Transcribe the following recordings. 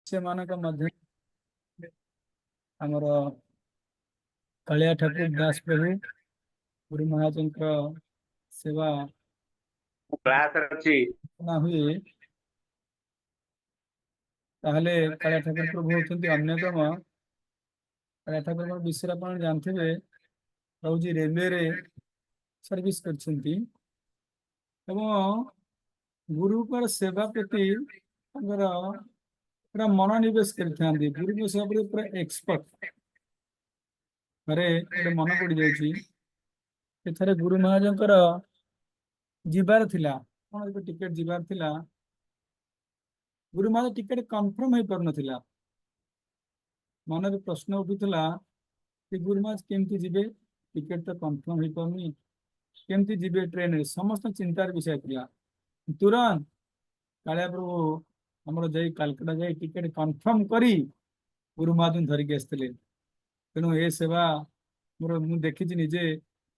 से मानक मध्य आमर कालिया ठाकुर दास प्रभु गुरु महाजन सेवा क्लास अच्छी ना हुए ताहले कालिया ठाकुर प्रभु होती अन्यतम। कालिया ठाकुर विषय आप जानते हैं प्रभु जी रेलवे रे सर्विस करछंती एवं गुरु पर सेवा प्रति पूरा मनोनिवेश करते गुरु को सेवा प्रति पूरा एक्सपर्ट। अरे गोटे मन पड़ जाए गुरु महाजनकर जीवार थिला कौन टिकेट जीवार थिला गुरु महाराज टिकेट कन्फर्म हो पार नाला मन में प्रश्न उठूला कि गुरु महाराज केमती जीवे टिकेट तो कन्फर्म हो पारनी केमती जीवे ट्रेन रे समस्त चिंतार विषय था। तुरंत कालिया प्रभु आमर जाई कालकाटा जाई टिकेट कन्फर्म करी गुरु महाजन धरिकी आसते। तेणु ये सेवा मोर मु देखी निजे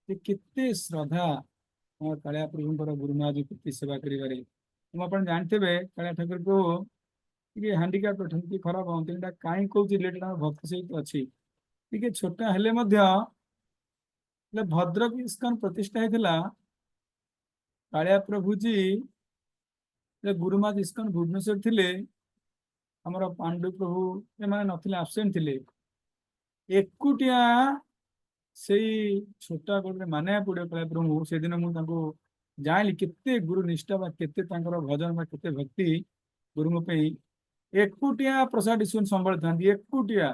केते श्रद्धा कालिया प्रभु गुरु महाराज के सेवा करें। आप जानते कालिया ठाकुर को ये हांडिकाप अटंती खराब हमें कहीं कौन लेट भक्ति सहित अच्छी टे छोटा हेले भद्रक इस्कन प्रतिष्ठा होता कालिया प्रभु जी गुरुमाज इस्कन भुवनेश्वर थिले आमर पांडु प्रभु एमाने नथिले आब्सेंट थिले एकुटिया से छोटा गोटे मानिया पड़े कालिया प्रभु से दिन मुझे जानी केते गुरु निष्ठा केते भजन केते भक्ति गुरु एकुटिया प्रसाद संभाली था एकुटिया।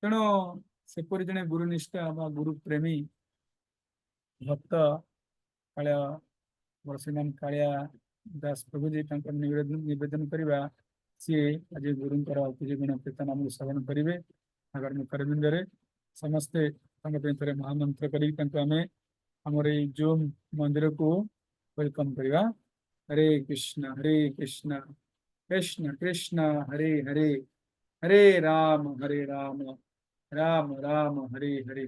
तेणु सेपरी जड़े गुरुनिष्ठा गुरु प्रेमी भक्त कालिया श्रीमान कालिया दास प्रभु जी निवेदन करवा सी आज गुरुंर पूज गुण कीर्तन आम श्रवण करेंगे आगामी करबिंदे समस्ते थे महामंत्र करमर जूम मंदिर को वेलकम करवा। हरे कृष्ण कृष्ण कृष्ण हरे हरे हरे राम राम राम हरे हरे।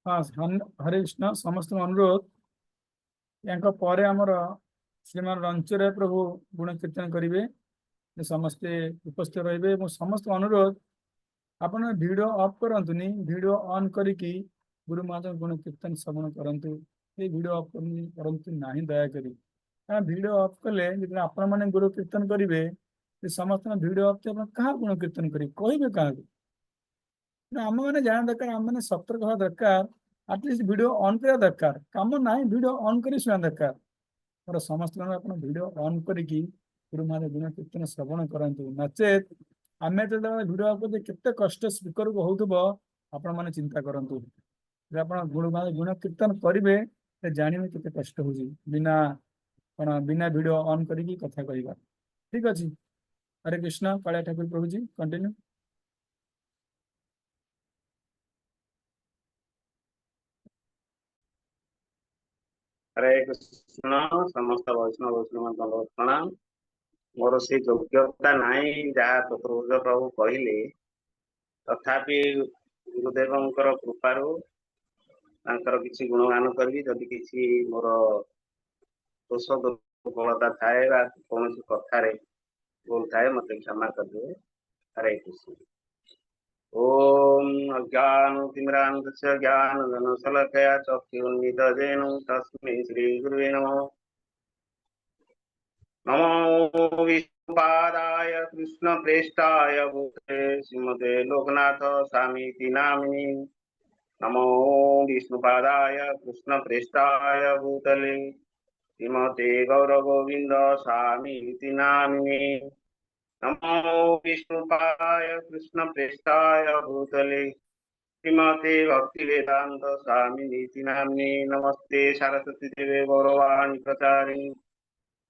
हाँ हरे कृष्ण समस्त अनुरोध यहाँ पर आमर श्रीमान रंचराय प्रभु गुण कीर्तन करेंगे समस्ते उपस्थित रहिबे समस्त अनुरोध आपण वीडियो ऑफ करंतुनी वीडियो ऑन करिकी गुरु महाजन गुण कीर्तन श्रवण करंतु ये वीडियो ऑफ करंतु नहीं दया करी कारण वीडियो ऑफ कले जितने आपण माने गुरु कीर्तन करेंगे समस्त वीडियो ऑफ क्या गुण कीर्तन करेंगे कहे क्या आम मैंने जाना दरकार आम मैंने सतर्क हवा दरकार आटलिस्ट वीडियो ऑन करा दरकार कम ना वीडियो ऑन कर शुणा दरकार और समस्त वीडियो ऑन करिकी गुरु महाराज गुण कीर्तन श्रवण करंतु नचेत आम जो वीडियो ऑफ केते कष्ट स्पीकर को होथबो आपण माने चिंता करंतु गुरु महाराज गुण कीर्तन करेंगे जानवे केते कष्ट हो बिना बिना वीडियो ऑन करिकी कथा कहवा ठीक अच्छे। हरे कृष्ण कालिया ठाकुर प्रभु जी कंटिन्यू। हरे कृष्ण समस्त वैष्णव वैष्णव प्रणाम मोर से योग्यता नहीं जहाँ चतुर्भुज प्रभु कहले तथापि गुरुदेवंकर कृपारू किसी गुणगान करी जदि किसी मोर दोष दुर्बलता थाए कौन कथार भूल थाए मत क्षमा करदे। हरे कृष्ण। ओम अज्ञानतिमिरान्धस्य ज्ञानघनशलाकया चक्षुरुन्मिलितं तस्मै श्रीगुरुवे नमः। नमो विष्णुपादाय कृष्णप्रेष्ठाय भूतले श्रीमते लोकनाथ स्वामीति नामिने। नमो विष्णुपादाय कृष्णप्रेष्ठाय भूतले श्रीमते गौरगोविन्द स्वामीति नामिने। नमो विष्णुपादाय कृष्णप्रेष्ठाय भूतले श्रीमते भक्तिवेदान्त स्वामिनीति नाम्ने। नमस्ते सरस्वती देवे गौरवाणी प्रचारिणी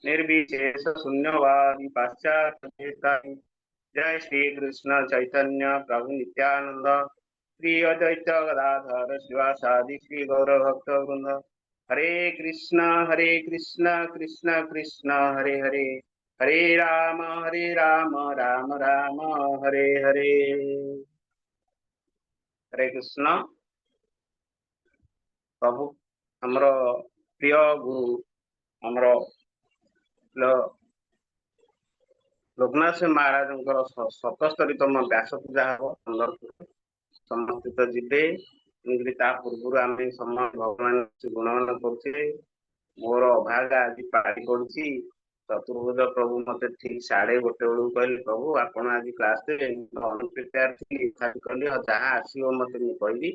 निर्विशेष शून्यवादी पाश्चात्य। जय श्री कृष्ण चैतन्य प्रभु नित्यानंद श्री अद्वैत गदाधर शिवासादि श्री गौर भक्त वृंद। हरे कृष्ण कृष्ण कृष्ण हरे हरे हरे राम राम राम हरे हरे। हरे कृष्ण। ପ୍ରଭୁ ଆମର ପ୍ରିୟ ଗୁରୁ ଆମର ଲୋକନାଥ ମହାରାଜଙ୍କର 77ତମ ବ୍ୟାସ ପୂଜା ହବ ସମ୍ବଲପୁରରେ। ସମସ୍ତେ ତ ଯିବେ, ତେଣୁକରି ତା ପୂର୍ବରୁ ଆମେ ସମସ୍ତ ଭଗବାନ ଗୁଣଗାନ କରୁଛେ। ମୋର ଅଭାଗା ଆଜି ପାଳି ପଡୁଛି। ଚତୁର୍ଭୁଜ ପ୍ରଭୁ ମତେ ଠିକ 1:30 ବେଳକୁ କହିଲେ, ପ୍ରଭୁ ଆପଣ ଆଜି କ୍ଲାସ ଦେବେ। ଅନପ୍ରିପେୟାର ଥିଲି, କହିଲି ଯାହା ଆସିବ ମତେ ମୁଁ କହିବି।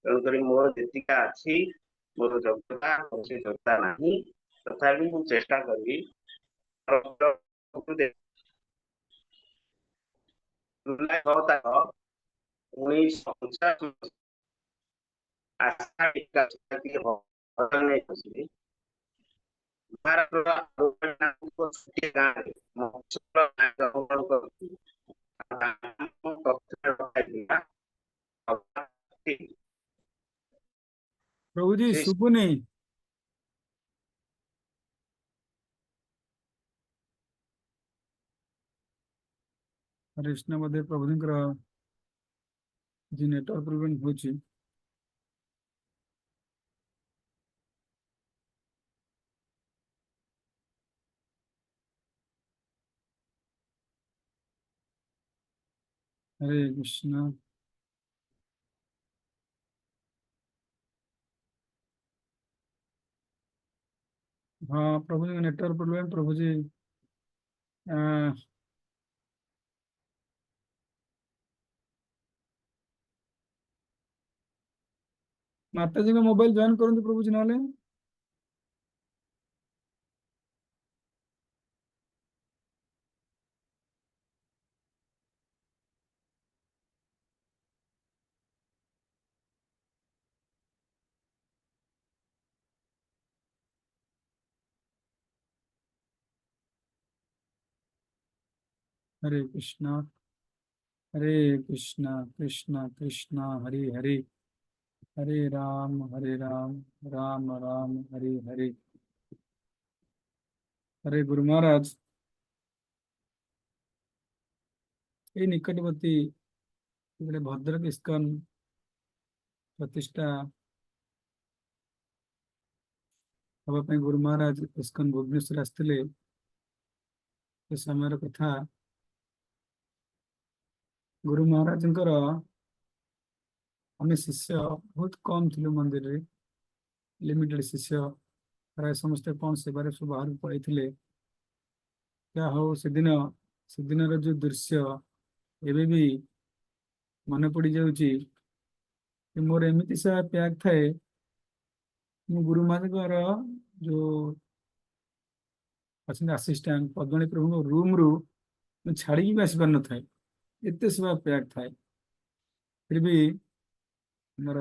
ତେଣୁକରି ମୋର ଯେତିକା ଅଛି, ମୋର ଯୋଗ୍ୟତା କୌଣସି ଯୋଗ୍ୟତା ନାହିଁ, ତଥାପି ମୁଁ ଚେଷ୍ଟା କରିବି। ଜୁଲାଇ 6 ତାରିଖ 1949 ଆସ୍ଥା ମହାରାଷ୍ଟ୍ରର ଛୋଟିଆ ଗାଁରେ ଜନ୍ମଗ୍ରହଣ କରିଥିଲି। प्रभु जी शुभुनी। कृष्ण बोधे प्रभुजींकर जी नेटवर्क प्रोब्लेम होची। हरे कृष्ण। हाँ प्रभु जी नेटवर्क प्रोब्लेम प्रभु जी। माता जी का मोबाइल ज्वाइन करते प्रभु जी ना। हरे कृष्णा हरे कृष्णा कृष्णा कृष्णा हरे हरे हरे राम राम राम हरे हरे। हरे गुरु महाराज ये निकटवर्ती भद्रक इस्कन प्रतिष्ठा हाँ गुरु महाराज इस्कन भुवनेश्वर आसते समय कथा। गुरु महाराज आम शिष्य बहुत कम थी मंदिर रे, लिमिटेड शिष्य प्राय समस्ते कौन सेवार सब बाहर पड़े। क्या हो सेदिन जो दृश्य एवं भी मन पड़ जाऊँगी। मोर एमती सा प्याग थाए मु गुरु महाराज जो अच्छा आसीस्टाट पद्मणी प्रभु रूम रु छाड़ी भी आसी पार न था, एत सेवा प्याग थाए। फिर भी मोर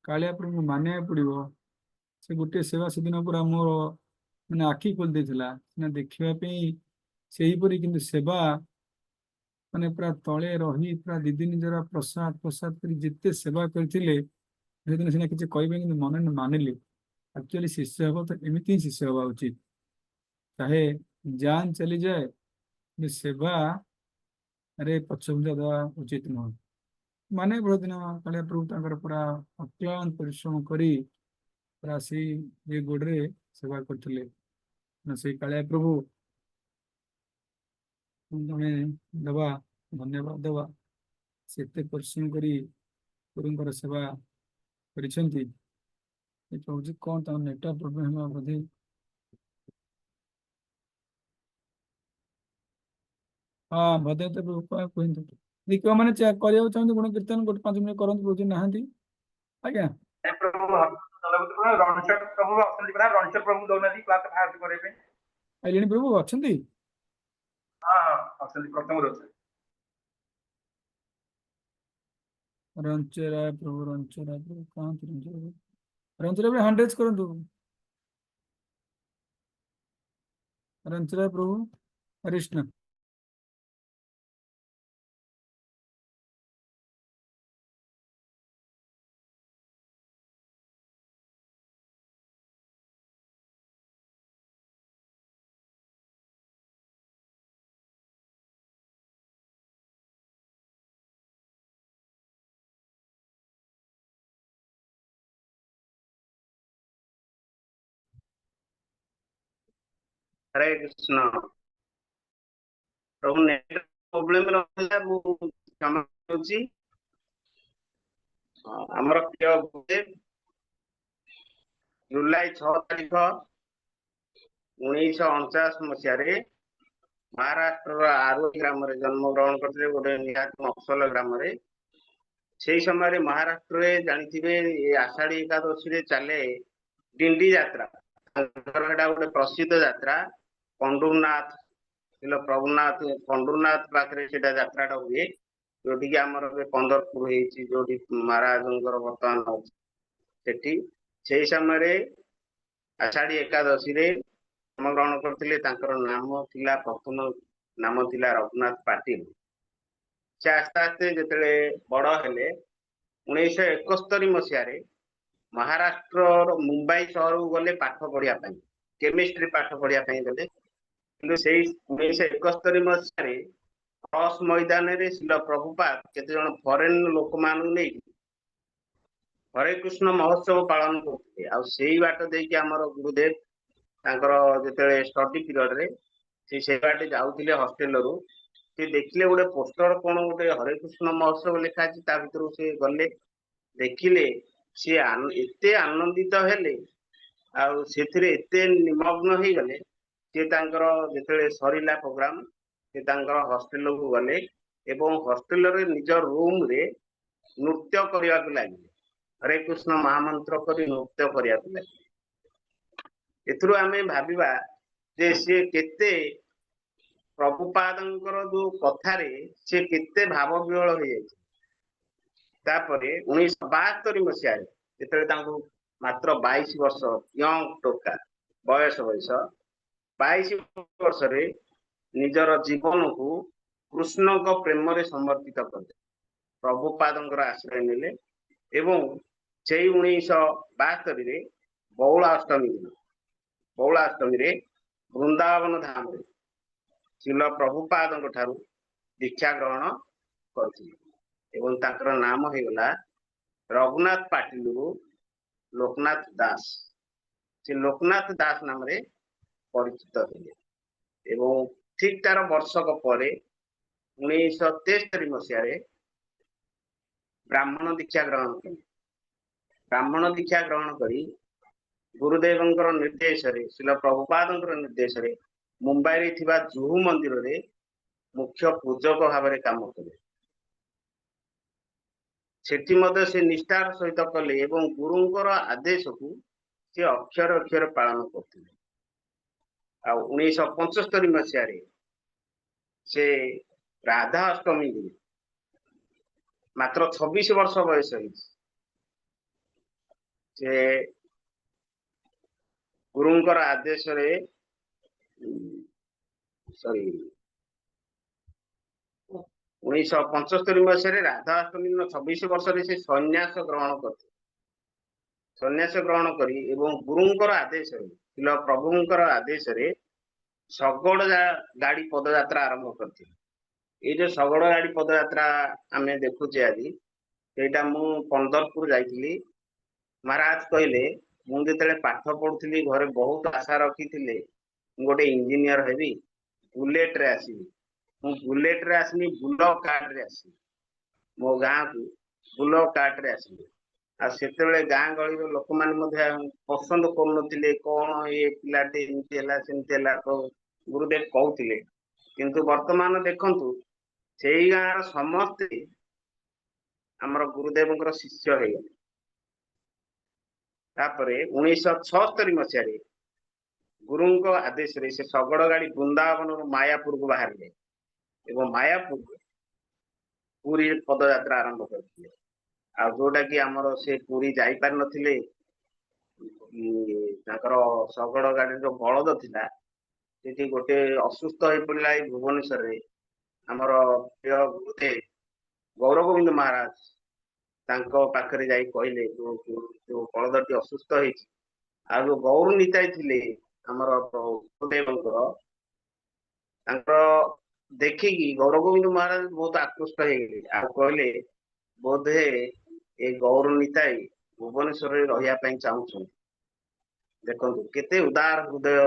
कालिया प्रभु मानिया पड़ो। से गोटे सेवा से दिन पूरा मोर मैंने आखि खोल देला देखापी से हीपरी किंतु सेवा माने पूरा तले रही पूरा दीदी निजर प्रसाद प्रसाद कर जिते सेवा करते सीना किसी कहे कि मन मानिली एक्चुअली शिष्य हम तो एमती ही शिष्य हवा उचित। चाहे जान चली जाए कि सेवा रे पछघुंचा देवा उचित नुह। माने बहुत दिन कालिया प्रभु तंकर पूरा अक्लांत परिश्रम करी पूरा से ये गोड़े सेवा करते से कालिया प्रभु तुम्हें दवा धन्यवाद दवा से परिश्रम करी गुरुंकर सेवा करिसेंती। प्रभु जी कौन तम नेटवर्क प्रोब्लेम है बोधे। हाँ भद्रता प्रभु कहते दीक मैंने करने चाहते गुण कीर्तन गोटे 5 मिनट करते प्रभु नाहांती आज्ञा। रणचर प्रभु दौनाथ क्लास फास्ट करे आइले प्रभु अच्छा प्रथम रोज रंचराय प्रभु रंचराय प्रभु कहाँ थे रंचराय प्रभु हंड्रेड करंतु रंचराय प्रभु कृष्ण। हरे कृष्ण। प्रभु नेट प्रोब्लेम रहिला मु क्षमा करूची। हमर प्रिय गुरुदेव जुलाई 6 तारीख 1949 मसीह महाराष्ट्र आरोई ग्राम जन्म ग्रहण करते गोटे निहाती मफसल ग्राम से समय महाराष्ट्र जानते आषाढ़ी एकादशी चले डिंडी यात्रा गोटे प्रसिद्ध यात्रा पंडुरनाथ शिल प्रभुनाथ पंडुरनाथ पाखे से यात्राटा हुए जोटि आमर पंदरपुर जो महाराज बर्तमान अच्छी से समय आषाढ़ी एकादशी जन्म ग्रहण करते नाम थिला प्रथम नाम थिला रघुनाथ पाटिल। से आस्ते आस्ते जिते बड़ हेले 1971 मसीह महाराष्ट्र मुंबई सहर को गले पाठ पढ़िया केमिस्ट्री पाठ पढ़िया गले कि 1971 मसीह क्रॉस मैदान रे शिल प्रभुपाद केते जन फॉरेन लोक मानू नहीं हरे कृष्ण महोत्सव पालन करते आ सेई बाट देकी हमर गुरुदेव तांकर जेते स्टडी पीरियड रे से बाटे जाउथिले हॉस्टल रु से देखिले गोटे पोस्टर कोन गोटे हरे कृष्ण महोत्सव लिखा अछि ता भितर से गले देखिले से एते आनंदित हेले आ सेथिरे एते निमग्न हो गले से तांकर जेते सरीला प्रोग्राम से तांकर हॉस्टल को गले एवं हॉस्टल रे निज रूम रे नृत्य करने को लगे हरे कृष्ण महामंत्र करी नृत्य करने को लगे। एथुरु आमे भाबिबा जे से केते प्रभुपादंकर जो कथारे से केते भाव विहल हो जाय। तापरे 1972 मसीह जेते तांको मात्र 22 वर्ष यंग टोका बयस 22 वर्ष रे निजर जीवन को कृष्ण को प्रेम रे समर्पित करते प्रभुपादंकर आश्रय नेले एवं से 1972 रे बौलाष्टमी दिन बौलाष्टमी रे वृंदावन धाम रे शिल प्रभुपादंक ठारू दीक्षा ग्रहण करथिले एवं ताकर नाम हेगला रघुनाथ पाटिल लोकनाथ दास। से लोकनाथ दास नाम रे परिचित हेले एवं ठीक तार वर्षक पर 1973 मसीह ब्राह्मण दीक्षा ग्रहण कले। ब्राह्मण दीक्षा ग्रहण करी गुरुदेवंकर निर्देश रे शिल प्रभुपादंकर निर्देश रे मुंबई रे थिबा जुहू मंदिर रे मुख्य पूजक भाव में काम कले। सेठी मध्य से निष्ठार सहित कले एवं गुरुंकर आदेश को से अक्षर अक्षर पालन करते। 1975 मसीह से राधा अष्टमी दिन मात्र 26 वर्ष बयस से गुरुंकर आदेश रे सॉरी 1975 मसीह राधा अष्टमी दिन 26 वर्ष से सन्यास ग्रहण करते। सन्यास ग्रहण करी एवं गुरुंकर आदेश शिल प्रभुंकर आदेश रे शगड़ गाड़ी पदयात्रा आरंभ करते। ये जो शगड़ गाड़ी पदयात्रा आम देखुचे आज सेटा मु पंदरपुर जाइली महाराज कहले मुझे पाठ पढ़ुली घरे बहुत आशा रखी गोटे इंजीनियर हेबी बुलेट रे आसबी बुलेट रे आसनी बुल कार्ड रे आसबी मो गाँ को बुल कार्ड रे आसबी आ सेते गाँ गहली लोक मैंने पसंद कर कौन ये पिलाटे एमती गुरुदेव कहते किंतु वर्तमान देखंतु से गाँव समस्ते आमर गुरुदेव शिष्य हो गए। तापरे 1976 मसीह गुरुंक आदेश रे से शगड़ गाड़ी वृंदावन मायापुर को बाहर एवं मायापुर पूरी पदयात्रा आरंभ करते आ जोटा कि आमर से पूरी जाई पार नथिले शगड़ गाड़ी जो बलद थिला सेठी गोटे असुस्थ हो पड़ा भुवनेश्वर रे आमर प्रिय गुरुदेव गौर गोविंद महाराज तांको पाखरे जाई कहले जो बलदटी असुस्थ होइछि आ जो गौर निताई थिले आमर गुरुदेवंकर तांकर देखिकी गौर गोविंद महाराज बहुत आकृष्ट हो गए आ कहले बोधे ए गौर निताई भुवनेश्वर रहा चाहूँ। देखो केते उदार हृदय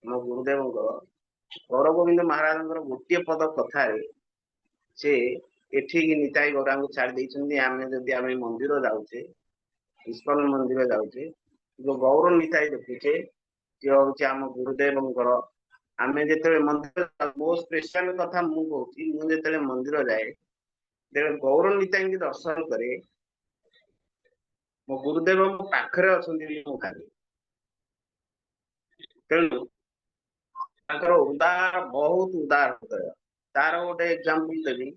ମୋ ଗୁରୁଦେବଙ୍କର ଗୌର ଗୋବିନ୍ଦ ମହାରାଜଙ୍କର ଗୋଟିଏ ପଦ କଥାରେ ସେ ଏଠିକି ନିତାଇ ଗୌରାଙ୍କୁ ଛାଡ଼ି ଦେଇଛନ୍ତି। ଆମେ ମନ୍ଦିର ଯାଉଛେ, ଇସ୍କନ ମନ୍ଦିର ଯାଉଛେ, ଯୋଉ ଗୌର ନିତାଇ ଦେଖୁଛେ ସିଏ ହଉଛି ଆମ ଗୁରୁଦେବଙ୍କର। ଆମେ ଯେତେବେଳେ ମନ୍ଦିର, ମୋ ସ୍ପେଶାଲ କଥା ମୁଁ କହୁଛି, ମୁଁ ଯେତେବେଳେ ମନ୍ଦିର ଯାଏ, ଯେତେବେଳେ ଗୌର ନିତାଇଙ୍କୁ ଦର୍ଶନ କରେ, ମୋ ଗୁରୁଦେବ ମୋ ପାଖରେ ଅଛନ୍ତି ବୋଲି ମୁଁ ଭାବେ। ତେଣୁ ତାଙ୍କର ଉଦାର, ବହୁତ ଉଦାର ହୃଦୟ। ତାର ଗୋଟେ ଏକ୍ସାମ୍ପଲ ଦେବି।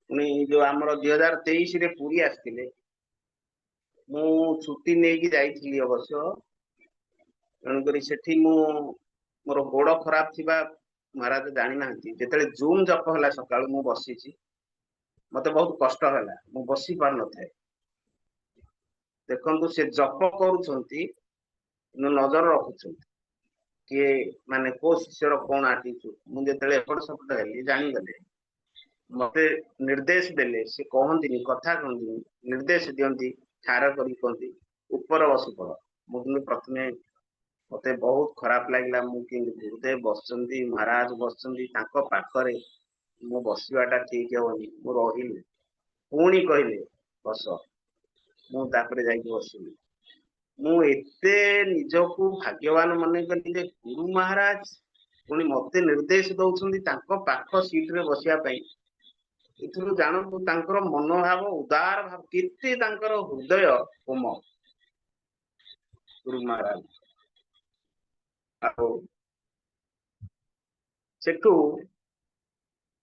ପୁଣି ଯୋଉ ଆମର 2023ରେ ପୁରୀ ଆସିଥିଲେ, ମୁଁ ଛୁଟି ନେଇକି ଯାଇଥିଲି ଅବଶ୍ୟ। ତେଣୁକରି ସେଠି ମୋର ଗୋଡ ଖରାପ ଥିବା ମହାରାଜ ଜାଣିନାହାନ୍ତି। ଯେତେବେଳେ ଜୁମ୍ ଜପ ହେଲା ସକାଳୁ, ମୁଁ ବସିଛି, ମତେ ବହୁତ କଷ୍ଟ ହେଲା, ମୁଁ ବସି ପାରୁନଥାଏ। ଦେଖନ୍ତୁ ସେ ଜପ କରୁଛନ୍ତି, ନଜର ରଖୁଛନ୍ତି କିଏ ମାନେ କୋଉ ଶିଷ୍ୟର କଣ ଆଟିଚ୍ୟୁଡ। ମୁଁ ଯେତେବେଳେ ଏପଟ ସେପଟ ହେଲି, ଜାଣିଗଲେ, ମତେ ନିର୍ଦ୍ଦେଶ ଦେଲେ। ସେ କହନ୍ତିନି, କଥା କହନ୍ତିନି, ନିର୍ଦ୍ଦେଶ ଦିଅନ୍ତି, ଠାର କରି କହନ୍ତି ଉପର ବସି ପଡ। ମୁଁ କିନ୍ତୁ ପ୍ରଥମେ ମତେ ବହୁତ ଖରାପ ଲାଗିଲା। ମୁଁ କିନ୍ତୁ ଗୁରୁଦେବ ବସିଛନ୍ତି, ମହାରାଜ ବସିଛନ୍ତି, ତାଙ୍କ ପାଖରେ ମୁଁ ବସିବାଟା ଠିକ ହବନି। ମୁଁ ରହିଲି, ପୁଣି କହିଲେ ବସ, ମୁଁ ତାପରେ ଯାଇକି ବସିଲି। ମୁଁ ଏତେ ନିଜକୁ ଭାଗ୍ୟବାନ ମନେ କଲି ଯେ ଗୁରୁ ମହାରାଜ ପୁଣି ମତେ ନିର୍ଦ୍ଦେଶ ଦଉଛନ୍ତି ତାଙ୍କ ପାଖ ସିଟରେ ବସିବା ପାଇଁ। ଏଥିରୁ ଜାଣନ୍ତୁ ତାଙ୍କର ମନୋଭାବ, ଉଦାର ଭାବ, କେତେ ତାଙ୍କର ହୃଦୟ କୋମଳ ଗୁରୁ ମହାରାଜ। ଆଉ ସେଠୁ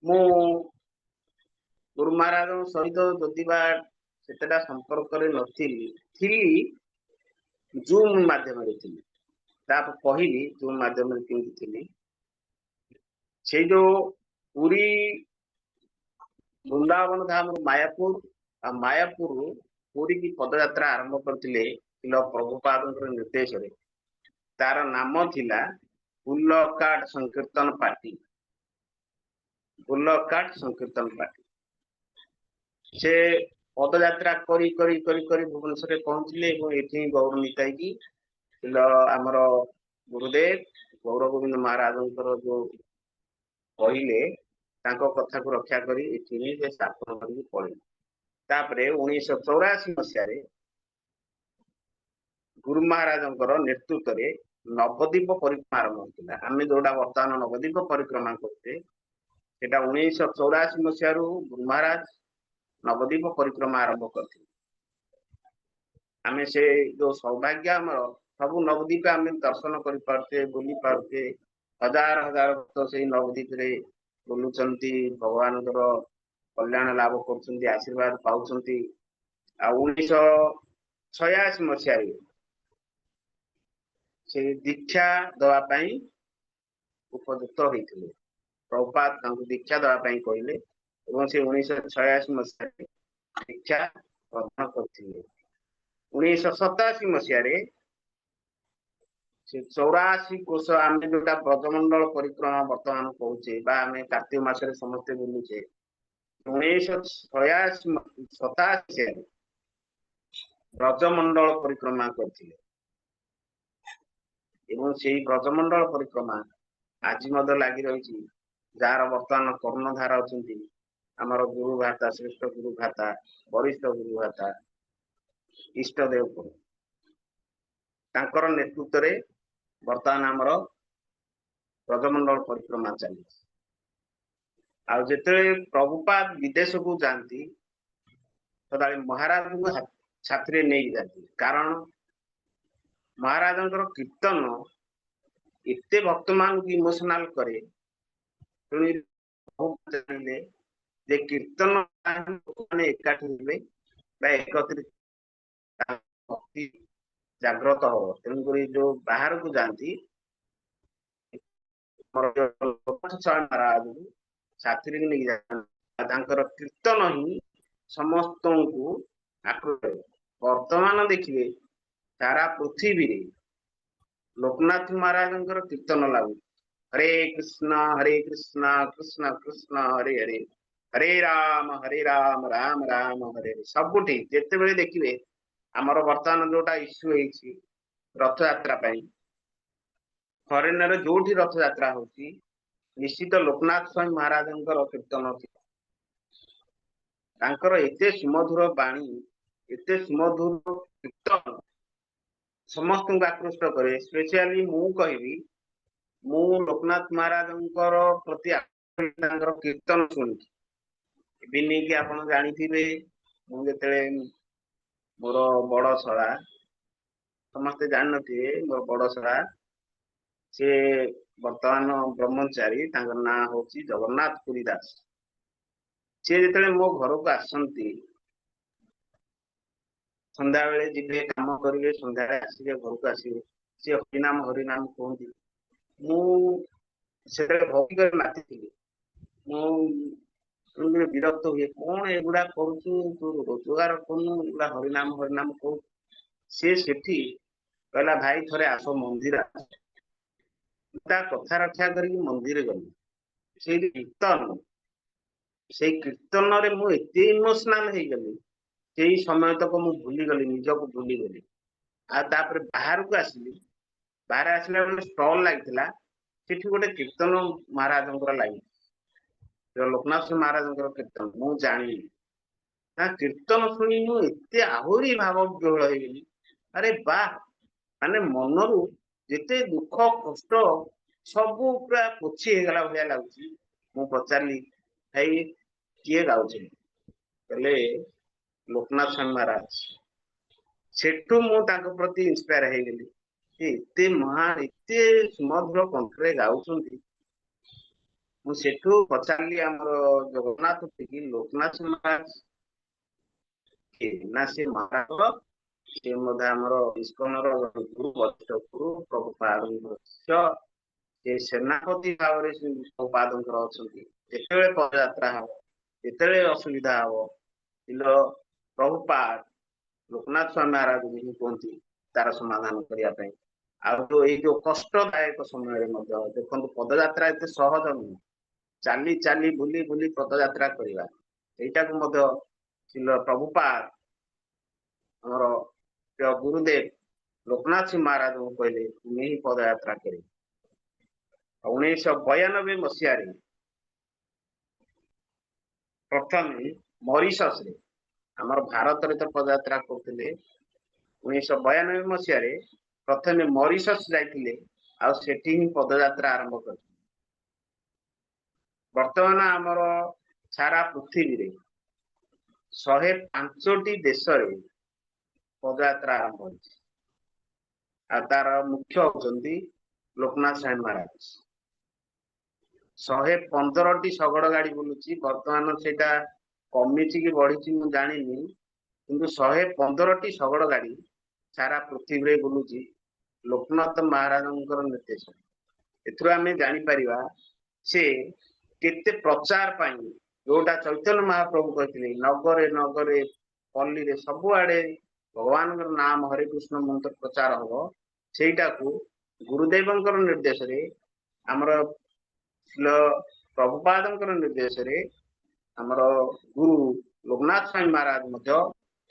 ମୁଁ ଗୁରୁ ମହାରାଜଙ୍କ ସହିତ ଯଦିବା ସେତେଟା ସମ୍ପର୍କରେ ନଥିଲି, ଜୁମ୍ ମାଧ୍ୟମରେ ଥିଲି। ତାପରେ କହିଲି ଜୁମ୍ ମାଧ୍ୟମରେ କେମିତି ଥିଲି। ସେଇ ଯୋଉ ପୁରୀ ବୃନ୍ଦାବନ ଧାମରୁ ମାୟାପୁର, ଆଉ ମାୟାପୁରରୁ ପୁରୀ କି ପଦଯାତ୍ରା ଆରମ୍ଭ କରିଥିଲେ ଶିଲ ପ୍ରଭୁପାଦଙ୍କର ନିର୍ଦ୍ଦେଶରେ। ତାର ନାମ ଥିଲା ବୁଲକାଟ ସଂକୀର୍ତ୍ତନ ପାର୍ଟି। ବୁଲକାଟ ସଂକୀର୍ତ୍ତନ ପାର୍ଟି। ସେ ପଦଯାତ୍ରା କରି କରି କରି କରି ଭୁବନେଶ୍ୱରରେ ପହଞ୍ଚିଲେ ଏବଂ ଏଠି ଗୌର ନିତାଇକି ଆମର ଗୁରୁଦେବ ଗୌର ଗୋବିନ୍ଦ ମହାରାଜଙ୍କର ଯୋଉ କହିଲେ, ତାଙ୍କ କଥାକୁ ରକ୍ଷା କରି ଏଠି ସେ ସ୍ଥାପନ କରିକି ପଳେଇଲେ। ତାପରେ 1984 ମସିହାରେ ଗୁରୁ ମହାରାଜଙ୍କର ନେତୃତ୍ୱରେ ନବଦ୍ୱୀପ ପରିକ୍ରମା ଆରମ୍ଭ ହୋଇଥିଲା। ଆମେ ଯୋଉଟା ବର୍ତ୍ତମାନ ନବଦ୍ୱୀପ ପରିକ୍ରମା କରୁଛେ, ସେଟା 1984 ମସିହାରୁ ଗୁରୁ ମହାରାଜ ନବଦ୍ୱୀପ ପରିକ୍ରମା ଆରମ୍ଭ କରିଥିଲେ। ଆମେ ସେ ଯୋଉ ସୌଭାଗ୍ୟ, ଆମର ସବୁ ନବଦ୍ୱୀପ ଆମେ ଦର୍ଶନ କରିପାରୁଛେ, ବୁଲି ପାରୁଛେ। ହଜାର ହଜାର ଭକ୍ତ ସେଇ ନବଦ୍ୱୀପରେ ବୁଲୁଛନ୍ତି, ଭଗବାନଙ୍କର କଲ୍ୟାଣ ଲାଭ କରୁଛନ୍ତି, ଆଶୀର୍ବାଦ ପାଉଛନ୍ତି। ଆଉ 1986 ମସିହାରେ ସେ ଦୀକ୍ଷା ଦେବା ପାଇଁ ଉପଯୁକ୍ତ ହୋଇଥିଲେ। ପ୍ରଭୁପାଦ ତାଙ୍କୁ ଦୀକ୍ଷା ଦେବା ପାଇଁ କହିଲେ ଏବଂ ସେ 1986 ମସିହାରେ ଦୀକ୍ଷା ପ୍ରଦାନ କରିଥିଲେ। 1987 ମସିହାରେ ସେ 84 କୋଶ, ଆମେ ଯୋଉଟା ବ୍ରଜମଣ୍ଡଳ ପରିକ୍ରମା ବର୍ତ୍ତମାନ କହୁଛେ ବା ଆମେ କାର୍ତ୍ତିକ ମାସରେ ସମସ୍ତେ ବୁଲୁଛେ, 1987 ବ୍ରଜମଣ୍ଡଳ ପରିକ୍ରମା କରିଥିଲେ। ଏବଂ ସେଇ ବ୍ରଜମଣ୍ଡଳ ପରିକ୍ରମା ଆଜି ମଧ୍ୟ ଲାଗି ରହିଛି। ଯାହାର ବର୍ତ୍ତମାନ କର୍ଣ୍ଣଧାର ଅଛନ୍ତି ଆମର ଗୁରୁ ଭ୍ରାତା, ଶ୍ରେଷ୍ଠ ଗୁରୁ ଭ୍ରାତା, ବରିଷ୍ଠ ଗୁରୁ ଭ୍ରାତା ଇଷ୍ଟଦେବ ଗୁରୁ, ତାଙ୍କର ନେତୃତ୍ୱରେ ବର୍ତ୍ତମାନ ଆମର ବ୍ରଜମଣ୍ଡଳ ପରିକ୍ରମା ଚାଲିଛି। ଆଉ ଯେତେବେଳେ ପ୍ରଭୁପାଦ ବିଦେଶକୁ ଯାଆନ୍ତି, ସଦାବେଳେ ମହାରାଜଙ୍କୁ ସାଥିରେ ନେଇକି ଯାଆନ୍ତି। କାରଣ ମହାରାଜଙ୍କର କୀର୍ତ୍ତନ ଏତେ ଭକ୍ତମାନଙ୍କୁ ଇମୋସନାଲ କରେ। ତେଣୁ ଜାଣିଲେ ଯେ କୀର୍ତ୍ତନ ଲୋକମାନେ ଏକାଠି ହେବେ ବା ଏକତ୍ରିତ ଭକ୍ତି ଜାଗ୍ରତ ହବ। ତେଣୁକରି ଯୋଉ ବାହାରକୁ ଯାଆନ୍ତି, ମହାରାଜଙ୍କୁ ସାଥିରେ ନେଇକି ଯାଆନ୍ତି। ତାଙ୍କର କୀର୍ତ୍ତନ ହିଁ ସମସ୍ତଙ୍କୁ ଆକୃଷ୍ଟ। ବର୍ତ୍ତମାନ ଦେଖିବେ ସାରା ପୃଥିବୀରେ ଲୋକନାଥ ମହାରାଜଙ୍କର କୀର୍ତ୍ତନ ଲାଗୁଛି। ହରେ କୃଷ୍ଣ କୃଷ୍ଣ କୃଷ୍ଣ ହରେ ହରେ, ହରେ ରାମ ରାମ ରାମ ହରେ ହରେ। ସବୁଠି ଯେତେବେଳେ ଦେଖିବେ, ଆମର ବର୍ତ୍ତମାନ ଯୋଉଟା ଇସ୍ୟୁ ହେଇଛି ରଥଯାତ୍ରା ପାଇଁ, ଫରେନର ଯୋଉଠି ରଥଯାତ୍ରା ହଉଛି ନିଶ୍ଚିତ ଲୋକନାଥ ସ୍ୱାମୀ ମହାରାଜଙ୍କର କୀର୍ତ୍ତନ ଥିବ। ତାଙ୍କର ଏତେ ସୁମଧୁର ବାଣୀ, ଏତେ ସୁମଧୁର କୀର୍ତ୍ତନ ସମସ୍ତଙ୍କୁ ଆକୃଷ୍ଟ କରେ। ସ୍ପେସିଆଲି ମୁଁ କହିବି, ମୁଁ ଲୋକନାଥ ମହାରାଜଙ୍କର ପ୍ରତି ତାଙ୍କର କୀର୍ତ୍ତନ ଶୁଣିଛି। ଏବେ ନେଇକି ଆପଣ ଜାଣିଥିବେ, ମୁଁ ଯେତେବେଳେ ମୋର ବଡ ଶଳା, ସମସ୍ତେ ଜାଣିନଥିବେ ମୋର ବଡ ଶଳା, ସେ ବର୍ତ୍ତମାନ ବ୍ରହ୍ମଚାରୀ, ତାଙ୍କର ନାଁ ହଉଛି ଜଗନ୍ନାଥ ପୁରୀ ଦାସ। ସେ ଯେତେବେଳେ ମୋ ଘରକୁ ଆସନ୍ତି, ସନ୍ଧ୍ୟାବେଳେ ଯିବେ କାମ କରିବେ, ସନ୍ଧ୍ୟାବେଳେ ଆସିବେ ଘରକୁ ଆସିବେ, ସେ ହରିନାମ କୁହନ୍ତି। ମୁଁ ସେତେବେଳେ ଭକ୍ତି କରି ମାତିଥିଲି। ମୁଁ ବିରକ୍ତ ହୁଏ, କଣ ଏଗୁଡା କରୁଛୁ, ତୁ ରୋଜଗାର କରୁନୁ, ଏଗୁଡା ହରିନାମ କହୁ। ସେ ସେଠି କହିଲା, ଭାଇ ଥରେ ଆସ ମନ୍ଦିର। ତା କଥା ରକ୍ଷା କରିକି ମନ୍ଦିର ଗଲି। ସେଇ କୀର୍ତ୍ତନରେ ମୁଁ ଏତେ ଇମୋସନାଲ ହେଇଗଲି, ସେଇ ସମୟ ତକ ମୁଁ ଭୁଲିଗଲି, ନିଜକୁ ଭୁଲିଗଲି। ଆଉ ତାପରେ ବାହାରକୁ ଆସିଲି। ବାହାରେ ଆସିଲା ବେଳେ ଷ୍ଟଲ ଲାଗିଥିଲା, ସେଠି ଗୋଟେ କୀର୍ତ୍ତନ ମହାରାଜଙ୍କର ଲାଗିଥିଲା, ଲୋକନାଥ ମହାରାଜଙ୍କର କୀର୍ତ୍ତନ। ମୁଁ ଜାଣିଲି, ତା କୀର୍ତ୍ତନ ଶୁଣି ମୁଁ ଏତେ ଆହୁରି ଭାବବିହ୍ୱଳ ହେଇଗଲି। ଆରେ ବା, ମାନେ ମନରୁ ଯେତେ ଦୁଃଖ କଷ୍ଟ ସବୁ ପୁରା ପୋଛି ହେଇଗଲା ଭଳିଆ ଲାଗୁଛି। ମୁଁ ପଚାରିଲି, ଭାଇ କିଏ ଗାଉଛି? କହିଲେ ଲୋକନାଥ ସ୍ୱାମୀ ମହାରାଜ। ସେଠୁ ମୁଁ ତାଙ୍କ ପ୍ରତି ଇନ୍ସପାୟାର ହେଇଗଲି। ଏତେ ମହାନ, ଏତେ ସୁମଧୁର କଣ୍ଠରେ ଗାଉଛନ୍ତି। ମୁଁ ସେଠୁ ପଚାରିଲି ଆମର ଜଗନ୍ନାଥ ଲୋକନାଥ ମହାରାଜ ନା ସେ ମହାରାଜ, ସେ ମଧ୍ୟ ଆମର ଇସ୍କନର ଗୁରୁ, ବରିଷ୍ଠ ଗୁରୁ ପ୍ରଭୁପାଦଙ୍କ ଶିଷ୍ୟ, ସେ ସେନାପତି ଭାବରେ ପ୍ରଭୁପାଦଙ୍କର ଅଛନ୍ତି। ଯେତେବେଳେ ପଦଯାତ୍ରା ହବ, ଯେତେବେଳେ ଅସୁବିଧା ହବ, ପ୍ରଭୁପାଦ ଲୋକନାଥ ସ୍ୱାମୀ ମହାରାଜ ହିଁ କୁହନ୍ତି ତାର ସମାଧାନ କରିବା ପାଇଁ। ଆଉ ଏଇ ଯୋଉ କଷ୍ଟଦାୟକ ସମୟରେ ମଧ୍ୟ ଦେଖନ୍ତୁ, ପଦଯାତ୍ରା ଏତେ ସହଜ ନୁହେଁ। ଚାଲି ଚାଲି ବୁଲି ବୁଲି ପଦଯାତ୍ରା କରିବା, ସେଇଟାକୁ ମଧ୍ୟ ପ୍ରଭୁପାଦ ଆମର ଗୁରୁଦେବ ଲୋକନାଥ ମହାରାଜଙ୍କୁ କହିଲେ, ତୁମେ ହିଁ ପଦଯାତ୍ରା କରିବ। 1992 ମସିହାରେ ପ୍ରଥମେ ମରିସସରେ, ଆମର ଭାରତରେ ତ ପଦଯାତ୍ରା କରୁଥିଲେ। 1992 ମସିହାରେ ପ୍ରଥମେ ମରିସସ୍ ଯାଇଥିଲେ, ଆଉ ସେଠି ହିଁ ପଦଯାତ୍ରା ଆରମ୍ଭ କରିଥିଲେ। ବର୍ତ୍ତମାନ ଆମର ସାରା ପୃଥିବୀରେ 105ଟି ଦେଶରେ ପଦଯାତ୍ରା ଆରମ୍ଭ ହୋଇଛି। ଆଉ ତାର ମୁଖ୍ୟ ହଉଛନ୍ତି ଲୋକନାଥ ସ୍ୱାମୀ ମହାରାଜ। 115ଟି ଶଗଡ ଗାଡି ବୁଲୁଛି। ବର୍ତ୍ତମାନ ସେଇଟା କମିଛି କି ବଢିଛି ମୁଁ ଜାଣିନି, କିନ୍ତୁ 115ଟି ଶଗଡ ଗାଡି ସାରା ପୃଥିବୀରେ ବୁଲୁଛି ଲୋକନାଥ ମହାରାଜଙ୍କର ନିର୍ଦ୍ଦେଶ। ଏଥିରୁ ଆମେ ଜାଣିପାରିବା ସେ କେତେ ପ୍ରଚାର ପାଇଁ, ଯୋଉଟା ଚୈତନ୍ୟ ମହାପ୍ରଭୁ କହିଥିଲେ, ନଗରେ ନଗରେ ପଲ୍ଲୀରେ ସବୁଆଡେ ଭଗବାନଙ୍କର ନାମ ହରେ କୃଷ୍ଣ ମନ୍ତ୍ର ପ୍ରଚାର ହବ, ସେଇଟାକୁ ଗୁରୁଦେବଙ୍କର ନିର୍ଦ୍ଦେଶରେ, ଆମର ପ୍ରଭୁପାଦଙ୍କର ନିର୍ଦ୍ଦେଶରେ ଆମର ଗୁରୁ ଲୋକନାଥ ସ୍ୱାମୀ ମହାରାଜ ମଧ୍ୟ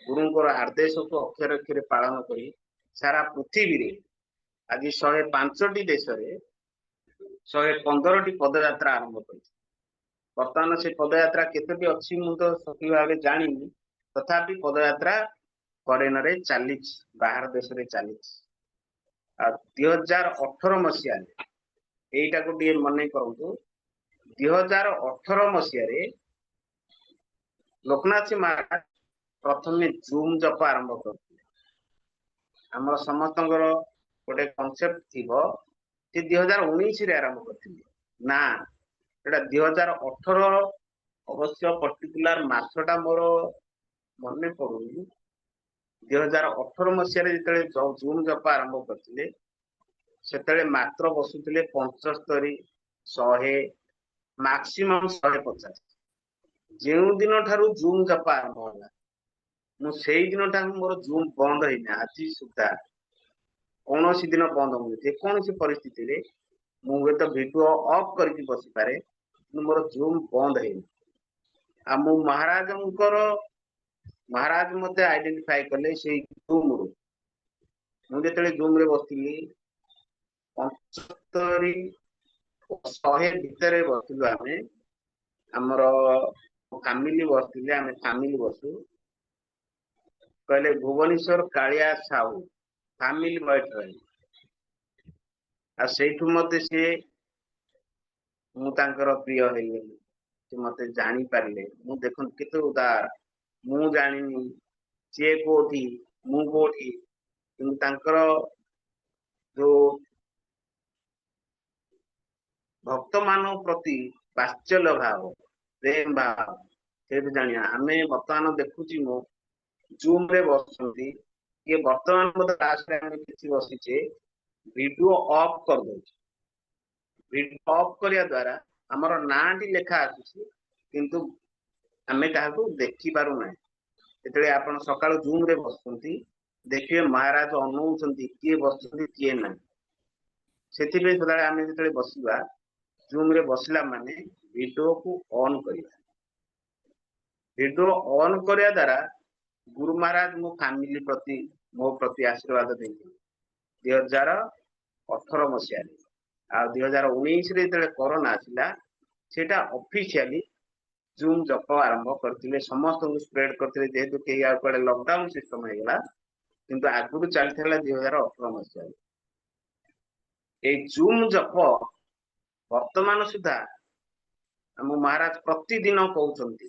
ଗୁରୁଙ୍କର ଆଦେଶକୁ ଅକ୍ଷରେ ଅକ୍ଷରେ ପାଳନ କରି ସାରା ପୃଥିବୀରେ ଆଜି 105ଟି ଦେଶରେ 115ଟି ପଦଯାତ୍ରା ଆରମ୍ଭ କରିଛି। ବର୍ତ୍ତମାନ ସେ ପଦଯାତ୍ରା କେତୋଟି ଅଛି ମୁଁ ତ ସଠିକ ଭାବେ ଜାଣିନି, ତଥାପି ପଦଯାତ୍ରା ଫରେନରେ ଚାଲିଛି, ବାହାର ଦେଶରେ ଚାଲିଛି। ଆଉ 2018 ମସିହାରେ, ଏଇଟାକୁ ଟିକେ ମନେ କରନ୍ତୁ, 2018 ମସିହାରେ ଲୋକନାଥ ମହାରାଜ ପ୍ରଥମେ ଜୁମ୍ ଜପ ଆରମ୍ଭ କରିଥିଲେ। ଆମର ସମସ୍ତଙ୍କର ଗୋଟେ କନସେପ୍ଟ ଥିବ ଯେ 2019ରେ ଆରମ୍ଭ କରିଥିଲେ, ନା ଏଟା 2018। ଅବଶ୍ୟ ପର୍ଟିକୁଲାର ମାସଟା ମୋର ମନେ ପଡୁନି। 2018 ମସିହାରେ ଯେତେବେଳେ ଜୁମ୍ ଜପ ଆରମ୍ଭ କରିଥିଲେ, ସେତେବେଳେ ମାତ୍ର ବସୁଥିଲେ 75, 100, ମାକ୍ସିମମ୍ 150। ଯେଉଁ ଦିନ ଠାରୁ ଜୁମ୍ ଜପ ଆରମ୍ଭ ହେଲା, ମୁଁ ସେଇ ଦିନ ଠାରୁ ମୋର ଜୁମ୍ ବନ୍ଦ ହେଇନି ଆଜି ସୁଦ୍ଧା। କୌଣସି ଦିନ ବନ୍ଦ ହଉନି। ଯେକୌଣସି ପରିସ୍ଥିତିରେ ମୁଁ ହୁଏତ ଭିଡିଓ ଅଫ୍ କରିକି ବସିପାରେ, କିନ୍ତୁ ମୋର ଜୁମ୍ ବନ୍ଦ ହେଇନି। ଆଉ ମୁଁ ମହାରାଜ ମତେ ଆଇଡେଣ୍ଟିଫାଇ କଲେ ସେଇ ଜୁମ୍ରୁ। ମୁଁ ଯେତେବେଳେ ଜୁମ୍ରେ ବସିଥିଲି, 75 100 ଭିତରେ ବସିଲୁ ଆମେ। ଆମର ଫ୍ୟାମିଲି ବସିଥିଲେ, ଆମେ ଫ୍ୟାମିଲି ବସୁ। କହିଲେ ଭୁବନେଶ୍ୱର କାଳିଆ ସାହୁ ଫ୍ୟାମିଲି ବଏଟ୍ ରହିଲେ। ଆଉ ସେଇଠୁ ମତେ ସିଏ, ମୁଁ ତାଙ୍କର ପ୍ରିୟ ହେଇଗଲି। ସେ ମତେ ଜାଣିପାରିଲେ। ମୁଁ ଦେଖନ୍ତୁ କେତେ ଉଦାର, ମୁଁ ଜାଣିନି ସିଏ କୋଉଠି ମୁଁ କୋଉଠି, କିନ୍ତୁ ତାଙ୍କର ଯୋଉ ଭକ୍ତ ମାନଙ୍କ ପ୍ରତି ବାତ୍ସଲ୍ୟ ଭାବ, ପ୍ରେମ ଭାବ, ସେଇଠୁ ଜାଣିବା। ଆମେ ବର୍ତ୍ତମାନ ଦେଖୁଛି ମୁଁ ଜୁମ ରେ ବସୁଛନ୍ତି, କିଏ ବର୍ତ୍ତମାନ ବୋଧେ ଲାଷ୍ଟ ଟାଇମ୍ କିଛି ବସିଛେ, ଭିଡିଓ ଅଫ୍ କରିଦଉଛି। ଭିଡିଓ ଅଫ୍ କରିବା ଦ୍ୱାରା ଆମର ନାଁଟି ଲେଖା ଆସୁଛି, କିନ୍ତୁ ଆମେ କାହାକୁ ଦେଖି ପାରୁନାହିଁ। ଯେତେବେଳେ ଆପଣ ସକାଳୁ ଜୁମ ରେ ବସୁଛନ୍ତି, ଦେଖିବେ ମହାରାଜ ଅନଉଛନ୍ତି କିଏ ବସୁଛନ୍ତି କିଏ ନାହିଁ। ସେଥିପାଇଁ ସଦାବେଳେ ଆମେ ଯେତେବେଳେ ବସିବା, ଜୁମ ରେ ବସିଲା ମାନେ ଭିଡିଓକୁ ଅନ୍ କରିବା। ଭିଡିଓ ଅନ୍ କରିବା ଦ୍ୱାରା ଗୁରୁ ମହାରାଜ ମୋ ଫ୍ୟାମିଲି ପ୍ରତି, ମୋ ପ୍ରତି ଆଶୀର୍ବାଦ ଦେଇଥିଲେ 2018 ମସିହାରେ। ଆଉ 2019 ରେ ଯେତେବେଳେ କରୋନା ଆସିଲା, ସେଇଟା ଅଫିସିଆଲି ଜୁମ ଜପ ଆରମ୍ଭ କରିଥିଲେ, ସମସ୍ତଙ୍କୁ ସ୍ପ୍ରେଡ କରିଥିଲେ। ଯେହେତୁ କେହି ଆଉ କୁଆଡେ ଲକଡାଉନ ସିଷ୍ଟମ ହେଇଗଲା, କିନ୍ତୁ ଆଗରୁ ଚାଲିଥିଲା 2018 ମସିହାରେ। ଏଇ ଜୁମ ଜପ ବର୍ତ୍ତମାନ ସୁଦ୍ଧା ଆମ ମହାରାଜ ପ୍ରତିଦିନ କହୁଛନ୍ତି,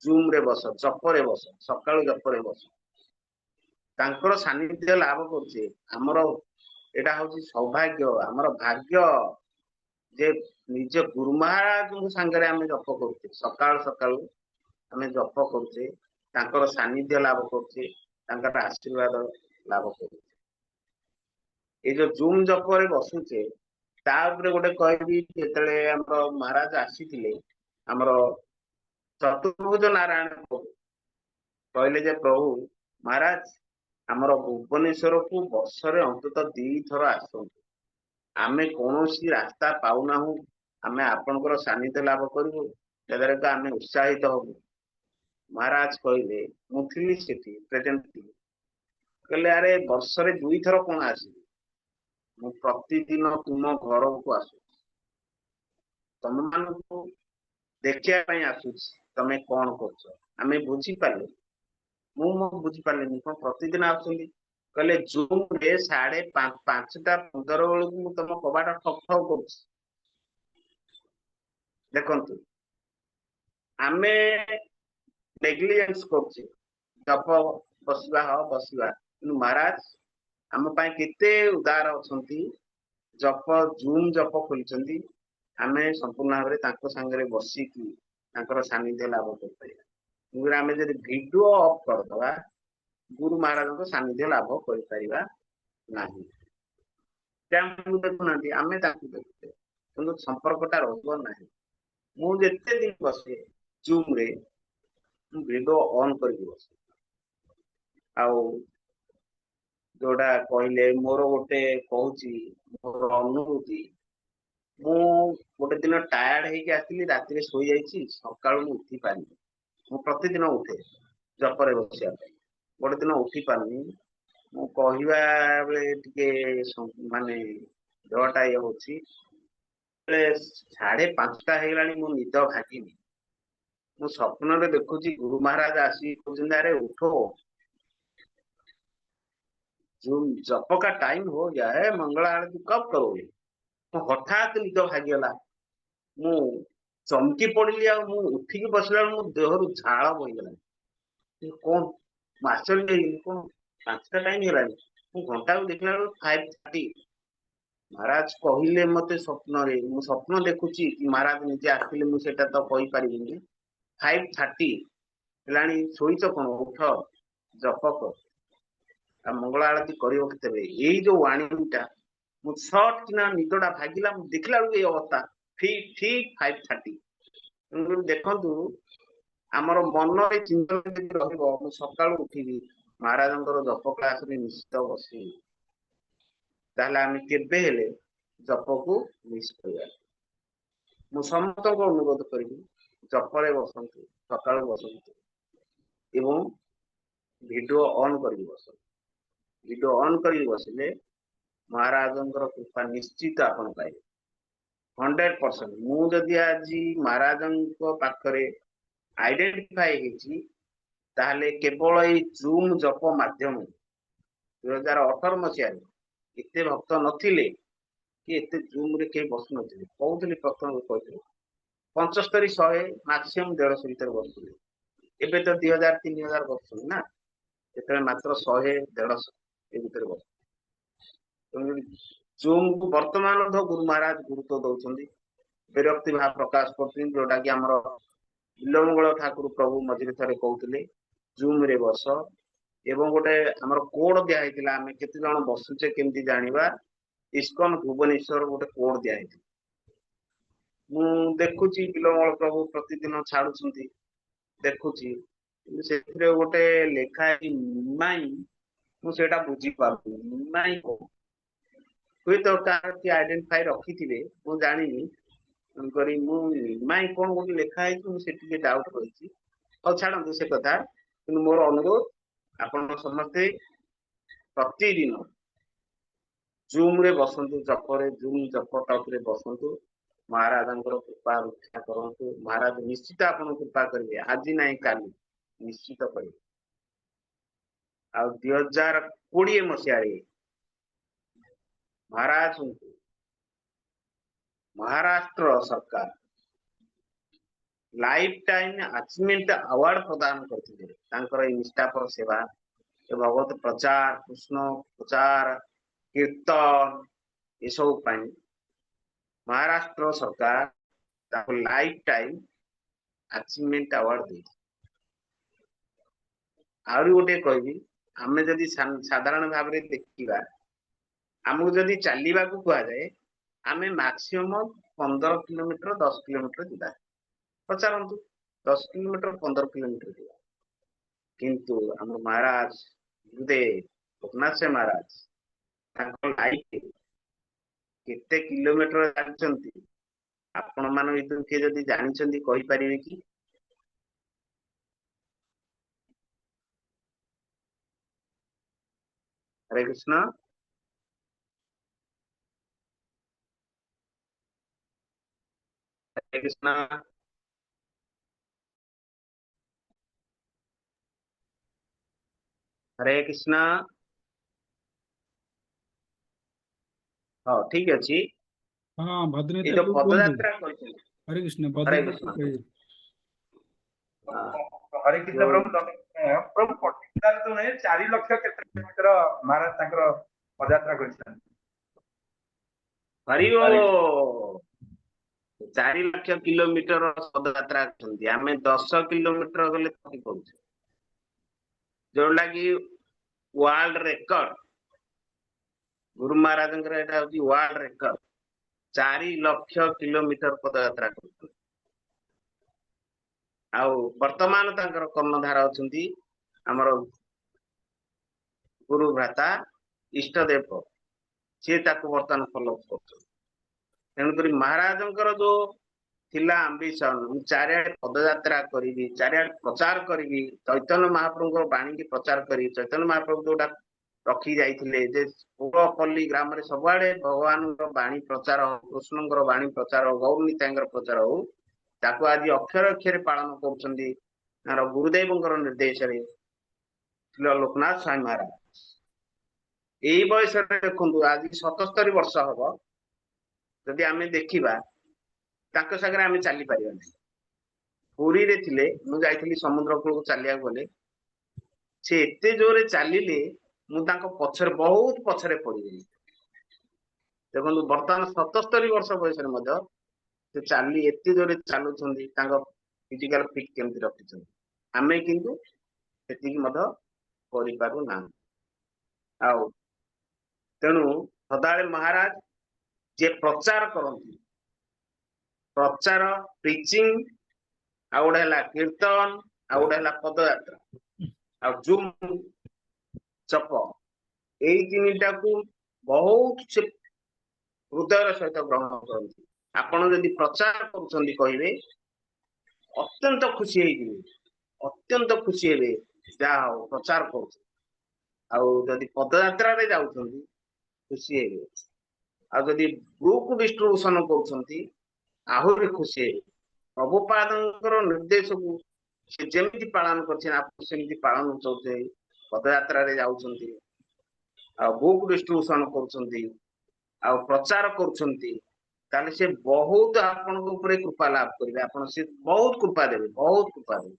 ଜୁମ ରେ ବସ, ଜପରେ ବସ, ସକାଳୁ ଜପରେ ବସ। ତାଙ୍କର ସାନ୍ନିଧ୍ୟ ଲାଭ କରୁଛେ। ଆମର ଏଇଟା ହଉଛି ସୌଭାଗ୍ୟ, ଆମର ଭାଗ୍ୟ ଯେ ନିଜ ଗୁରୁ ମହାରାଜଙ୍କ ସାଙ୍ଗରେ ଆମେ ଜପ କରୁଛେ। ସକାଳୁ ସକାଳୁ ଆମେ ଜପ କରୁଛେ, ତାଙ୍କର ସାନ୍ନିଧ୍ୟ ଲାଭ କରୁଛେ, ତାଙ୍କର ଆଶୀର୍ବାଦ ଲାଭ କରୁଛେ। ଏଇ ଯୋଉ ଜୁମ ଜପରେ ବସୁଛେ, ତା ଉପରେ ଗୋଟେ କହିବି, ଯେତେବେଳେ ଆମର ମହାରାଜ ଆସିଥିଲେ, ଆମର ଚତୁର୍ଭୁଜ ନାରାୟଣ କହିଲେ ଯେ ପ୍ରଭୁ ମହାରାଜ, ଆମର ଭୁବନେଶ୍ୱରକୁ ବର୍ଷରେ ଅନ୍ତତଃ 2 ଥର ଆସନ୍ତୁ। ଆମେ କୌଣସି ରାସ୍ତା ପାଉନାହୁଁ, ଆମେ ଆପଣଙ୍କର ସାନ୍ନିଧ୍ୟ ଲାଭ କରିବୁ, ଯାଦ୍ୱାରା ଆମେ ଉତ୍ସାହିତ ହବୁ। ମହାରାଜ କହିଲେ, ମୁଁ ଥିଲି ସେଠି ପ୍ରେଜେଣ୍ଟ ଥିଲି, କହିଲେ ଆରେ ବର୍ଷରେ 2 ଥର କଣ ଆସିବି? ମୁଁ ପ୍ରତିଦିନ ତୁମ ଘରକୁ ଆସୁଛି, ତମମାନଙ୍କୁ ଦେଖିବା ପାଇଁ ଆସୁଛି, ତମେ କଣ କରୁଛ। ଆମେ ବୁଝିପାରିଲୁ, ମୁଁ ବୁଝିପାରିଲିନି, କଣ ପ୍ରତିଦିନ ଆସୁଛନ୍ତି? କହିଲେ ଜୁମ ରେ 5:15 ବେଳକୁ ମୁଁ ତମ କବାଟ ଠକ୍ ଠକ୍ କରୁଛି। ଦେଖନ୍ତୁ, ଆମେ ନେଗ୍ଲିଜେନ୍ସ କରୁଛେ, ଜପ ବସିବା ବସିବା, କିନ୍ତୁ ମହାରାଜ ଆମ ପାଇଁ କେତେ ଉଦାର ଅଛନ୍ତି। ଜପ ଜୁମ ଜପ ଖୋଲିଛନ୍ତି, ଆମେ ସମ୍ପୂର୍ଣ୍ଣ ଭାବରେ ତାଙ୍କ ସାଙ୍ଗରେ ବସିକି ତାଙ୍କର ସାନ୍ନିଧ୍ୟ ଲାଭ କରିପାରିବା। କିନ୍ତୁ ଆମେ ଯଦି ଭିଡିଓ ଅଫ୍ କରିଦବା, ଗୁରୁ ମହାରାଜଙ୍କ ସାନ୍ନିଧ୍ୟ ଲାଭ କରିପାରିବା ନାହିଁ। ଆମକୁ ଦେଖୁନାହାନ୍ତି, ଆମେ ତାଙ୍କୁ ଦେଖୁଛେ, କିନ୍ତୁ ସମ୍ପର୍କଟା ରହିବ ନାହିଁ। ମୁଁ ଯେତେ ଦିନ ବସେ ଜୁମ ରେ, ମୁଁ ଭିଡିଓ ଅନ୍ କରିକି ବସେ। ଆଉ ଯୋଉଟା କହିଲେ, ମୋର ଗୋଟେ କହୁଛି ମୋର ଅନୁଭୂତି। ମୁଁ ଗୋଟେ ଦିନ ଟାୟାର୍ଡ ହେଇକି ଆସିଲି, ରାତିରେ ଶୋଇଯାଇଛି, ସକାଳୁ ମୁଁ ଉଠି ପାରିନି। ମୁଁ ପ୍ରତିଦିନ ଉଠେ ଜପରେ ବସିବା ପାଇଁ, ଗୋଟେ ଦିନ ଉଠି ପାରୁନି। ମୁଁ କହିବା ବେଳେ ଟିକେ ମାନେ ଦେହଟା ଇଏ ହଉଛି। 5:30 ହେଇଗଲାଣି, ମୁଁ ନିଦ ଭାଙ୍ଗିନି। ମୁଁ ସ୍ୱପ୍ନରେ ଦେଖୁଛି ଗୁରୁ ମହାରାଜ ଆସି କହୁଛନ୍ତି, ଆରେ ଉଠो, जो जप का टाइम हो गया है, मंगल आरती कब करोगे? तो हठात निद भागीगला, मु चमकी पड़िली। आ उठिकी बसला, मो देहरु झाल बहीगला। कौन आश्चर्य कौन 5टा टाइम हेलानी, मु घंटा को देखला 5:30। महाराज कहले मते स्वप्न रे, मु स्वप्न देखुची कि महाराज निजे आसिले, मु सेटा तो कहि परिबिनी। 5:30 हेलानी, सोईच कोन, उठ जप कर, मंगल आरती करियो केतेबे। एई जो वाणीटा मु शॉर्ट किना निदडा भागिला, मु देखला ए अवस्था ठीक ठीक 5:30। देखंतु हमर मन रे चिंतन जदि रहइबो, मु सकाळु उठिबी, महाराजंकर जप क्लास रे निश्चित बसी, ताहले आमे केबे हेले जपको मिस करिया। मु समस्तको अनुरोध करिबी, जपरे बसंतु, सकाळु बसंतु एवं भिडियो ऑन करिक बसंतु। भिडियो ऑन करी बसिले महाराजंकर कृपा निश्चित आपण पाइबे 100%। मु जदि आज महाराजंक पाखरे आइडेंटिफाई हेची ताहले केवल एई जूम जप माध्यम 2018 मसीह एते भक्त नथिले कि एते जूम रे के बसु नथिले कहउतले प्रथम कहते 75 100 मैक्सिमम 150 भीतर बसुले एबे तो 2000 3000 बसु ना एते मात्र 100 150 ए भीतर बस जूम को वर्तमान गुरु महाराज गुरुत्व दौरान विरक्ति भाव प्रकाश कर जोटा कि आमर बिलमंगल ठाकुर प्रभु मझे थे कहते जूम रे बस एवं गोटे आमर कोड दिया आम केते जन बसुचे केमती जानिबा इस्कन भुवनेश्वर गोटे कोड दिया मु देखुची बिलमंगल प्रभु प्रतिदिन छाड़ुछंती देखुची से गोटे लेखा निमाई मु सेटा बुझी पारु निमाई को हुए तो कार आइडेंटिफाई रखी थे मु जानिनी करी मु निमाई कोन गोटे लेखा है मु सेठी डाउट रही और छाड़ू से कथा कि मोर अनुरोध आपण समस्ते प्रतिदिन जूम रे बसंतु जपरे जूम जप टॉप रे बसंतु महाराजंकर कृपा रक्षा करंतु महाराज निश्चित आपण कृपा करिवे आज नहीं काली निश्चित करिवे आ 2020 मसीह महाराज महाराष्ट्र सरकार लाइफ टाइम अचीवमेंट अवार्ड प्रदान करते निष्ठा पर सेवा भगवत प्रचार कृष्ण प्रचार कीर्तन ये सब महाराष्ट्र सरकार लाइफ टाइम अचीवमेंट अवार्ड दे आहरी गोटे कहबी आमे जदि साधारण भाव में देखा आमको जदि चलने को कह जाए आमे मैक्सिमम 15 किलोमीटर 10 किलोमीटर जा पचारतु 10 किलोमीटर 15 किलोमीटर जा किंतु हम महाराज गुरुदेव लोकनाथ से महाराज लाइफ केते किलोमीटर जानिछंती आपण मान भितर के जदि जानिछंती कहि परिबे कि हरे कृष्ण हरे कृष्ण हरे कृष्ण हाँ ठीक अच्छी हाँ ये भद्रनेत्र जो प्रभु पद कुहतु यात्रा कहते हरे कृष्ण हरे भद्रनेत्र कृष्ण कहिए हरे कृष्ण जो प्रभु प्रभु पर्टिकुलर तो नहीं 4 लाख केते किलोमीटर महाराज ताकर पदयात्रा करछन हरि ओ 4 लाख किलोमीटर पद यात्रा करछंती आमे 10 किलोमीटर गले थकी पहुंचे जोला कि वर्ल्ड रिकॉर्ड गुरु महाराजंकर एटा होती वर्ल्ड रिकॉर्ड 4 लाख किलोमीटर पद यात्रा करछन आउ वर्तमान तांकर कर्णधार अछंती हमर गुरु भ्राता इष्टदेव से ताको वर्तमान फॉलो करछन तेणुकरी महाराजंकर जो थिला आंबिशन चारियाडे पदयात्रा करी चारियाडे प्रचार करी चैतन्य महाप्रभु बाणी की प्रचार करी चैतन्य महाप्रभु जोटा रखी जाइथिले जे पूरपल्ली ग्राम रे सबआडे भगवान बाणी प्रचार कृष्णंकर बाणी प्रचार गौर नितांगर प्रचार हो ताको आज अक्षर अक्षर पालन करुछंदी गुरुदेवंकर निर्देश रे लोकनाथ स्वामी महाराज एई बयस रे देखंतु आज 77 वर्ष हबो जदि आमे देखिबा ताको सागरे आमे चली परिबा नै पुरी रे थिले मु जाइथिली समुद्र कूल को चलिया गले से एते जोरे चलिले मु ताको पछरे बहुत पछरे पड़ी गई देखंतु वर्तमान 77 वर्ष बयस रे मध्य से चाली एते जोरे चालुछंदी ताको फिजिकल फिट केमति रखिछंदी आमे किंतु सेति मध्य करि पारु ना आउ तेणु सदाळे महाराज जे प्रचार करती प्रचार प्रिचिंग आ गोटे है कीर्तन आ गोटे है पदयात्रा आ जूम चप यही तीनटा को बहुत से हृदय सहित ग्रहण करती आपण जदि प्रचार करुछंदी कहिबे अत्यंत खुशी हेइबे अत्यंत खुशी हेबे जा प्रचार करू आ जदि पदयात्रा रे जाउछंदी ଖୁସି ହେବେ। ଆଉ ଯଦି ବୁକ୍ ଡିଷ୍ଟ୍ରିବ୍ୟୁସନ କରୁଛନ୍ତି ଆହୁରି ଖୁସି ହେବେ। ପ୍ରଭୁପାଦଙ୍କର ନିର୍ଦ୍ଦେଶକୁ ସେ ଯେମିତି ପାଳନ କରିଛନ୍ତି ଆପଣ ସେମିତି ପାଳନ କରୁଛନ୍ତି, ପଦଯାତ୍ରାରେ ଯାଉଛନ୍ତି, ଆଉ ବୁକ୍ ଡିଷ୍ଟ୍ରିବ୍ୟୁସନ କରୁଛନ୍ତି, ଆଉ ପ୍ରଚାର କରୁଛନ୍ତି, ତାହେଲେ ସେ ବହୁତ ଆପଣଙ୍କ ଉପରେ କୃପା ଲାଭ କରିବେ। ଆପଣ ସେ ବହୁତ କୃପା ଦେବେ, ବହୁତ କୃପା ଦେବେ।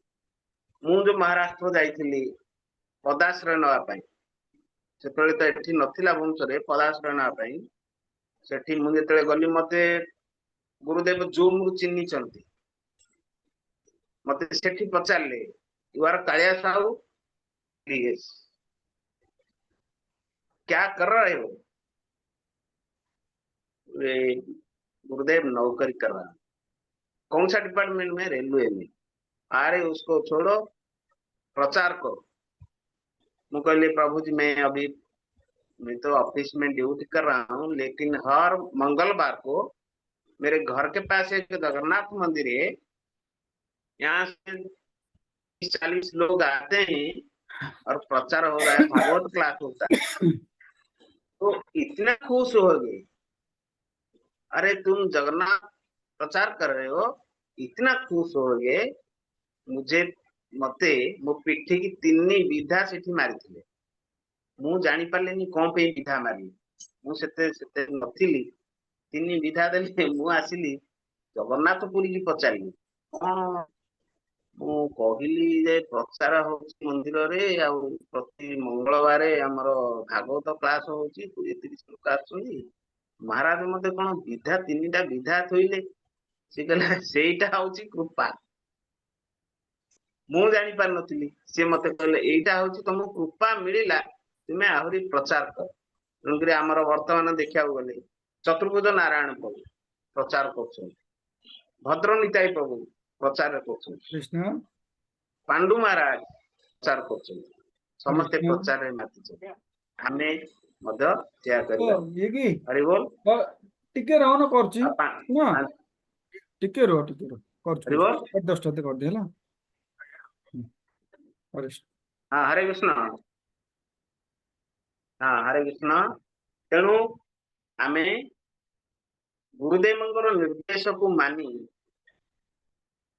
ମୁଁ ଯୋଉ ମହାରାଷ୍ଟ୍ର ଯାଇଥିଲି ପଦାଶ୍ରୟ ନେବା ପାଇଁ, ସେତେବେଳେ ତ ଏଠି ନଥିଲା ଭୁବନେଶ୍ୱରରେ ପଦାଶ୍ରୟ ନେବା ପାଇଁ, ସେଠି ମୁଁ ଯେତେବେଳେ ଗଲି ମତେ ଗୁରୁଦେବ ଜୁମରୁ ଚିହ୍ନିଛନ୍ତି। ମତେ ସେଠି ପଚାରିଲେ you are Kalia Sahu, yes, क्या कर रहे हो? वे गुरुदेव नौकरी कर रहा। कौन सा डिपार्टमेंट में? रेलवे में। अरे उसको छोड़ो, प्रचार करो। मैं कहली प्रभु जी मैं तो ऑफिस में ड्यूटी कर रहा हूँ, लेकिन हर मंगलवार को मेरे घर के पास एक जगन्नाथ मंदिर है, यहाँ से 40 लोग आते हैं और प्रचार हो रहा है, भागवत क्लास होता है। तो इतना खुश हो गए, अरे तुम जगन्नाथ प्रचार कर रहे हो, इतना खुश हो गए। मुझे मते मो पिठी की 3 विधा सेठी मारिथिले। ମୁଁ ଜାଣି ପାରିଲିନି କଣ ପାଇଁ ବିଧା ମାରିଲି। ମୁଁ ସେତେ ନଥିଲି। 3 ବିଧା ଦେଲେ ମୁଁ ଆସିଲି ଜଗନ୍ନାଥ ପୁରୀ କି ପଚାରିଲି କଣ। ମୁଁ କହିଲି ଯେ ପ୍ରଚାର ହଉଛି ମନ୍ଦିରରେ, ଆଉ ପ୍ରତି ମଙ୍ଗଳବାରେ ଆମର ଭାଗବତ କ୍ଲାସ ହଉଛି, 20-30 ଲୋକ ଆସୁଛନ୍ତି, ମହାରାଜ ମତେ କଣ ବିଧା 3ଟା ବିଧା ଥୋଇଲେ। ସେ କହିଲା ସେଇଟା ହଉଛି କୃପା। ମୁଁ ଜାଣି ପାରିନଥିଲି। ସେ ମତେ କହିଲେ ଏଇଟା ହଉଛି ତମକୁ କୃପା ମିଳିଲା, ତୁମେ ଆହୁରି ପ୍ରଚାର କର। ତେଣୁକରି ଆମର ବର୍ତ୍ତମାନ ଦେଖିବାକୁ ଗଲେ ଚତୁର୍ଭୁଜ ନାରାୟଣ ପ୍ରଭୁ ପ୍ରଚାର କରୁଛନ୍ତି, ଭଦ୍ର ନିତାଇ ପ୍ରଭୁ ପ୍ରଚାର କରୁଛନ୍ତି, କୃଷ୍ଣ ପାଣ୍ଡୁ ମହାରାଜ ପ୍ରଚାର କରୁଛନ୍ତି, ସମସ୍ତେ କୃଷ୍ଣ ପ୍ରଚାରରେ ମାତିଛନ୍ତି। ଆମେ ମଧ୍ୟ ସେୟା ଓ କରିବା। ଇଏ କି ହରି ବୋଲ। ଟିକେ ରହନ କରୁଛି ଆଉ ଶୁଣ, ଟିକେ ରୁହ କରୁଛି ହରି ବୋଲ। 10ଟା କରିଦିଏ ହେଲା। ହରେ ହଁ ହରେ କୃଷ୍ଣ। ହଁ ହରେ କୃଷ୍ଣ। ତେଣୁ ଆମେ ଗୁରୁଦେବଙ୍କର ନିର୍ଦ୍ଦେଶକୁ ମାନି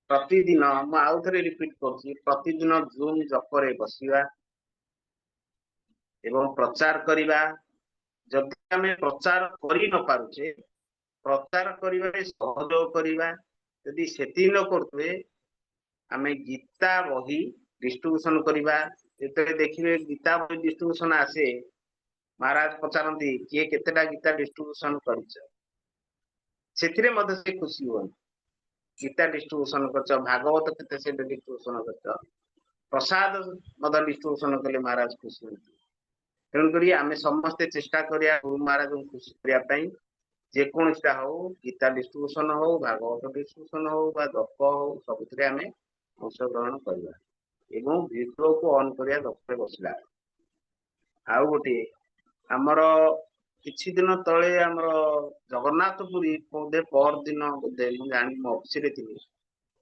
ପ୍ରତିଦିନ, ମୁଁ ଆଉ ଥରେ ରିପିଟ କରୁଛି, ପ୍ରତିଦିନ ଜୁମ୍ ଜପରେ ବସିବା ଏବଂ ପ୍ରଚାର କରିବା। ଯଦି ଆମେ ପ୍ରଚାର କରି ନ ପାରୁଛେ, ପ୍ରଚାର କରିବାରେ ସହଯୋଗ କରିବା। ଯଦି ସେତିକି ନ କରୁଥିବେ, ଆମେ ଗୀତା ବହି ଡିଷ୍ଟ୍ରିବ୍ୟୁସନ କରିବା। ଯେତେବେଳେ ଦେଖିବେ ଗୀତା ବହି ଡିଷ୍ଟ୍ରିବ୍ୟୁସନ ଆସେ, ମହାରାଜ ପଚାରନ୍ତି କିଏ କେତେଟା ଗୀତା ଡିଷ୍ଟ୍ରିବ୍ୟୁସନ କରିଛ, ସେଥିରେ ମଧ୍ୟ ସେ ଖୁସି ହୁଅନ୍ତି। ଗୀତା ଡିଷ୍ଟ୍ରିବ୍ୟୁସନ କରିଛ, ଭାଗବତ କେତେ ସେଟା ଡିଷ୍ଟ୍ରିବ୍ୟୁସନ କରିଛ, ପ୍ରସାଦ ମଧ୍ୟ ଡିଷ୍ଟ୍ରିବ୍ୟୁସନ କଲେ ମହାରାଜ ଖୁସି ହୁଅନ୍ତି। ତେଣୁକରି ଆମେ ସମସ୍ତେ ଚେଷ୍ଟା କରିବା ଗୁରୁ ମହାରାଜଙ୍କୁ ଖୁସି କରିବା ପାଇଁ। ଯେକୌଣସିଟା ହଉ, ଗୀତା ଡିଷ୍ଟ୍ରିବ୍ୟୁସନ ହଉ, ଭାଗବତ ଡିଷ୍ଟ୍ରିବ୍ୟୁସନ ହଉ ବା ଜପ ହଉ, ସବୁଥିରେ ଆମେ ଅଂଶଗ୍ରହଣ କରିବା ଏବଂ ଭିଡିଓକୁ ଅନ୍ କରିବା ଦଶରେ ବସିଲା। ଆଉ ଗୋଟିଏ, ଆମର କିଛି ଦିନ ତଳେ ଆମର ଜଗନ୍ନାଥ ପୁରୀ ବୋଧେ ପର ଦିନ ବୋଧେ, ମୁଁ ଜାଣି ମୋ ଅଫିସରେ ଥିଲି,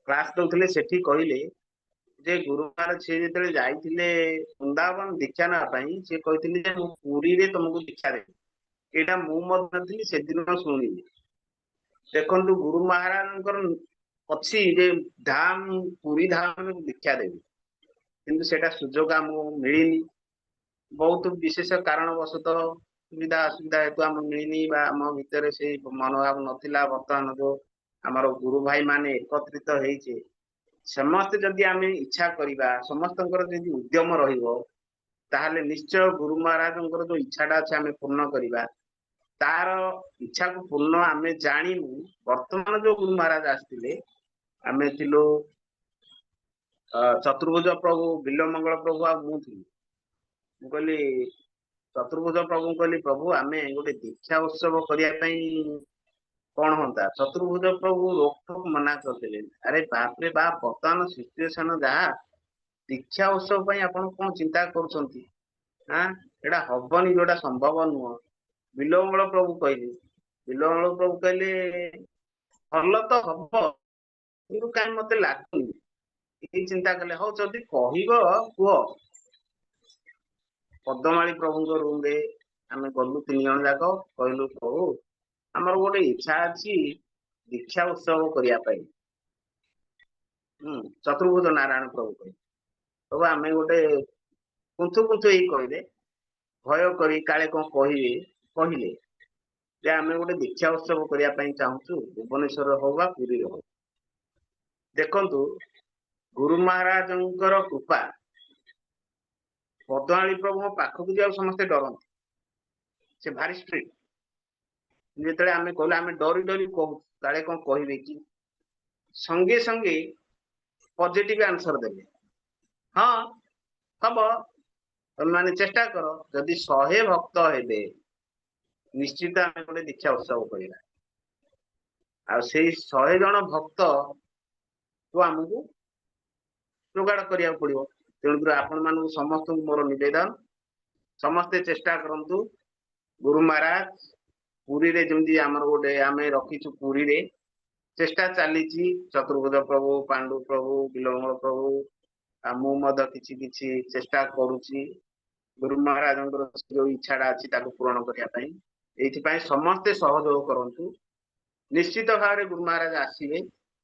କ୍ଲାସ ଦଉଥିଲେ, ସେଠି କହିଲେ ଯେ ଗୁରୁ ମହାରାଜ ସେ ଯେତେବେଳେ ଯାଇଥିଲେ ବୃନ୍ଦାବନ ଦୀକ୍ଷା ନେବା ପାଇଁ, ସେ କହିଥିଲେ ଯେ ମୁଁ ପୁରୀରେ ତମକୁ ଦୀକ୍ଷା ଦେବି। ଏଇଟା ମୁଁ ମଧ୍ୟ ଥିଲି, ସେଦିନ ଶୁଣିଲି। ଦେଖନ୍ତୁ ଗୁରୁ ମହାରାଜଙ୍କର ଅଛି ଯେ ଧାମ, ପୁରୀ ଧାମରେ ଦୀକ୍ଷା ଦେବି, କିନ୍ତୁ ସେଟା ସୁଯୋଗ ଆମକୁ ମିଳିନି। ବହୁତ ବିଶେଷ କାରଣବଶତଃ ସୁବିଧା ଅସୁବିଧା ହେତୁ ଆମକୁ ମିଳିନି, ବା ଆମ ଭିତରେ ସେଇ ମନୋଭାବ ନଥିଲା। ବର୍ତ୍ତମାନ ଯୋଉ ଆମର ଗୁରୁ ଭାଇ ମାନେ ଏକତ୍ରିତ ହେଇଛେ, ସମସ୍ତେ ଯଦି ଆମେ ଇଚ୍ଛା କରିବା, ସମସ୍ତଙ୍କର ଯଦି ଉଦ୍ୟମ ରହିବ, ତାହେଲେ ନିଶ୍ଚୟ ଗୁରୁ ମହାରାଜଙ୍କର ଯୋଉ ଇଚ୍ଛାଟା ଅଛି ଆମେ ପୂର୍ଣ୍ଣ କରିବା। ତାର ଇଚ୍ଛାକୁ ପୂର୍ଣ୍ଣ ଆମେ ଜାଣିବୁ। ବର୍ତ୍ତମାନ ଯୋଉ ଗୁରୁ ମହାରାଜ ଆସିଥିଲେ, ଆମେ ଥିଲୁ ଚତୁର୍ଭୁଜ ପ୍ରଭୁ, ବିଲ୍ୱମଙ୍ଗଳ ପ୍ରଭୁ ଆଉ ମୁଁ ଥିଲି। ମୁଁ କହିଲି ଚତୁର୍ଭୁଜ ପ୍ରଭୁଙ୍କୁ କହିଲି, ପ୍ରଭୁ ଆମେ ଗୋଟେ ଦୀକ୍ଷା ଉତ୍ସବ କରିବା ପାଇଁ କଣ ହୁଅନ୍ତା? ଚତୁର୍ଭୁଜ ପ୍ରଭୁ ରୋକଠୋକ ମନା କରିଦେଲେ। ଆରେ ବାପରେ ବାପ, ବର୍ତ୍ତମାନ ସିଚୁଏସନ ଯାହା, ଦୀକ୍ଷା ଉତ୍ସବ ପାଇଁ ଆପଣ କଣ ଚିନ୍ତା କରୁଛନ୍ତି? ଏଟା ହବନି, ଯୋଉଟା ସମ୍ଭବ ନୁହଁ। ବିଲ୍ୱମଙ୍ଗଳ ପ୍ରଭୁ କହିଲେ, ବିଲ୍ୱମଙ୍ଗଳ ପ୍ରଭୁ କହିଲେ ଭଲ ତ ହବ, କିନ୍ତୁ କାହିଁ ମତେ ଲାଗୁନି। ଏଇ ଚିନ୍ତା କଲେ, ହଉ ଯଦି କହିବ କୁହ। ପଦ୍ମମାଳୀ ପ୍ରଭୁଙ୍କ ରୁମରେ ଆମେ ଗଲୁ 3 ଜଣ ଯାକ, କହିଲୁ ପ୍ରଭୁ ଆମର ଗୋଟେ ଇଚ୍ଛା ଅଛି ଦୀକ୍ଷା ଉତ୍ସବ କରିବା ପାଇଁ। ଚତୁର୍ଭୁଜ ନାରାୟଣ ପ୍ରଭୁ କହିଲେ, ପ୍ରଭୁ ଆମେ ଗୋଟେ କୁନ୍ଥୁ କୁନ୍ଥୁ ହେଇ କହିଲେ, ଭୟ କରି କାଳେ କଣ କହିବେ, କହିଲେ ଯେ ଆମେ ଗୋଟେ ଦୀକ୍ଷା ଉତ୍ସବ କରିବା ପାଇଁ ଚାହୁଁଛୁ, ଭୁବନେଶ୍ୱରରେ ହଉ ବା ପୁରୀରେ ହଉ। ଦେଖନ୍ତୁ ଗୁରୁ ମହାରାଜଙ୍କର କୃପା, ପଦ୍ମାଳୀ ପ୍ରଭୁଙ୍କ ପାଖକୁ ଯିବାକୁ ସମସ୍ତେ ଡରନ୍ତି, ସେ ଭାରି ଷ୍ଟ୍ରିକ୍ଟ। ଯେତେବେଳେ ଆମେ କହିଲୁ ଆମେ ଡରି ଡରି କହୁ କାଳେ କଣ କହିବେ କି, ସଙ୍ଗେ ସଙ୍ଗେ ପଜିଟିଭ ଆନ୍ସର ଦେଲେ, ହଁ ହବ, ତମେମାନେ ଚେଷ୍ଟା କର, ଯଦି 100 ଭକ୍ତ ହେବେ ନିଶ୍ଚିତ ଆମେ ଗୋଟେ ଦୀକ୍ଷା ଉତ୍ସବ କରିବା। ଆଉ ସେଇ 100 ଜଣ ଭକ୍ତକୁ ଆମକୁ ଯୋଗାଡ଼ କରିବାକୁ ପଡିବ। ତେଣୁକରି ଆପଣ ମାନଙ୍କୁ ସମସ୍ତଙ୍କୁ ମୋର ନିବେଦନ, ସମସ୍ତେ ଚେଷ୍ଟା କରନ୍ତୁ। ଗୁରୁ ମହାରାଜ ପୁରୀରେ ଯେମିତି ଆମର ଗୋଟେ ଆମେ ରଖିଛୁ, ପୁରୀରେ ଚେଷ୍ଟା ଚାଲିଛି, ଚତୁର୍ଭୁଜ ପ୍ରଭୁ, ପାଣ୍ଡୁ ପ୍ରଭୁ, ବିଲମଳ ପ୍ରଭୁ, ଆଉ ମୁଁ ମଧ୍ୟ କିଛି କିଛି ଚେଷ୍ଟା କରୁଛି ଗୁରୁ ମହାରାଜଙ୍କର ଯୋଉ ଇଚ୍ଛାଟା ଅଛି ତାକୁ ପୂରଣ କରିବା ପାଇଁ। ଏଇଥିପାଇଁ ସମସ୍ତେ ସହଯୋଗ କରନ୍ତୁ। ନିଶ୍ଚିତ ଭାବରେ ଗୁରୁ ମହାରାଜ ଆସିବେ